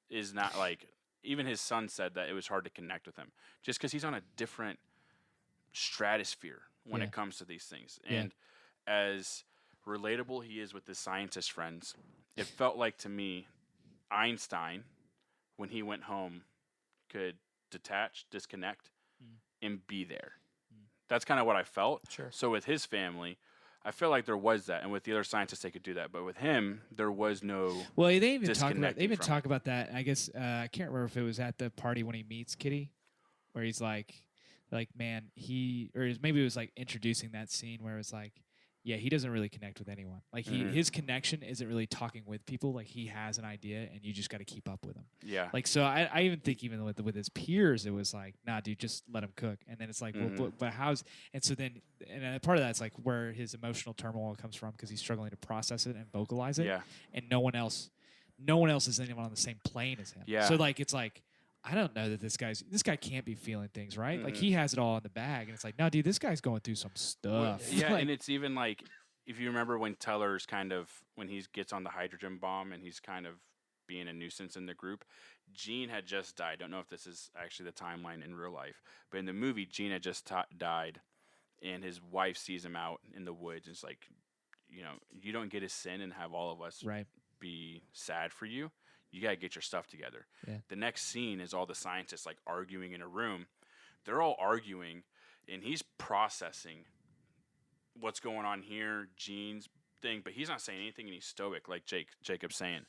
is not like, even his son said that it was hard to connect with him just because he's on a different stratosphere when Yeah. it comes to these things. Yeah. And as relatable he is with his scientist friends, it felt like to me, Einstein, when he went home, could detach, disconnect, and be there. That's kind of what I felt. Sure. So with his family, I feel like there was that, and with the other scientists, they could do that. But with him, there was no. Well, they even talk about disconnecting from it. that. I guess I can't remember if it was at the party when he meets Kitty, where he's like, man, maybe it was like introducing that scene where it's like, yeah, he doesn't really connect with anyone. Like his connection isn't really talking with people. Like he has an idea, and you just got to keep up with him. Yeah. Like so, I even think even with his peers, it was like, nah, dude, just let him cook. And then it's like, well, but how's? And so then, and part of that's like where his emotional turmoil comes from because he's struggling to process it and vocalize it. Yeah. And no one else is anyone on the same plane as him. Yeah. So like, it's like, I don't know that this guy can't be feeling things, right? Like he has it all in the bag, and it's like, no, dude, this guy's going through some stuff. Yeah, Like, and it's even like if you remember when Teller's kind of when he gets on the hydrogen bomb and he's kind of being a nuisance in the group. Gene had just died. Don't know if this is actually the timeline in real life, but in the movie, Gene had just died, and his wife sees him out in the woods. And it's like, you don't get to sin and have all of us right. be sad for you. You got to get your stuff together. Yeah. The next scene is all the scientists like arguing in a room. They're all arguing, and he's processing what's going on here, Gene's thing, but he's not saying anything, and he's stoic, like Jacob's saying.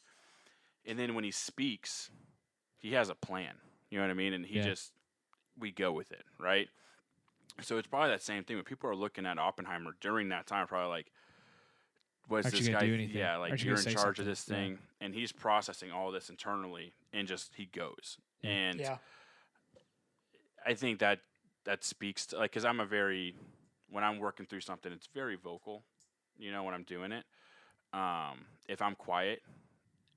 And then when he speaks, he has a plan. You know what I mean? And we go with it, right? So it's probably that same thing when people are looking at Oppenheimer during that time, probably like, was Aren't this you gonna guy? do anything? Yeah, like Aren't you you're gonna in say charge of something? this thing, and he's processing all this internally, and just he goes. Yeah. And Yeah. I think that speaks to because I'm when I'm working through something, it's very vocal. When I'm doing it. If I'm quiet,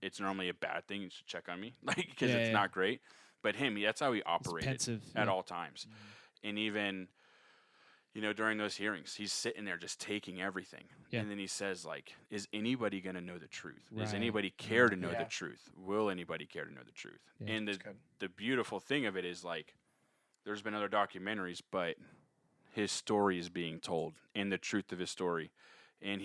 it's normally a bad thing. You should check on me, because it's not great. But that's how he operated pensive, at all times, and even. During those hearings, he's sitting there just taking everything. Yeah. And then he says, like, is anybody going to know the truth? Does Right. anybody care to know Yeah. the truth? Will anybody care to know the truth? Yeah. And That's good. the beautiful thing of it is, like, there's been other documentaries, but his story is being told and the truth of his story. And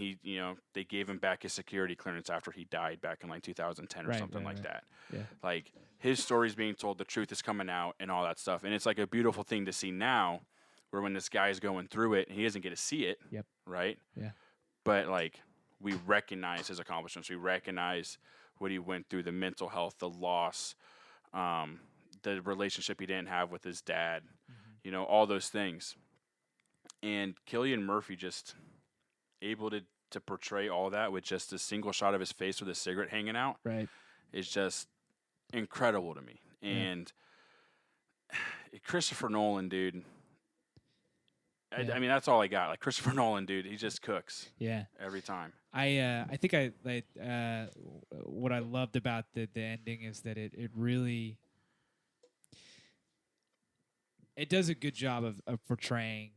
they gave him back his security clearance after he died back in, like, 2010 or something like that. Yeah. Like, his story's being told, the truth is coming out and all that stuff. And it's, like, a beautiful thing to see now. Where when this guy's going through it, he doesn't get to see it, Yep. right? Yeah. But, like, we recognize his accomplishments. We recognize what he went through, the mental health, the loss, the relationship he didn't have with his dad, all those things. And Cillian Murphy just able to portray all that with just a single shot of his face with a cigarette hanging out Right. is just incredible to me. And Christopher Nolan, dude. Yeah. I mean, that's all I got. Like Christopher Nolan, dude, he just cooks. Yeah. Every time. I think what I loved about the ending is that it really does a good job of portraying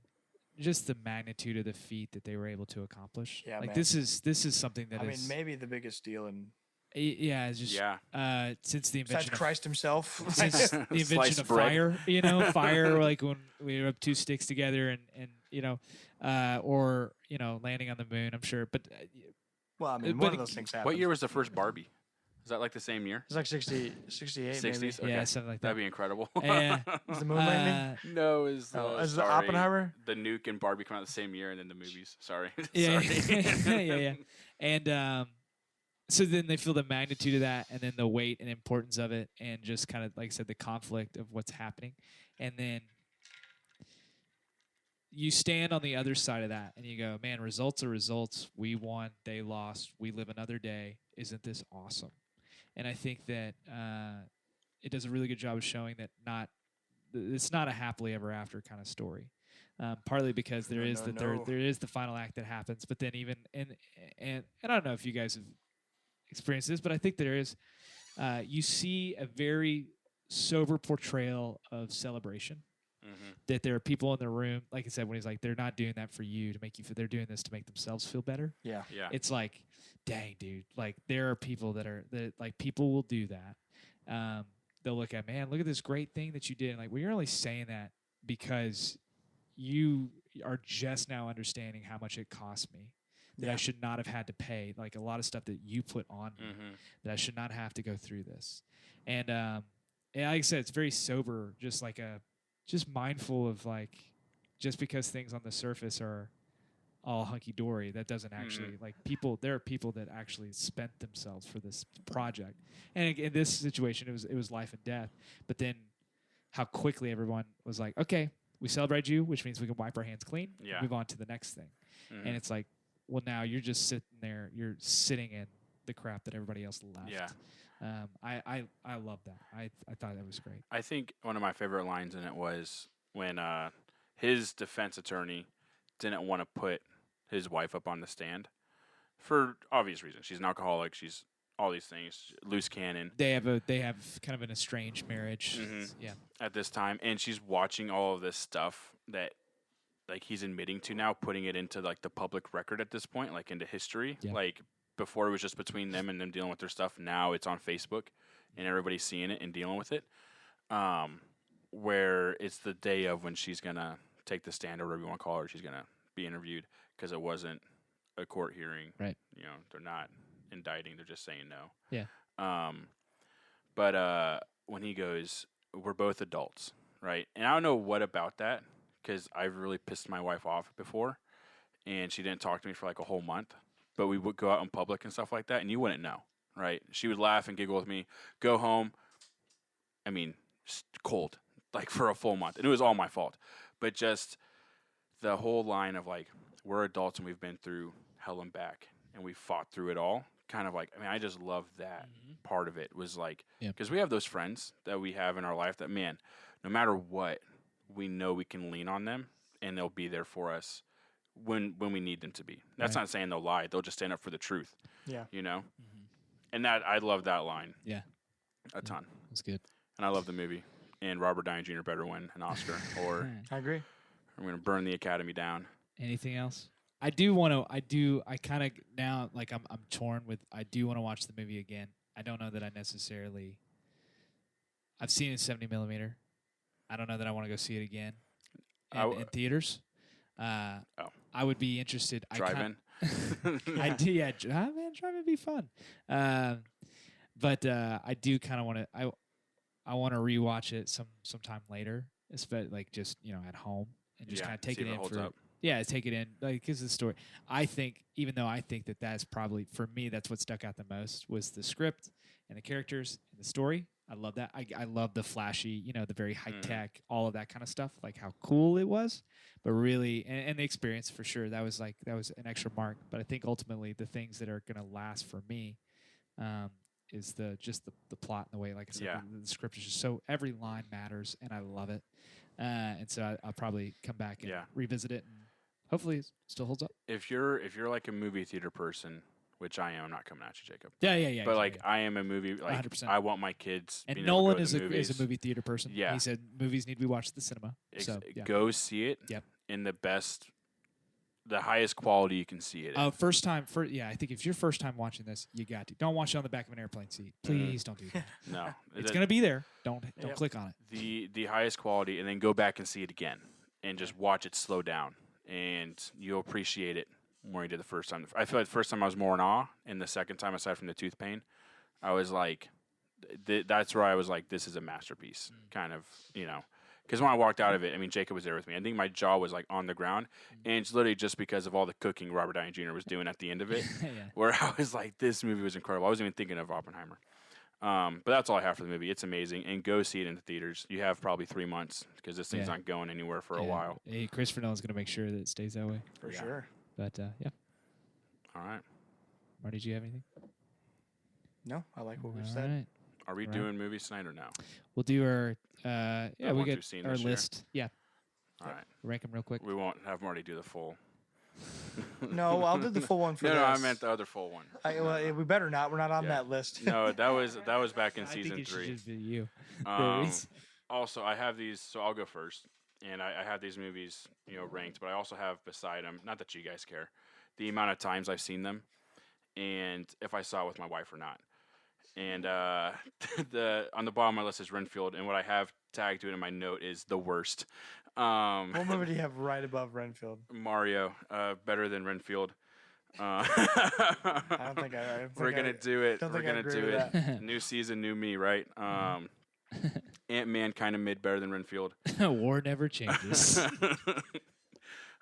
just the magnitude of the feat that they were able to accomplish. Yeah, like man. this is something that I is mean, maybe the biggest deal in it's just since the besides invention of Christ himself. since the invention Sliced of bread. fire, fire, like when we rub two sticks together and or landing on the moon, I'm sure. But well, I mean, But one of those things happened. What year was the first Barbie? Is that like the same year? It's like 68, 60s? maybe. Okay. yeah, something like that. That'd be incredible. Yeah. Is the moon landing? No, is Is the sorry, Oppenheimer? the Nuke and Barbie come out the same year, and then the movies. Sorry. Yeah, Sorry. yeah. And so then they feel the magnitude of that, and then the weight and importance of it, and just kind of like I said, the conflict of what's happening, and then you stand on the other side of that, and you go, "Man, results are results. We won, they lost. We live another day. Isn't this awesome?" And I think that it does a really good job of showing that it's not a happily ever after kind of story. Partly because there is the final act that happens, but then even and I don't know if you guys have experienced this, but I think there is you see a very sober portrayal of celebration. Mm-hmm. That there are people in the room, like I said, when he's like, they're not doing that for you to make you feel, they're doing this to make themselves feel better. Yeah. Yeah. It's like, dang, dude, like there are people that like people will do that. They'll look at, man, look at this great thing that you did. And like, well, you're only saying that because you are just now understanding how much it cost me that Yeah. I should not have had to pay, like a lot of stuff that you put on me, Mm-hmm. that I should not have to go through this. And like I said, it's very sober, just mindful of like, just because things on the surface are all hunky dory, that doesn't actually like people. There are people that actually spent themselves for this project, and in this situation, it was life and death. But then, how quickly everyone was like, okay, we celebrate you, which means we can wipe our hands clean, Yeah. and move on to the next thing. Mm-hmm. And it's like, well, now you're just sitting there, you're sitting in the crap that everybody else left. Yeah. I love that. I thought that was great. I think one of my favorite lines in it was when his defense attorney didn't want to put his wife up on the stand for obvious reasons. She's an alcoholic. She's all these things, loose cannon. They have kind of an estranged marriage. Mhm. Yeah. At this time, and she's watching all of this stuff that like he's admitting to now, putting it into like the public record at this point, like into history. Yeah. Like before it was just between them and them dealing with their stuff. Now it's on Facebook and everybody's seeing it and dealing with it. Where it's the day of when she's gonna take the stand or whatever you want to call her, she's gonna be interviewed because it wasn't a court hearing. Right. You know, they're not indicting; they're just saying no. Yeah. But when he goes, we're both adults, right? And I don't know what about that because I've really pissed my wife off before, and she didn't talk to me for like a whole month. But we would go out in public and stuff like that, and you wouldn't know, right? She would laugh and giggle with me, go home. I mean, cold, like for a full month. And it was all my fault. But just the whole line of like, we're adults and we've been through hell and back and we fought through it all. Kind of like, I mean, I just love that part of it was like, because we have those friends that we have in our life that, man, no matter what, we know we can lean on them and they'll be there for us when we need them to be. That's not saying they'll lie. They'll just stand up for the truth. Yeah. You know? And that, I love that line. Yeah. A ton. That's good. And I love the movie. And Robert Downey Jr. better win an Oscar, or I agree. I'm going to burn the Academy down. Anything else? I kind of now, like I'm torn with, I do want to watch the movie again. I don't know that I necessarily, I've seen it in 70 millimeter. I don't know that I want to go see it again in theaters. I would be interested. Drive-in? I do, yeah. Man, drive-in would be fun. But I do kind of want to, I want to rewatch it sometime later, especially like just, at home and just kind of take it in for up. Yeah, take it in, like, because the story. I think, even though I think that that's probably, for me, that's what stuck out the most, was the script and the characters and the story. I love that. I love the flashy, the very high-tech, all of that kind of stuff, like how cool it was. But really, and the experience, for sure, that was an extra mark. But I think ultimately the things that are going to last for me is the plot and the way, like I said, the script is just so, every line matters, and I love it. And so I'll probably come back and revisit it, and hopefully it still holds up. If you're like a movie theater person, which I am, I'm not coming at you, Jacob. Yeah. But like, I am a movie, like 100%. I want my kids. And being Nolan able to go to is a movie theater person. Yeah. He said movies need to be watched at the cinema. So Go see it. Yep. In the highest quality you can see it. I think if your first time watching this, you got to. Don't watch it on the back of an airplane seat. Please don't do that. No, It's gonna be there. Don't click on it. The highest quality, and then go back and see it again, and just watch it slow down, and you'll appreciate it more than you did the first time. I feel like the first time I was more in awe, and the second time, aside from the tooth pain, I was like, that's where I was like, this is a masterpiece, kind of, Because when I walked out of it, I mean, Jacob was there with me. I think my jaw was like on the ground, and it's literally just because of all the cooking Robert Downey Jr. was doing at the end of it, where I was like, this movie was incredible. I wasn't even thinking of Oppenheimer. But that's all I have for the movie. It's amazing, and go see it in the theaters. You have probably 3 months because this thing's not going anywhere for a while. Hey, Christopher Nolan's gonna make sure that it stays that way. For sure. But All right. Marty, did you have anything? No, I like what we've All said. right. Are we doing movies tonight or no? We'll do our we ones got we've seen our this year. list. Yeah, All right. rank them real quick. We won't have Marty do the full. No, I'll do the full one for this. No, I meant the other full one. We better not. We're not on Yeah. that list. No, that was back in I think season it should 3. just be you. Also, I have these, so I'll go first, and I have these movies, ranked, but I also have beside them, not that you guys care, the amount of times I've seen them, and if I saw it with my wife or not. And on the bottom of my list is Renfield, and what I have tagged to it in my note is the worst. What movie do you have right above Renfield? Mario, better than Renfield. I don't think we're gonna do it. don't We're think I gonna agree do with it. that. New season, new me, right? Ant-Man kind of mid, better than Renfield. War never changes.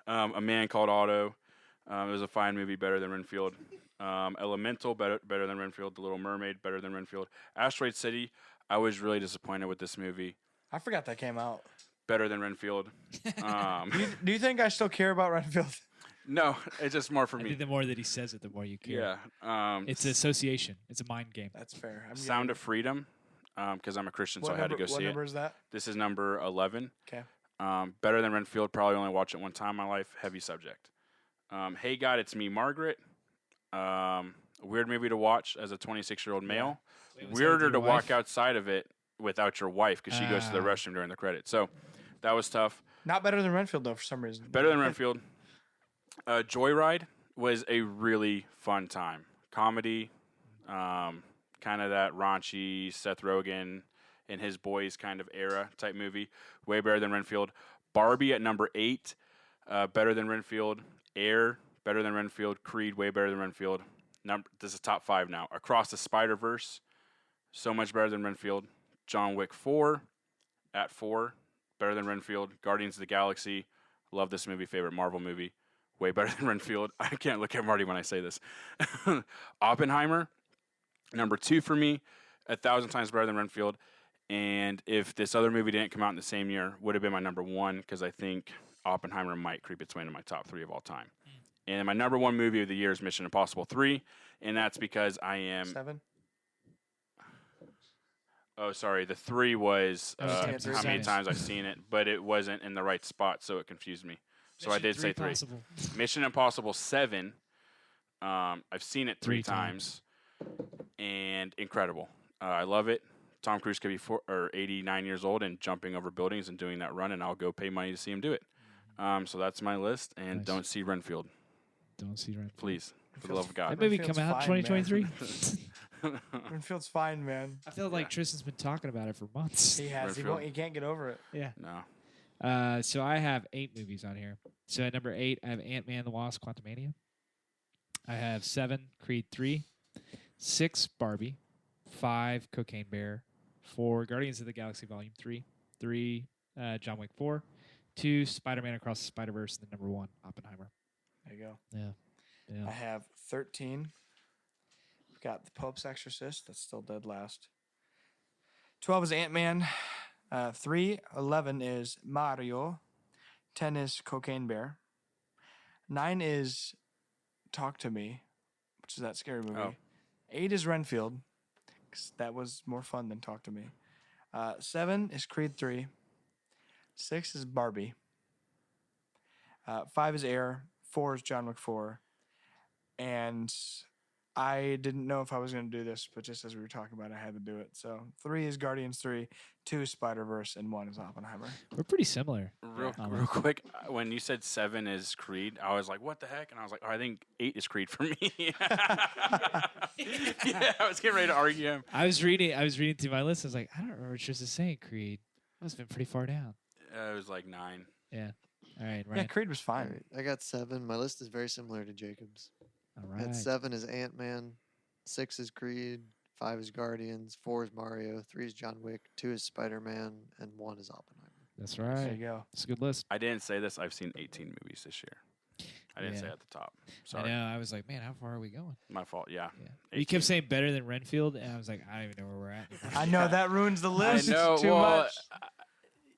A Man Called Otto. It was a fine movie, better than Renfield. Elemental, better than Renfield. The Little Mermaid, better than Renfield. Asteroid City, I was really disappointed with this movie. I forgot that came out. Better than Renfield. Do you think I still care about Renfield? No, it's just more for I me. think the more that he says it, the more you care. Yeah. It's association. It's a mind game. That's fair. Sound of Freedom, because I'm a Christian, so I had to go see What it. number is that? This is number 11. Okay. Better than Renfield. Probably only watched it one time in my life. Heavy subject. Hey God, It's Me, Margaret. Weird movie to watch as a 26-year-old male. Wait, was that with Weirder your to walk wife? outside of it without your wife because she goes to the restroom during the credits. So that was tough. Not better than Renfield though, for some reason. Better than Renfield. Joyride was a really fun time. Comedy, kind of that raunchy Seth Rogen and his boys kind of era type movie. Way better than Renfield. Barbie at number 8, better than Renfield. Air, better than Renfield. Creed, way better than Renfield. This is top 5 now. Across the Spider-Verse, so much better than Renfield. John Wick 4 at 4, better than Renfield. Guardians of the Galaxy, love this movie, favorite Marvel movie, way better than Renfield. I can't look at Marty when I say this. Oppenheimer, number 2 for me, 1,000 times better than Renfield. And if this other movie didn't come out in the same year, would have been my number 1 because I think Oppenheimer might creep its way into my top 3 of all time. And my number 1 movie of the year is Mission Impossible 3, and that's because I am... 7? Oh, sorry. The 3 was How many times how many times I've seen it, but it wasn't in the right spot, so it confused me. So I did say 3. Possible. Mission Impossible 7, I've seen it 3 3 times, and incredible. I love it. Tom Cruise could be 89 years old and jumping over buildings and doing that run, and I'll go pay money to see him do it. So that's my list, and Nice. don't see Renfield, Don't see Renfield. please, for the love of God. That movie Renfield's come out fine, 2023. Renfield's fine, man. I feel like Tristan's been talking about it for months. He has. Renfield. He can't get over it. Yeah. No. So I have 8 movies on here. So at number 8, I have Ant-Man and the Wasp: Quantumania. I have 7, Creed 3, 6, Barbie, 5, Cocaine Bear, 4, Guardians of the Galaxy Volume 3, 3, John Wick 4, 2, Spider-Man Across the Spider-Verse, and then number 1, Oppenheimer. There you go. Yeah. I have 13. We've got The Pope's Exorcist. That's still dead last. 12 is Ant-Man. 11 is Mario. 10 is Cocaine Bear. 9 is Talk to Me, which is that scary movie. Oh. 8 is Renfield, 'cause that was more fun than Talk to Me. 7 is Creed 3. 6 is Barbie. 5 is Air. 4 is John Wick 4. And I didn't know if I was going to do this, but just as we were talking about it, I had to do it. So 3 is Guardians 3, 2 is Spider-Verse, and 1 is Oppenheimer. We're pretty similar. Real quick, when you said 7 is Creed, I was like, what the heck? And I was like, oh, I think 8 is Creed for me. Yeah, I was getting ready to argue him. I was reading through my list. I was like, I don't remember what Tristan's saying. Creed must have been pretty far down. It was like 9. Yeah. All right, Yeah, Ryan. Creed was All fine. right, I got 7. My list is very similar to Jacob's. All right. At 7 is Ant-Man. 6 is Creed. 5 is Guardians. 4 is Mario. 3 is John Wick. 2 is Spider-Man. And 1 is Oppenheimer. That's There right. you go. It's a good list. I didn't say this. I've seen 18 movies this year. I didn't say Yeah. at the top. I Sorry. know. I was like, man, how far are we going? My fault. Yeah. Yeah. You 18. kept saying better than Renfield, and I was like, I don't even know where we're at. anymore. I know that ruins the I list know. too well, much.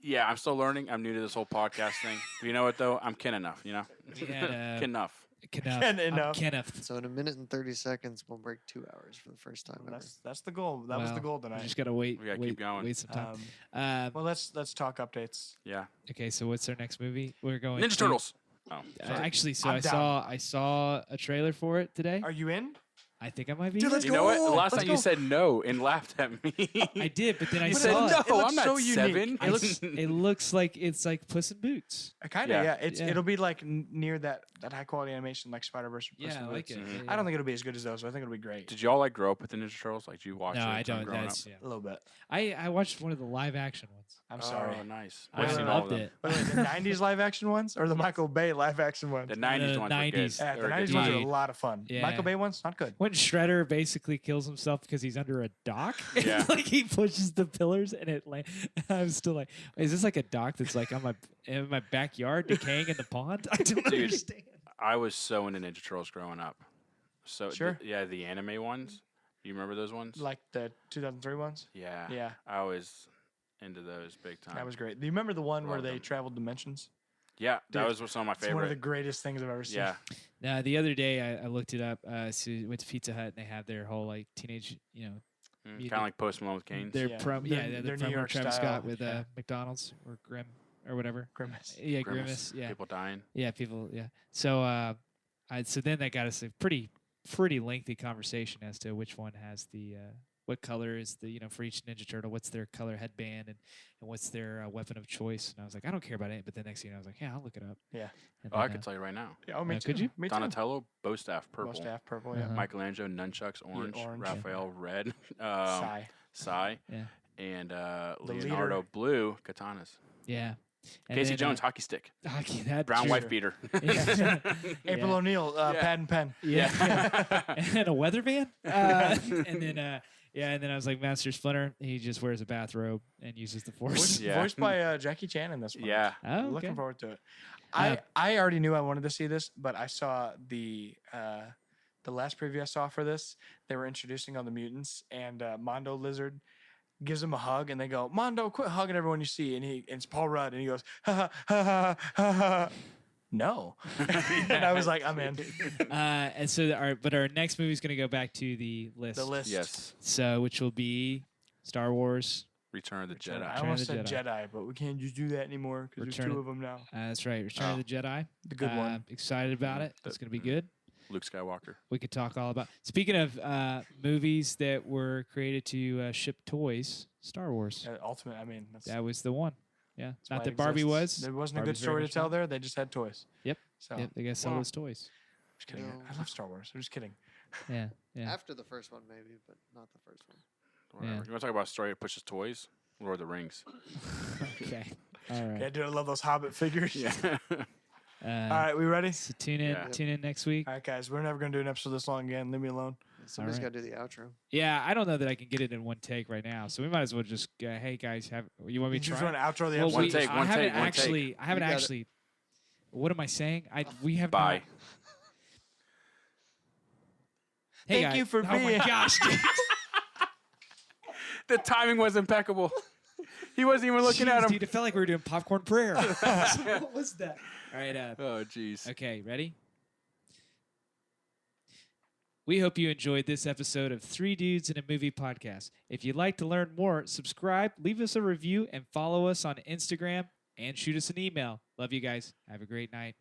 Yeah, I'm still learning. I'm new to this whole podcast thing. But you know what, though? I'm Kenough, you know? We had, Kenough. Kenough. Enough. Kenough. So in a minute and 30 seconds, we'll break 2 hours for the first time ever. That's the goal. That was the Well, goal We tonight. just gotta wait. We gotta keep going. Wait some time. Um, well, let's talk updates. Yeah. Okay, so what's our next movie? We're going Ninja to- Turtles. Oh, sorry. Actually, so I'm down. I saw a trailer for it today. Are you in? I think I might be. Dude, in. let's You know what? The go. last Let's time you go. said no and laughed at me. I did, but then I You But said saw it it. looks- no. it looks I'm not so unique. 7. It looks, it looks like it's like Puss in Boots. Kind of, Yeah. yeah. Yeah. It'll be like near that high quality animation like Spider-Verse. or Puss Yeah, in I like Boots. it. Mhm. Yeah, I don't think it'll be as good as those, but I think it'll be great. Did y'all like grow up with the Ninja Turtles? Like, did you watch No, it I when don't. growing That's up? yeah. A little bit. I watched one of the live action ones. ones. I'm sorry. Oh, nice. Wait, I've wait, seen wait. all loved of them. it. Wait, the 90s live action ones or the Michael Bay live action ones? The 90s The ones were good. 90s. Yeah, They the were 90s good. ones are a Dude. lot of fun. Yeah. Michael Bay ones, not good. When Shredder basically kills himself because he's under a dock, Yeah. like he pushes the pillars and it lands. I'm still like, is this like a dock that's like in my backyard decaying in the pond? I don't Dude. understand. I was so into Ninja Turtles growing up. So Sure. yeah, the anime ones. You remember those ones? Like the 2003 ones? Yeah. Yeah, I was into those big time. that was great. Do you remember the one where Loved they them. traveled dimensions? Yeah, that Dude, was some of my It's one favorite. of the greatest things I've ever seen. Yeah. Now the other day I looked it up. So we went to Pizza Hut and they have their whole like teenage, Kind of like Post Malone with Canes. their Yeah. promo. Their- Yeah, their the New promo York Travis style, Scott with yeah. McDonald's or Grim or whatever. Grimace. Yeah, Grimace. Yeah, People dying. yeah, people. Yeah. So so then that got us a pretty lengthy conversation as to which one has the what color is the for each Ninja Turtle, what's their color headband and what's their weapon of choice. And I was like, I don't care about it. But the next thing I was like, yeah, I'll look it up. Yeah. And Oh, I then, could tell you right now. Yeah, oh, me too. could you? Me too. Donatello, bow staff, purple. Most staff purple, yeah. Uh-huh. Michelangelo, nunchucks, orange. orange. Raphael, red. Sigh. Sai. Yeah. And leader. Leonardo, blue, katanas. Yeah. And Casey then, Jones, hockey stick. hockey, that Brown true. wife beater. Yeah. April Yeah. O'Neil, Yeah. pad and pen. Yeah. And a weatherman. And then and then I was like, Master Splinter, he just wears a bathrobe and uses the force. Yeah. Voiced by Jackie Chan in this one. Yeah. Oh, okay. Looking forward to it. Uh, I already knew I wanted to see this, but I saw the last preview I saw for this. They were introducing all the mutants, and Mondo Lizard gives him a hug, and they go, "Mondo, quit hugging everyone you see." And it's Paul Rudd, and he goes, "Ha ha ha ha ha." No, and I was like, "I'm in." And so our next movie is going to go back to the list. The list. Yes. So which will be Star Wars. Return of the Return- Jedi. I Return almost of said the Jedi, but we can't just do that anymore because there's Return two of- of them now. That's right. Return Oh. of the Jedi. The good one. Excited about it. It's going to be good. Luke Skywalker. We could talk all about. Speaking of movies that were created to ship toys, Star Wars. Ultimate. I mean, that's That was the one. Yeah. that's Not why that it Barbie exists. was. There wasn't a Barbie's good very story to much tell fun. there. They just had toys. Yep. So Yep. They got to sell well, those toys. just kidding. No. I love Star Wars. I'm just kidding. Yeah. Yeah. After the first one, maybe, but not the first one. Whatever. Yeah. You want to talk about a story that pushes toys? Lord of the Rings. Okay. All right. Yeah, dude, I love those Hobbit figures. Yeah. All right, we ready? So tune in. Yeah. Tune in next week. All right, guys, we're never gonna do an episode this long again. Leave me alone. Somebody's right. got to do the outro. Yeah, I don't know that I can get it in one take right now, so we might as well just. Hey guys, you want me to You just try? want to outro the Well, episode? One take, I one haven't take, one actually. take. I haven't You got it. actually. What am I saying? We have Bye. not. Hey Thank guys. you for Oh my being- gosh, dude. The timing was impeccable. He wasn't even looking Jeez, at him. dude, it felt like we were doing popcorn prayer. What was that? All right. Oh, jeez. Okay, ready? We hope you enjoyed this episode of Three Dudes in a Movie podcast. If you'd like to learn more, subscribe, leave us a review, and follow us on Instagram and shoot us an email. Love you guys. Have a great night.